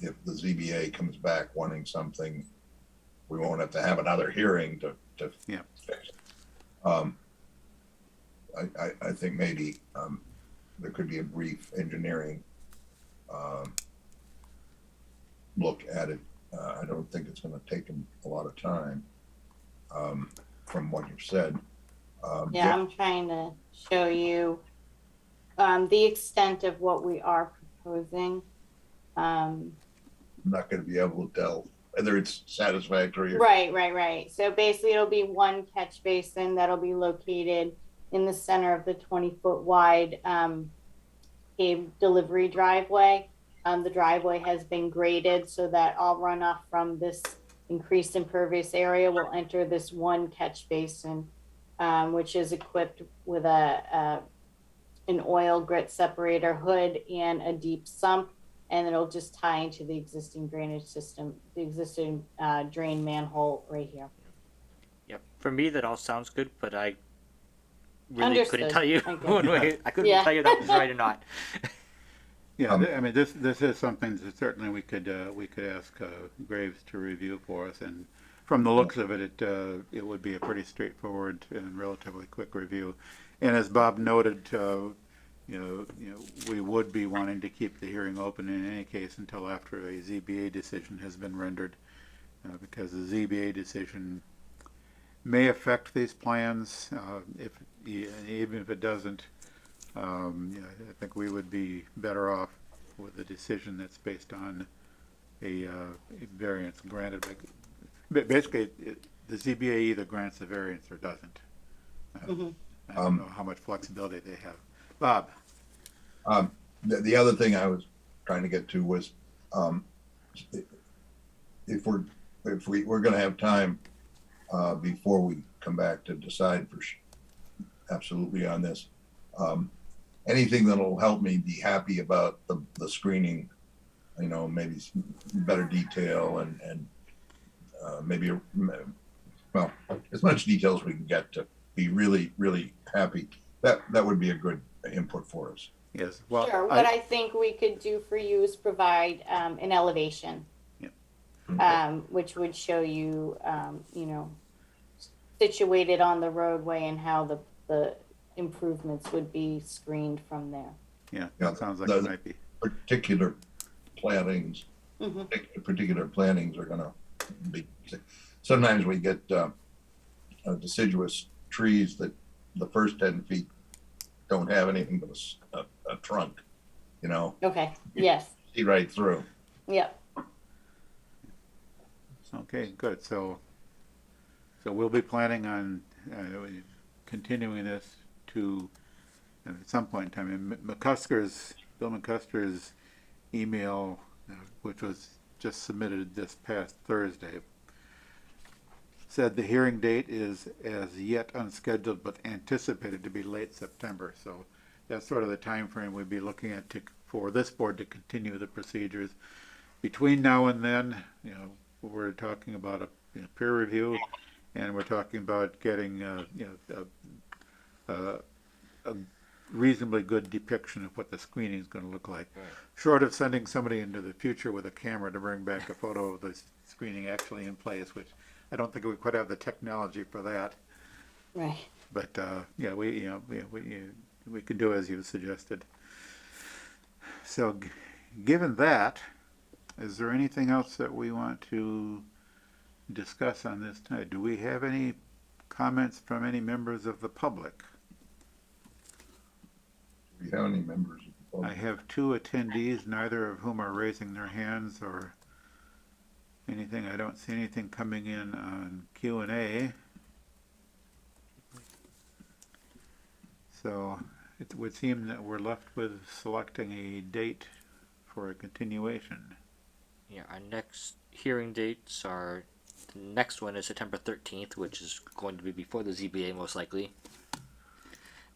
if the ZBA comes back wanting something, we won't have to have another hearing to Yeah. fix it. I think maybe there could be a brief engineering look at it. I don't think it's going to take them a lot of time from what you've said. Yeah, I'm trying to show you the extent of what we are proposing. I'm not going to be able to tell whether it's satisfactory or Right. So basically it'll be one catch basin that'll be located in the center of the 20-foot wide paved delivery driveway. The driveway has been graded so that all runoff from this increased impervious area will enter this one catch basin, which is equipped with an oil grit separator hood and a deep sump. And it'll just tie into the existing drainage system, the existing drain manhole right here. Yep. For me, that all sounds good, but I really Understood. couldn't tell you I get one it. way. I couldn't Yeah. tell you that was right or not. Yeah, I mean, this is something that certainly we could ask Graves to review for us, and from the looks of it, it would be a pretty straightforward and relatively quick review. And as Bob noted, you know, we would be wanting to keep the hearing open in any case until after a ZBA decision has been rendered, because the ZBA decision may affect these plans. Even if it doesn't, I think we would be better off with a decision that's based on a variance granted. Basically, the ZBA either grants the variance or doesn't. I don't know how much flexibility they have. Bob. The other thing I was trying to get to was if we're going to have time before we come back to decide for absolutely on this, anything that'll help me be happy about the screening, you know, maybe some better detail and maybe well, as much detail as we can get to be really, really happy. That would be a good input for us. Yes, well, Sure, what I think we could do for you is provide an elevation. Yeah. Which would show you, situated on the roadway and how the improvements would be screened from there. yeah, Yeah, that sounds like the- it might be. Particular plantings, Mhm. particular plantings are gonna be, sometimes we get deciduous trees that the first 10 feet don't have anything but a trunk, you know, Okay, yes, see right through. yep. Okay, good. So we'll be planning on continuing this to at some point in time. And Bill McCuster's email, which was just submitted this past Thursday, said the hearing date is as yet unscheduled but anticipated to be late September. So that's sort of the time frame we'd be looking at for this board to continue the procedures. Between now and then, we're talking about a peer review, and we're talking about getting a reasonably good depiction of what the screening is going to look like. Short of sending somebody into the future with a camera to bring back a photo of the screening actually in place, which I don't think we quite have the technology for that. Right. But we can do as you suggested. So, given that, is there anything else that we want to discuss on this tonight? Do we have any comments from any members of the public? Do we have any members of the public? I have 2 attendees, neither of whom are raising their hands or anything. I don't see anything coming in on Q&A. So it would seem that we're left with selecting a date for a continuation. Yeah, our next hearing dates are, the next one is September 13th, which is going to be before the ZBA most likely.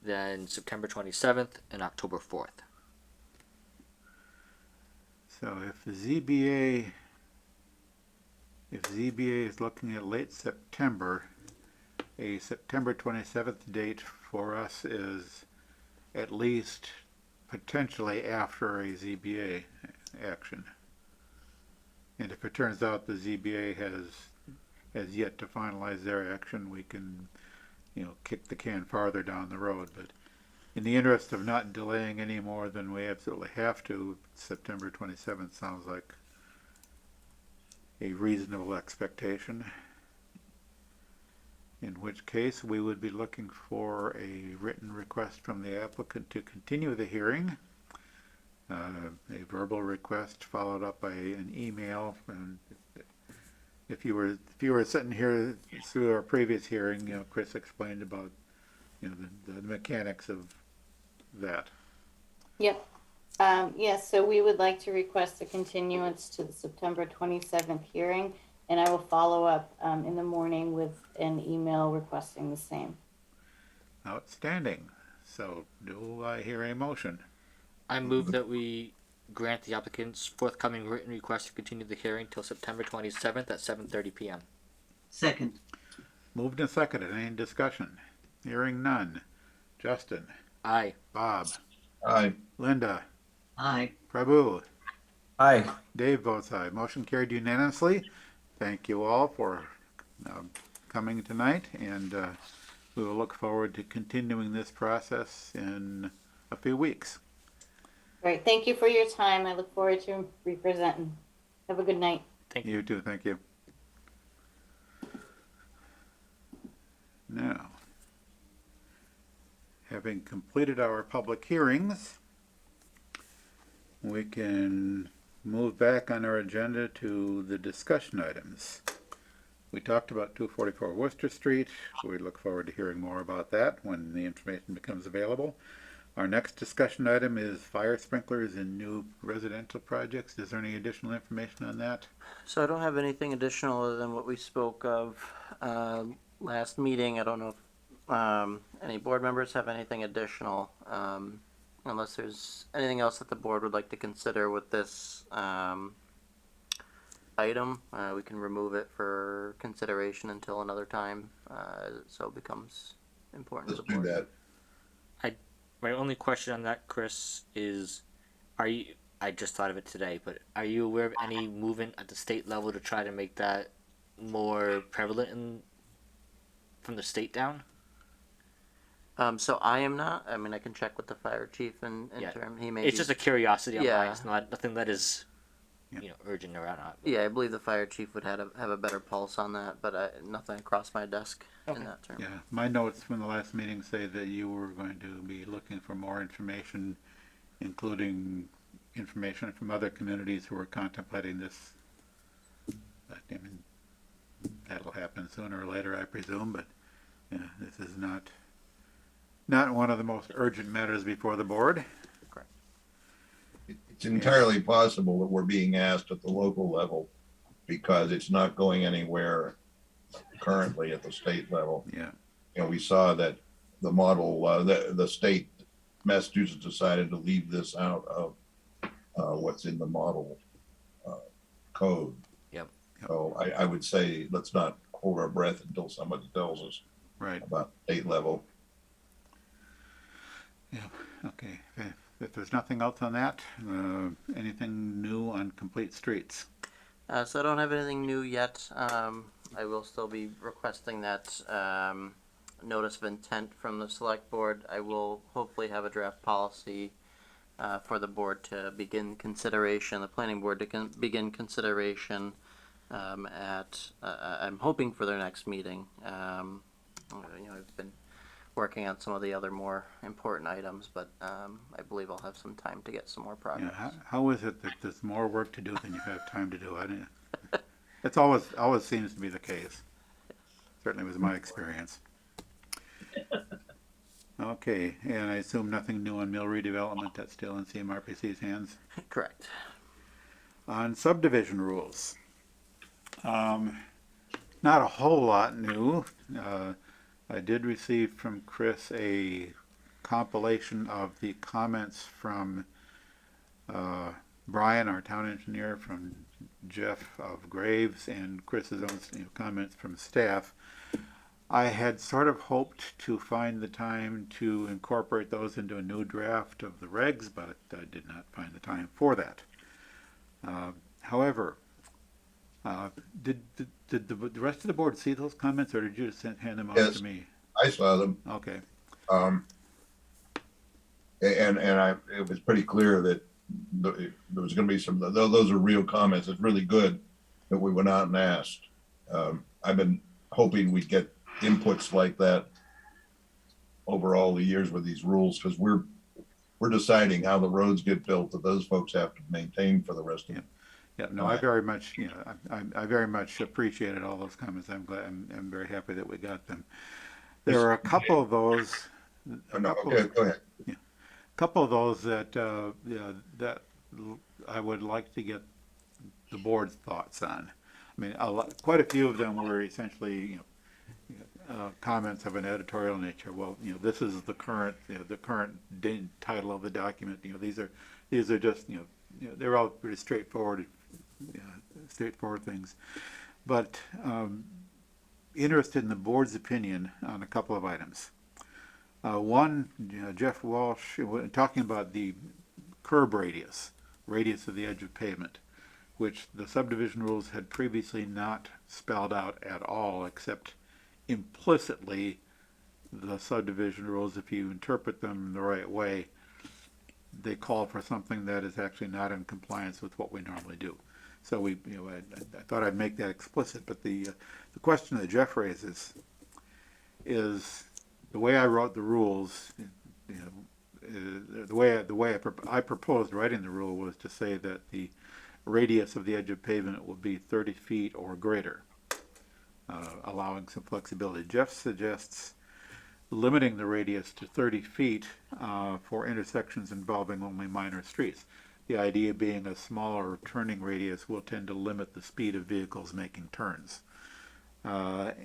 Then September 27th and October 4th. So if the ZBA is looking at late September, a September 27th date for us is at least potentially after a ZBA action. And if it turns out the ZBA has yet to finalize their action, we can, kick the can farther down the road. But in the interest of not delaying any more than we absolutely have to, September 27th sounds like a reasonable expectation. In which case, we would be looking for a written request from the applicant to continue the hearing. A verbal request followed up by an email. And if you were sitting here through our previous hearing, Chris explained about the mechanics of that. Yep. Yes, so we would like to request a continuance to the September 27th hearing, and I will follow up in the morning with an email requesting the same. Outstanding. So do I hear a motion? I move that we grant the applicant's forthcoming written request to continue the hearing till September 27th at 7:30 p.m. Second. Moved and seconded. Any discussion? Hearing none. Justin. Aye. Bob. Aye. Linda. Aye. Prabhu. Aye. Dave votes aye. Motion carried unanimously. Thank you all for coming tonight, and we will look forward to continuing this process in a few weeks. Great. Thank you for your time. I look forward to representing. Have a good night. Thank you. You too. Thank you. Now, having completed our public hearings, we can move back on our agenda to the discussion items. We talked about 244 Worcester Street. We look forward to hearing more about that when the information becomes available. Our next discussion item is fire sprinklers in new residential projects. Is there any additional information on that? So I don't have anything additional other than what we spoke of last meeting. I don't know if any board members have anything additional, unless there's anything else that the board would like to consider with this item, we can remove it for consideration until another time, so it becomes important Let's to the do board. that. My only question on that, Chris, is I just thought of it today, but are you aware of any movement at the state level to try to make that more prevalent from the state down? So I am not. I mean, I can check with the fire chief and Yeah. term. He may. It's be- just a curiosity on mine. Yeah. It's nothing that is, urgent or not. Yeah, I believe the fire chief would have a better pulse on that, but nothing across my desk in that term. Yeah, my notes from the last meeting say that you were going to be looking for more information, including information from other communities who are contemplating this. But, I mean, that'll happen sooner or later, I presume, but yeah, this is not one of the most urgent matters before the board. It's entirely possible that we're being asked at the local level because it's not going anywhere currently at the state level. Yeah. You know, we saw that the model, the state, Massachusetts decided to leave this out of what's in the model code. Yep. So I would say let's not hold our breath until somebody tells us Right. about state level. Yeah, okay. If there's nothing else on that, anything new on complete streets? So I don't have anything new yet. I will still be requesting that notice of intent from the select board. I will hopefully have a draft policy for the board to begin consideration, the planning board to begin consideration at, I'm hoping for their next meeting. I've been working on some of the other more important items, but I believe I'll have some time to get some more progress. Yeah, how is it that there's more work to do than you have time to do? It's always seems to be the case. Certainly was my experience. Okay, and I assume nothing new on mill redevelopment, that's still in CMRPC's hands? Correct. On subdivision rules, not a whole lot new. I did receive from Chris a compilation of the comments from Brian, our town engineer, from Jeff of Graves, and Chris's own comments from staff. I had sort of hoped to find the time to incorporate those into a new draft of the regs, but I did not find the time for that. However, did the rest of the board see those comments, or did you just hand them out to me? I saw them. Okay. It was pretty clear that there was going to be some, those are real comments. It's really good that we went out and asked. I've been hoping we'd get inputs like that over all the years with these rules, because we're deciding how the roads get built that those folks have to maintain for the rest of them. Yeah, no, I very much, I very much appreciated all those comments. I'm glad, I'm very happy that we got them. There are a couple of those. Okay, go ahead. Yeah, a couple of those that that I would like to get the board's thoughts on. I mean, quite a few of them were essentially, comments of an editorial nature. Well, this is the current, the current title of the document. These are just, they're all pretty straightforward things. But interested in the board's opinion on a couple of items. One, Jeff Walsh, talking about the curb radius of the edge of pavement, which the subdivision rules had previously not spelled out at all, except implicitly the subdivision rules, if you interpret them the right way, they call for something that is actually not in compliance with what we normally do. So I thought I'd make that explicit, but the question that Jeff raises is the way I wrote the rules. The way I proposed writing the rule was to say that the radius of the edge of pavement will be 30 feet or greater, allowing some flexibility. Jeff suggests limiting the radius to 30 feet for intersections involving only minor streets. The idea being a smaller turning radius will tend to limit the speed of vehicles making turns. And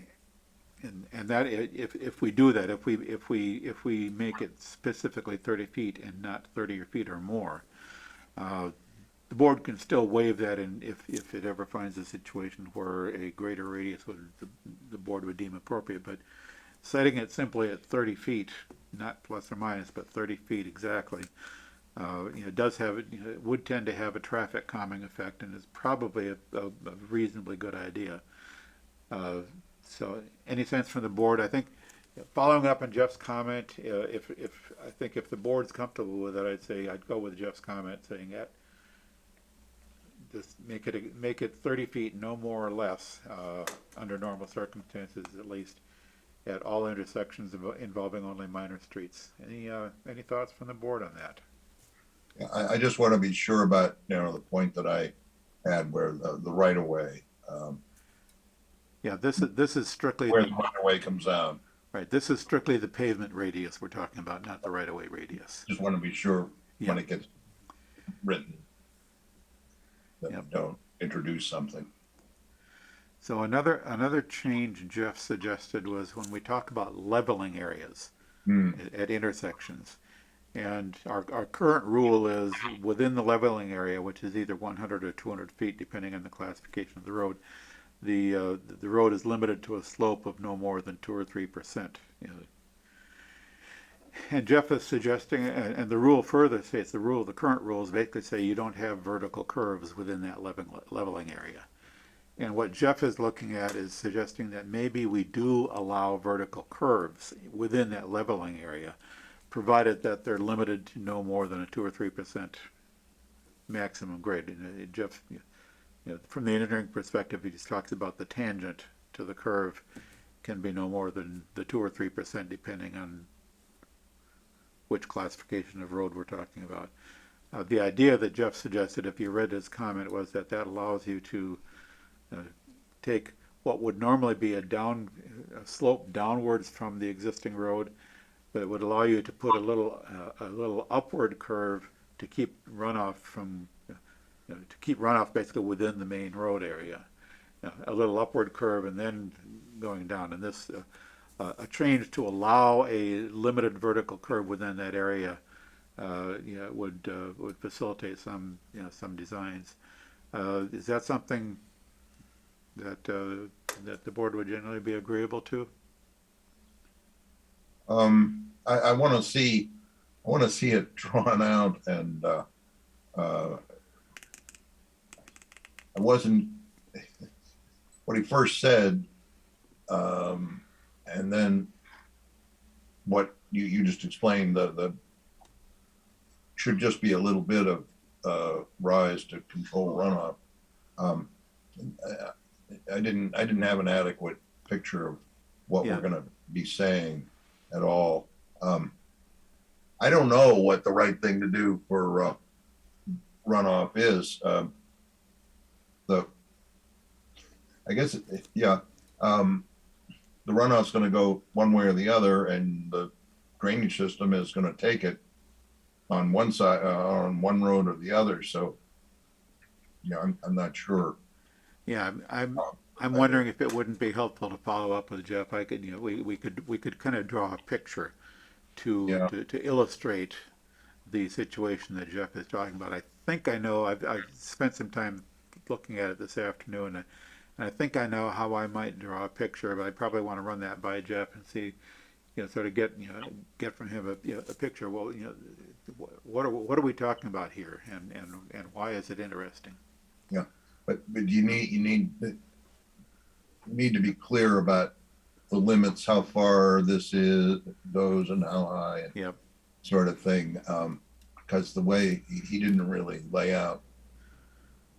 that if we do that, if we make it specifically 30 feet and not 30 feet or more, the the board can still waive that in if it ever finds a situation where a greater radius would, the board would deem appropriate, but setting it simply at 30 feet, not plus or minus, but 30 feet exactly, does have, it would tend to have a traffic calming effect, and is probably a reasonably good idea. So any sense from the board? I think, following up on Jeff's comment, if the board's comfortable with it, I'd say I'd go with Jeff's comment saying that just make it 30 feet, no more or less, under normal circumstances, at least at all intersections involving only minor streets. Any thoughts from the board on that? Yeah, I just want to be sure about, the point that I had where the right of way. Yeah, this is strictly where the right of way comes out. Right, this is strictly the pavement radius we're talking about, not the right of way radius. Just want to be sure when it gets written that we don't introduce something. So another change Jeff suggested was when we talk about leveling areas at intersections. And our current rule is within the leveling area, which is either 100 or 200 feet, depending on the classification of the road, the road is limited to a slope of no more than 2 or 3%. And Jeff is suggesting, and the rule further states, the current rules basically say you don't have vertical curves within that leveling area. And what Jeff is looking at is suggesting that maybe we do allow vertical curves within that leveling area, provided that they're limited to no more than a 2 or 3% maximum grade. And Jeff, from the engineering perspective, he just talks about the tangent to the curve can be no more than the 2 or 3%, depending on which classification of road we're talking about. The idea that Jeff suggested, if you read his comment, was that allows you to take what would normally be a slope downwards from the existing road, but it would allow you to put a little upward curve to keep runoff basically within the main road area. A little upward curve and then going down. And this a change to allow a limited vertical curve within that area would facilitate some designs. Is that something that the board would generally be agreeable to? I want to see it drawn out, and I wasn't what he first said, and then what you just explained. The should just be a little bit of rise to control runoff. I didn't have an adequate picture of what we're going to be saying at all. I don't know what the right thing to do for runoff is. The runoff's going to go one way or the other, and the drainage system is going to take it on one side, on one road or the other. So, I'm not sure. Yeah, I'm wondering if it wouldn't be helpful to follow up with Jeff. I could, we could kind of draw a picture to illustrate the situation that Jeff is talking about. I think I know. I've spent some time looking at it this afternoon, and I think I know how I might draw a picture. But I probably want to run that by Jeff and see, sort of get from him a picture. Well, what are we talking about here, and why is it interesting? Yeah, but you need to be clear about the limits, how far this goes and how high, and sort of thing. Because the way he didn't really lay out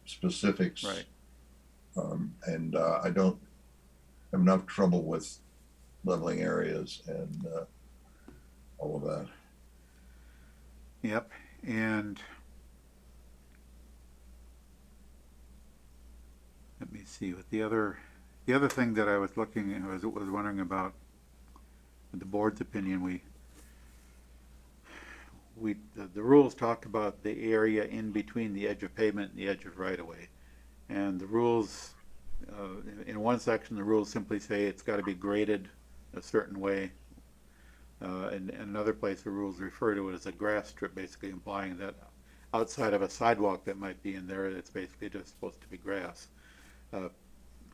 specifics, right? And I don't have enough trouble with leveling areas and all of that. Yep, and let me see what the other thing that I was was wondering about the board's opinion. The rules talk about the area in between the edge of pavement and the edge of right of way, and the rules in one section the rules simply say it's got to be graded a certain way. In another place the rules refer to it as a grass strip, basically implying that outside of a sidewalk that might be in there, it's basically just supposed to be grass.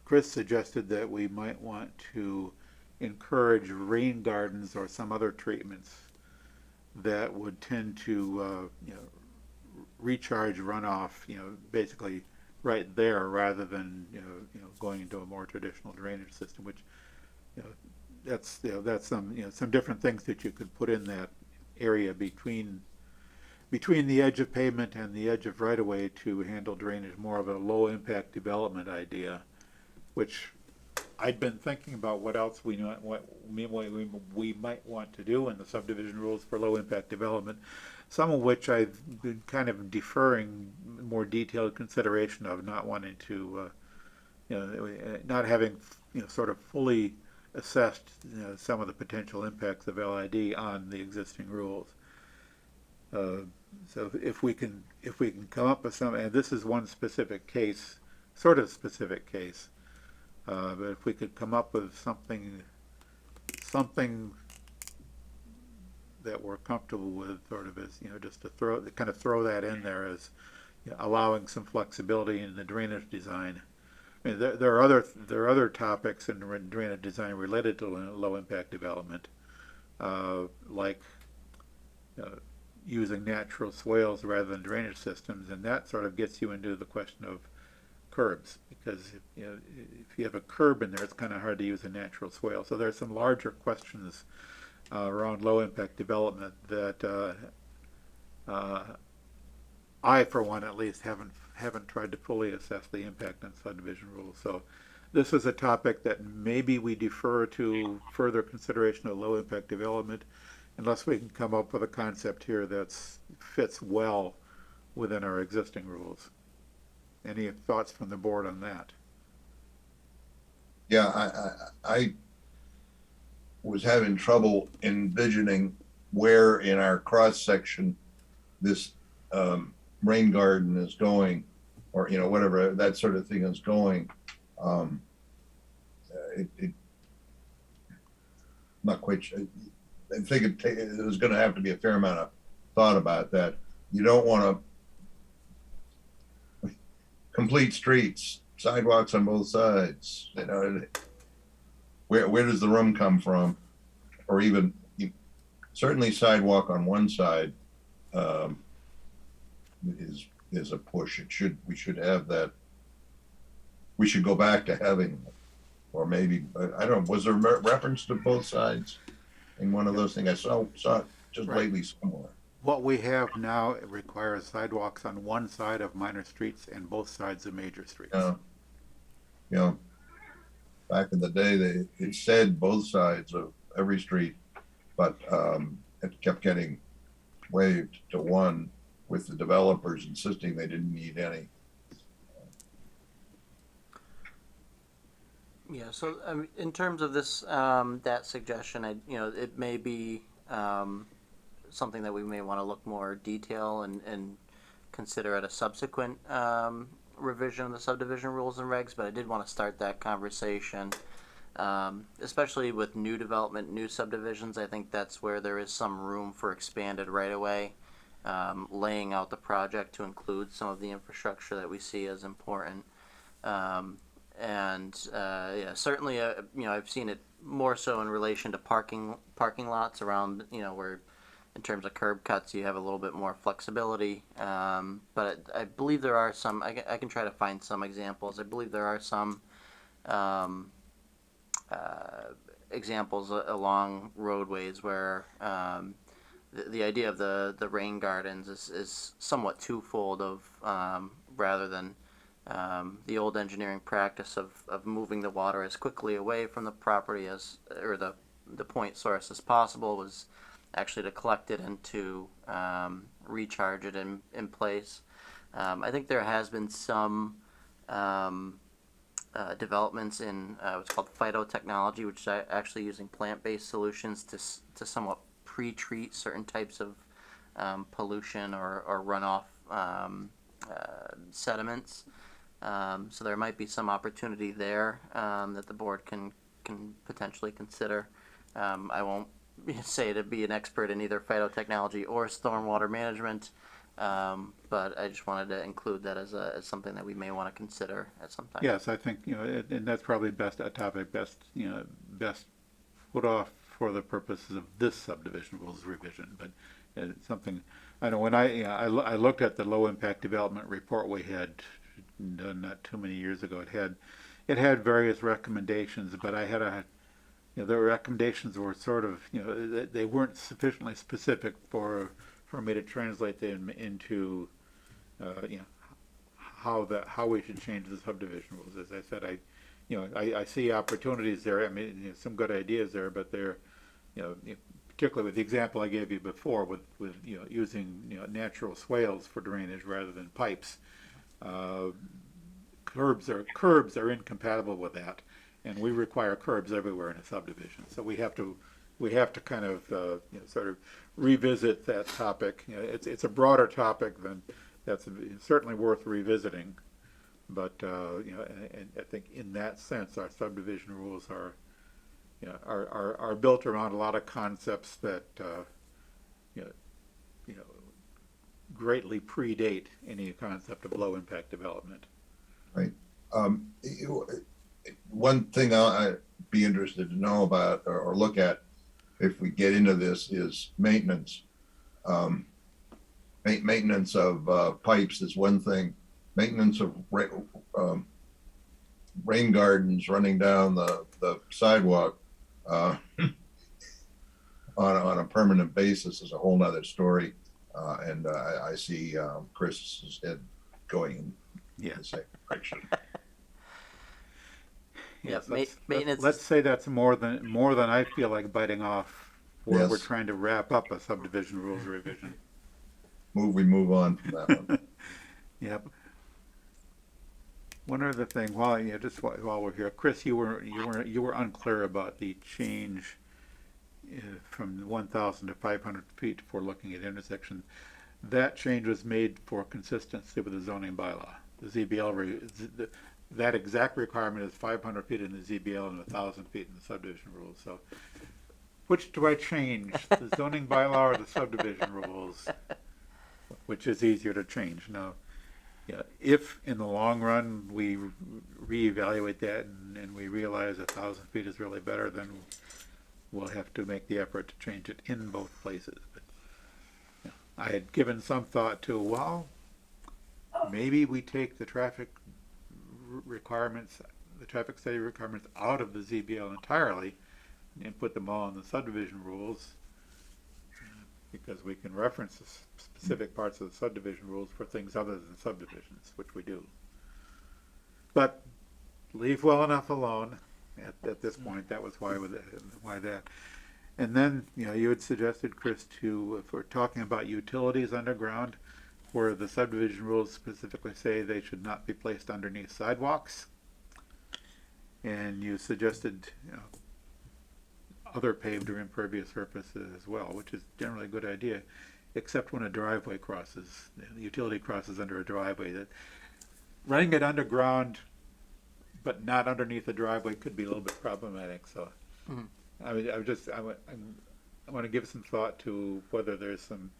Chris suggested that we might want to encourage rain gardens or some other treatments that would tend to, recharge runoff, basically right there rather than, going into a more traditional drainage system, which, that's some different things that you could put in that area between the edge of pavement and the edge of right-of-way to handle drainage, more of a low-impact development idea, which I'd been thinking about what else we might want to do in the subdivision rules for low-impact development, some of which I've been kind of deferring more detailed consideration of, not wanting to, not having, sort of fully assessed some of the potential impacts of LID on the existing rules. So if we can come up with some, and this is one specific case, sort of specific case, but if we could come up with something that we're comfortable with, sort of as, just to throw that in there as allowing some flexibility in the drainage design. I mean, there are other topics in drainage design related to low impact development, like using natural swales rather than drainage systems, and that sort of gets you into the question of curbs, because if you have a curb in there, it's kind of hard to use a natural swale. So there's some larger questions around low impact development that I, for one at least, haven't tried to fully assess the impact on subdivision rules. So this is a topic that maybe we defer to further consideration of low impact development, unless we can come up with a concept here that fits well within our existing rules. Any thoughts from the board on that? Yeah, I was having trouble envisioning where in our cross section this rain garden is going, or whatever that sort of thing is going. Not quite sure. I think there's going to have to be a fair amount of thought about that. You don't want to complete streets, sidewalks on both sides. Where does the room come from? Or even certainly sidewalk on one side is a push. We should have that. We should go back to having, or maybe I don't know. Was there reference to both sides in one of those things? I saw it just lately somewhere. What we have now requires sidewalks on one side of minor streets and both sides of major streets. Back in the day, it said both sides of every street, but it kept getting waived to one, with the developers insisting they didn't need any. Yeah, so in terms of this, that suggestion, it may be something that we may want to look more detail and consider at a subsequent revision of the subdivision rules and regs, but I did want to start that conversation, especially with new development, new subdivisions. I think that's where there is some room for expanded right-of-way, laying out the project to include some of the infrastructure that we see as important. Certainly, I've seen it more so in relation to parking lots around, where in terms of curb cuts, you have a little bit more flexibility. But I believe there are some, I can try to find some examples. I believe there are some examples along roadways where the idea of the rain gardens is somewhat twofold of rather than the old engineering practice of moving the water as quickly away from the property or the point source as possible, was actually to collect it and to recharge it in place. I think there has been some developments in what's called phytotechnology, which is actually using plant-based solutions to somewhat pre-treat certain types of pollution or runoff sediments. So there might be some opportunity there that the board can potentially consider. I won't say to be an expert in either phytotechnology or stormwater management, But I just wanted to include that as something that we may want to consider at some time. Yes, I think, and that's probably a topic best put off for the purposes of this subdivision rules revision, but it's something, I know when I looked at the low impact development report we had done not too many years ago, it had various recommendations, but the recommendations were sort of, they weren't sufficiently specific for me to translate them into, how we should change the subdivision rules. As I said, I see opportunities there. I mean, some good ideas there, but they're, particularly with the example I gave you before, with using natural swales for drainage rather than pipes. Curbs are incompatible with that, and we require curbs everywhere in a subdivision. So we have to kind of sort of revisit that topic. It's a broader topic than that's certainly worth revisiting. But and I think in that sense, our subdivision rules are built around a lot of concepts that greatly predate any concept of low impact development. Right. One thing I'd be interested to know about or look at if we get into this is maintenance. Maintenance of pipes is one thing. Maintenance of rain gardens running down the sidewalk on a permanent basis is a whole nother story. And I see Chris's head going in the same direction. Yes, maintenance. Let's say that's more than I feel like biting off. We're trying to wrap up a subdivision rules revision. We move on from that one. Yep. One other thing, while we're here, Chris, you were unclear about the change from 1,000 to 500 feet for looking at intersections. That change was made for consistency with the zoning bylaw. The ZBL that exact requirement is 500 feet in the ZBL and 1,000 feet in the subdivision rules. So, which do I change, the zoning bylaw or the subdivision rules? Which is easier to change now? Yeah, if in the long run we reevaluate that and we realize 1,000 feet is really better, then we'll have to make the effort to change it in both places. But I had given some thought to, well, maybe we take the traffic study requirements out of the ZBL entirely and put them all in the subdivision rules, because we can reference the specific parts of the subdivision rules for things other than subdivisions, which we do. But leave well enough alone at this point. That was why that. And then, you had suggested, Chris, if we're talking about utilities underground, where the subdivision rules specifically say they should not be placed underneath sidewalks. And you suggested, other paved or impervious surfaces as well, which is generally a good idea, except when a driveway crosses, the utility crosses under a driveway. That running it underground, but not underneath the driveway, could be a little bit problematic. So, I want to give some thought to whether there's some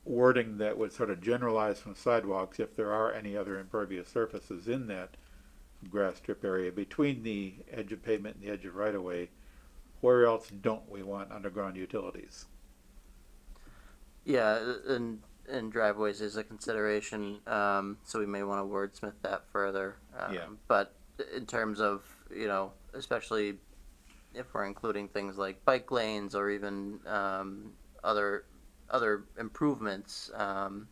wording that would sort of generalize from sidewalks if there are any other impervious surfaces in that grass strip area between the edge of pavement and the edge of right-of-way. Where else don't we want underground utilities? Yeah, and driveways is a consideration, so we may want to wordsmith that further. But in terms of, especially if we're including things like bike lanes or even other improvements, I've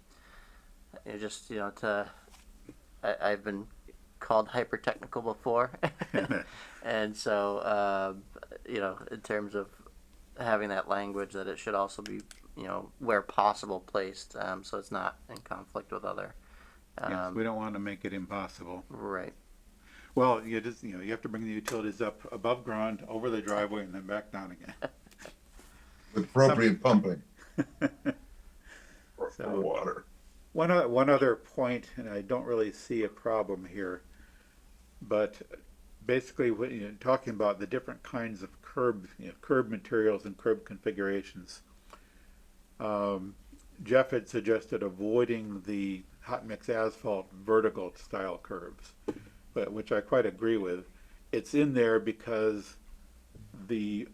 been called hyper technical before, and so in terms of having that language, that it should also be where possible placed, so it's not in conflict with other. Yes, we don't want to make it impossible. Right. Well, you have to bring the utilities up above ground, over the driveway, and then back down again. With appropriate pumping. So, water. One other point, and I don't really see a problem here, but basically, when talking about the different kinds of curb materials and curb configurations, Jeff had suggested avoiding the hot mix asphalt vertical style curbs, but which I quite agree with. It's in there because the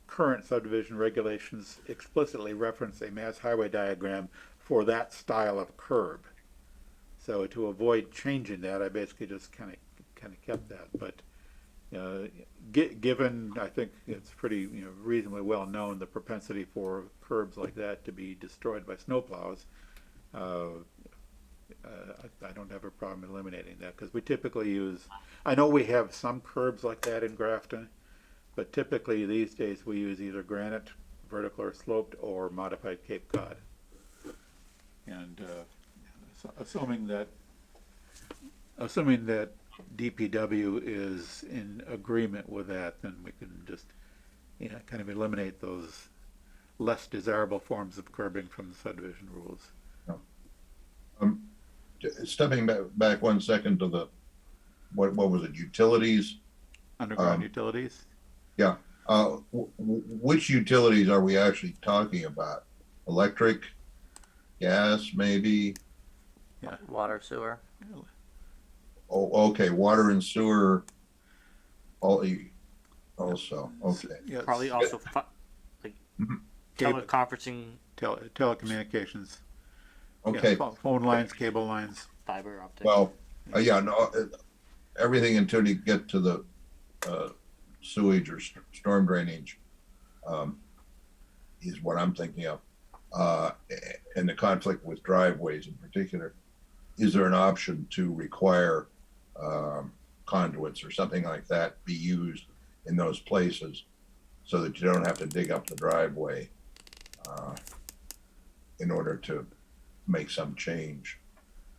current subdivision regulations explicitly reference a mass highway diagram for that style of curb. So to avoid changing that, I basically just kind of kept that. But given, I think it's pretty reasonably well known the propensity for curbs like that to be destroyed by snowplows. I don't have a problem eliminating that because we typically use. I know we have some curbs like that in Grafton, but typically these days we use either granite, vertical or sloped, or modified Cape Cod. And assuming that DPW is in agreement with that, then we can just kind of eliminate those less desirable forms of curbing from the subdivision rules. Stepping back 1 second to the what was it? Utilities. Underground utilities. Yeah. Which utilities are we actually talking about? Electric, gas, maybe? Yeah. Water, sewer. Oh, okay. Water and sewer. Also, okay. Yes. Probably also like teleconferencing, telecommunications. Okay. Yeah, phone lines, cable lines. fiber optic. Well, yeah, no, everything until you get to the sewage or storm drainage is what I'm thinking of. And the conflict with driveways in particular. Is there an option to require conduits or something like that be used in those places so that you don't have to dig up the driveway in order to make some change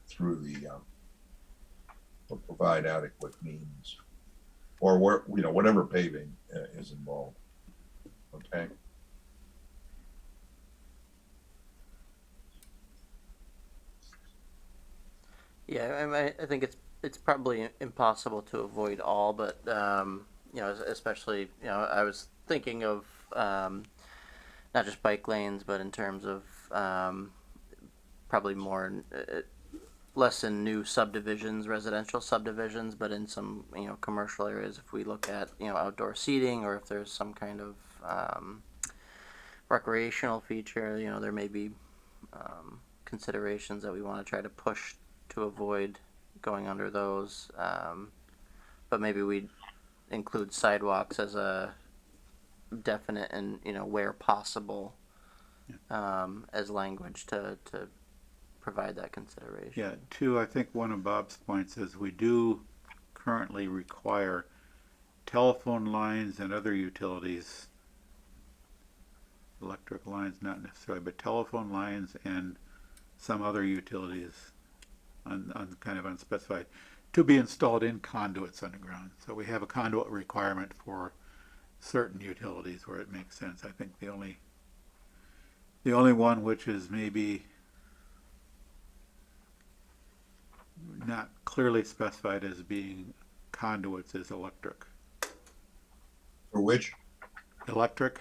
through the provide adequate means or whatever paving is involved. Okay. Yeah, I think it's probably impossible to avoid all, but especially I was thinking of not just bike lanes, but in terms of probably more less in new subdivisions, residential subdivisions, but in some commercial areas. If we look at outdoor seating, or if there's some kind of recreational feature, there may be considerations that we want to try to push to avoid going under those. But maybe we'd include sidewalks as a definite and where possible as language to provide that consideration. Yeah, two, I think one of Bob's points is we do currently require telephone lines and other utilities, electric lines not necessarily, but telephone lines and some other utilities kind of unspecified, to be installed in conduits underground. So we have a conduit requirement for certain utilities where it makes sense. I think the only one which is maybe not clearly specified as being conduits is electric. For which? Electric.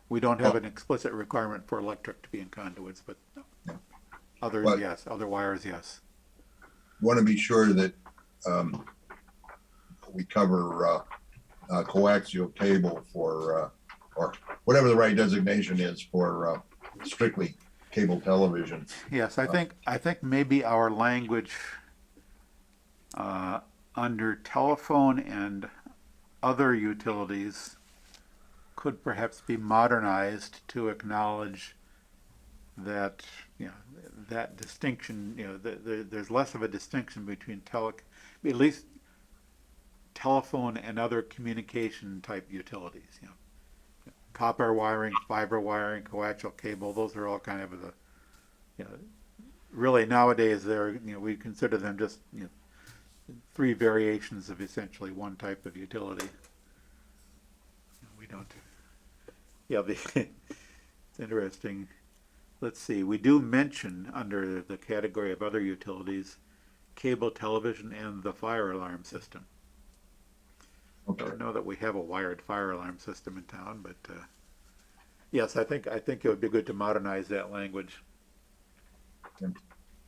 We don't have an explicit requirement for electric to be in conduits, but others, yes. Other wires, yes. Want to be sure that we cover coaxial cable for or whatever the right designation is for strictly cable television. Yes, I think maybe our language under telephone and other utilities could perhaps be modernized to acknowledge that that distinction. There's less of a distinction between at least telephone and other communication type utilities. Copper wiring, fiber wiring, coaxial cable, those are all kind of the, really nowadays we consider them just, three variations of essentially one type of utility. We don't, it's interesting. Let's see, we do mention under the category of other utilities, cable television and the fire alarm system. Okay. I don't know that we have a wired fire alarm system in town, but yes, I think it would be good to modernize that language.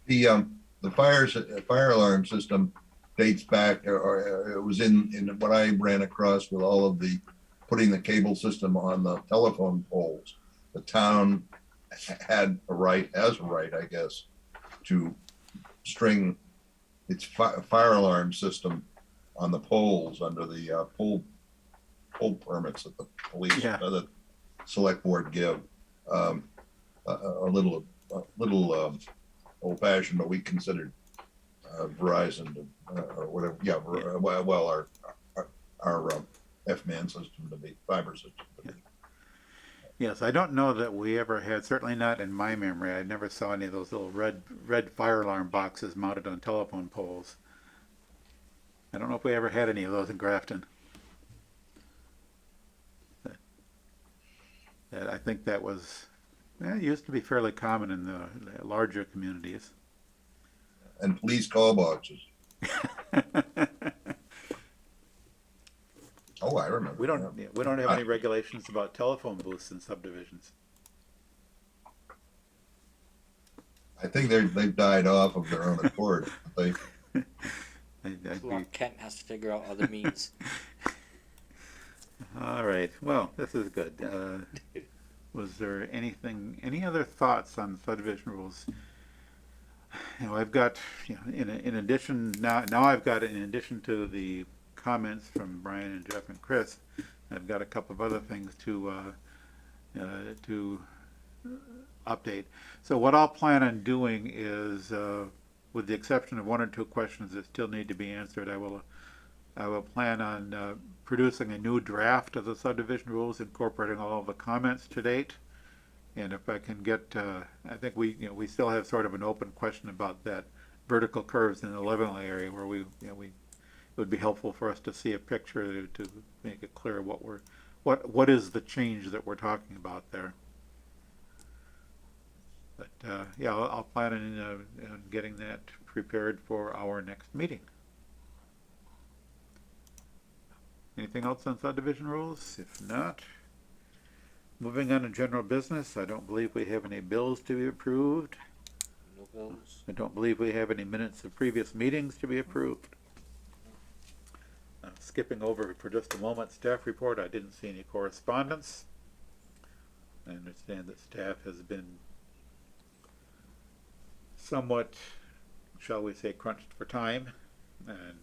The fire alarm system dates back, or it was in what I ran across with all of the, putting the cable system on the telephone poles. The town has a right, I guess, to string its fire alarm system on the poles under the pole permits that the police, the select board give. A little old fashioned, but we considered Verizon or whatever. Yeah, well, our F-man system to be fiber system to be. Yes, I don't know that we ever had, certainly not in my memory, I never saw any of those little red fire alarm boxes mounted on telephone poles. I don't know if we ever had any of those in Grafton. I think that was, it used to be fairly common in the larger communities. And police call boxes. Oh, I remember. We don't have any regulations about telephone booths in subdivisions. I think they've died off of their own accord. Kent has to figure out other means. All right. Well, this is good. Was there any other thoughts on subdivision rules? I've got, in addition, now I've got, in addition to the comments from Brian and Jeff and Chris, I've got a couple of other things to update. So what I'll plan on doing is, with the exception of one or two questions that still need to be answered, I will plan on producing a new draft of the subdivision rules, incorporating all of the comments to date. And if I can get, I think we still have sort of an open question about that vertical curves in the Leavenworth area, where it would be helpful for us to see a picture to make it clear what is the change that we're talking about there. But yeah, I'll plan on getting that prepared for our next meeting. Anything else on subdivision rules? If not, moving on to general business, I don't believe we have any bills to be approved. No bills. I don't believe we have any minutes of previous meetings to be approved. Skipping over for just a moment, staff report, I didn't see any correspondence. I understand that staff has been somewhat, shall we say, crunched for time, and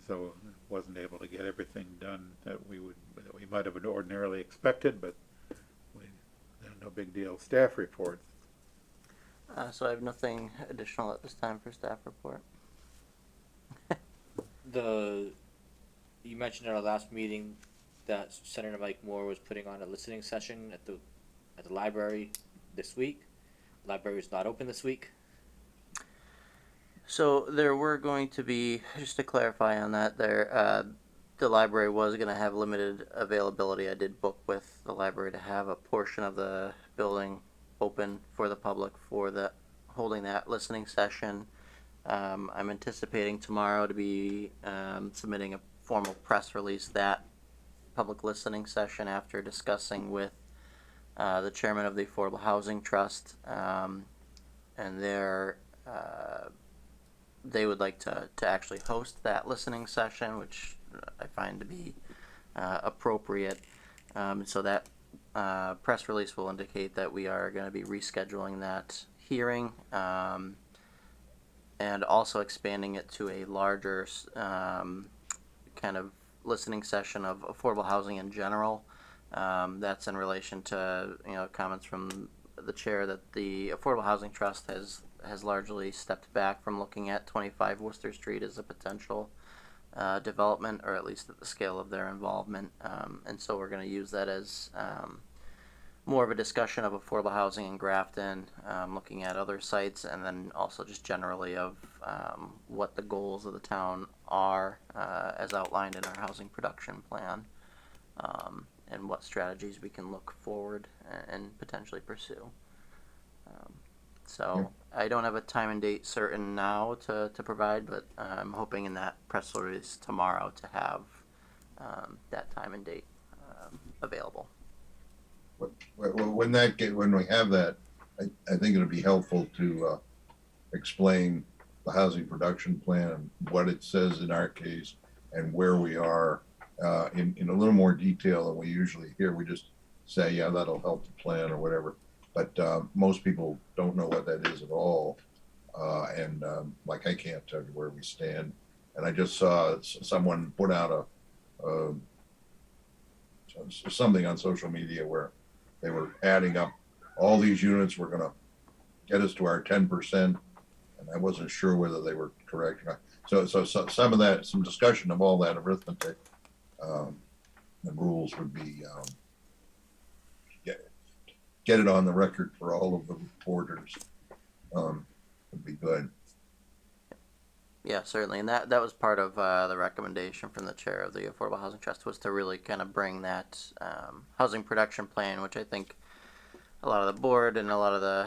so wasn't able to get everything done that we might have ordinarily expected, but no big deal. Staff report. So I have nothing additional at this time for staff report. You mentioned at our last meeting that Senator Mike Moore was putting on a listening session at the library this week. The library is not open this week. So there were going to be, just to clarify on that, the library was going to have limited availability. I did book with the library to have a portion of the building open for the public for holding that listening session. I'm anticipating tomorrow to be submitting a formal press release, that public listening session, after discussing with the chairman of the Affordable Housing Trust, and they would like to actually host that listening session, which I find to be appropriate. So that press release will indicate that we are going to be rescheduling that hearing, and also expanding it to a larger kind of listening session of affordable housing in general. That's in relation to comments from the chair that the Affordable Housing Trust has largely stepped back from looking at 25 Worcester Street as a potential development, or at least at the scale of their involvement. And so we're going to use that as more of a discussion of affordable housing in Grafton, looking at other sites, and then also just generally of what the goals of the town are as outlined in our housing production plan, and what strategies we can look forward and potentially pursue. So I don't have a time and date certain now to provide, but I'm hoping in that press release tomorrow to have that time and date available. When we have that, I think it'd be helpful to explain the housing production plan, what it says in our case, and where we are in a little more detail than we usually hear. We just say, yeah, that'll help the plan or whatever. But most people don't know what that is at all. Like I can't tell you where we stand. And I just saw someone put out something on social media where they were adding up all these units were going to get us to our 10%. And I wasn't sure whether they were correct or not. So some of that, some discussion of all that arithmetic, the rules would be, get it on the record for all of the reporters, would be good. Yeah, certainly, and that was part of the recommendation from the chair of the Affordable Housing Trust was to really kind of bring that housing production plan, which I think a lot of the board and a lot of the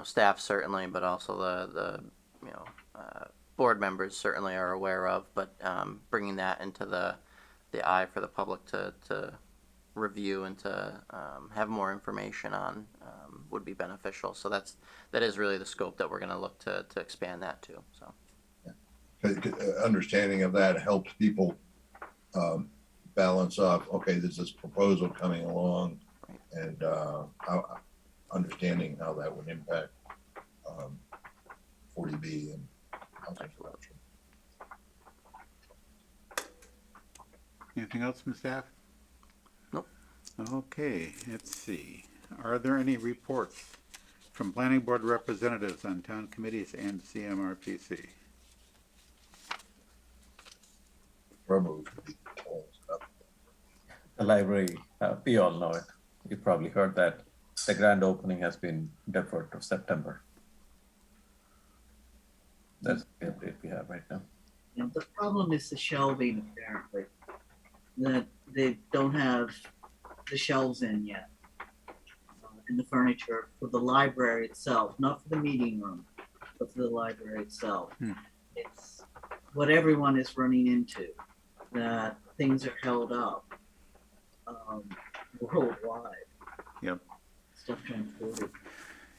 staff certainly, but also the board members certainly are aware of, but bringing that into the eye for the public to review and to have more information on would be beneficial. So that is really the scope that we're going to look to expand that to. So, understanding of that helps people balance off. Okay, there's this proposal coming along, and understanding how that would impact 40B and housing production. Anything else from staff? Nope. Okay, let's see. Are there any reports from planning board representatives on town committees and CMRPC? Probably The library, we all know it. You probably heard that the grand opening has been deferred to September. That's the update we have right now. The problem is the shelving, apparently. That they don't have the shelves in yet. And the furniture for the library itself, not for the meeting room, but for the library itself. It's what everyone is running into, that things are held up worldwide. Yep. Stuff transported.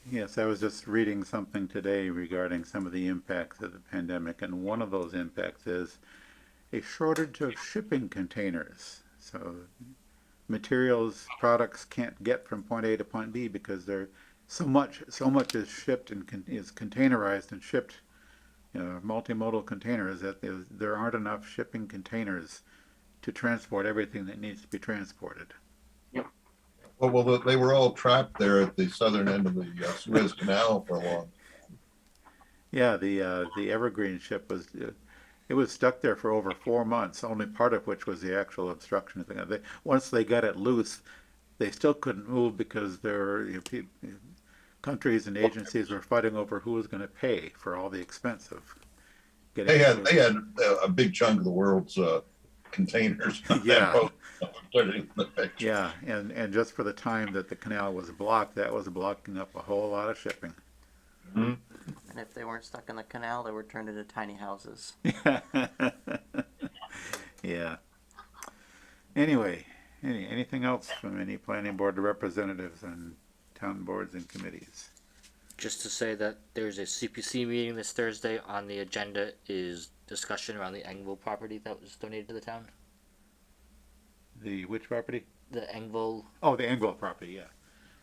Yes, I was just reading something today regarding some of the impacts of the pandemic, and one of those impacts is a shortage of shipping containers. So materials, products can't get from point A to point B because there's so much is shipped and is containerized and shipped, multimodal containers, that there aren't enough shipping containers to transport everything that needs to be transported. Well, they were all trapped there at the southern end of the Suez Canal for a long time. Yeah, the Evergreen ship was it was stuck there for over 4 months, only part of which was the actual obstruction thing. Once they got it loose, they still couldn't move because countries and agencies were fighting over who was going to pay for all the expense of getting. They had a big chunk of the world's containers. Yeah. Yeah, Yeah, and just for the time that the canal was blocked, that was blocking up a whole lot of shipping. Mm-hmm. and if they weren't stuck in the canal, they were turned into tiny houses. Yeah. Anyway, anything else from any planning board representatives and town boards and committees? Just to say that there's a CPC meeting this Thursday. On the agenda is discussion around the Engville property that was donated to the town. The which property? The Engville. Oh, the Engville property, yeah.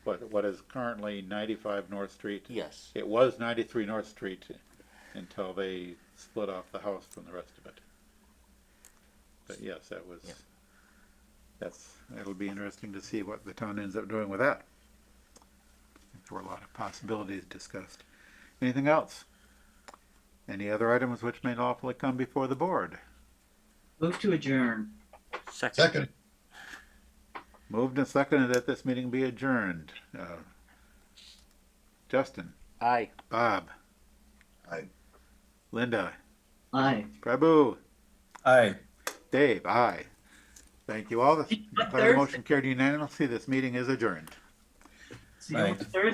What is currently 95 North Street? Yes. It was 93 North Street until they split off the house from the rest of it. But yes, that was. Yeah. It'll be interesting to see what the town ends up doing with that. There were a lot of possibilities discussed. Anything else? Any other items which may lawfully come before the board? Move to adjourn. Second. Moved and seconded that this meeting be adjourned. Justin. Aye. Bob. Aye. Linda. Aye. Prabhu. Aye. Dave. Aye. Thank you all. The motion carried unanimously. This meeting is adjourned. See you on Thursday.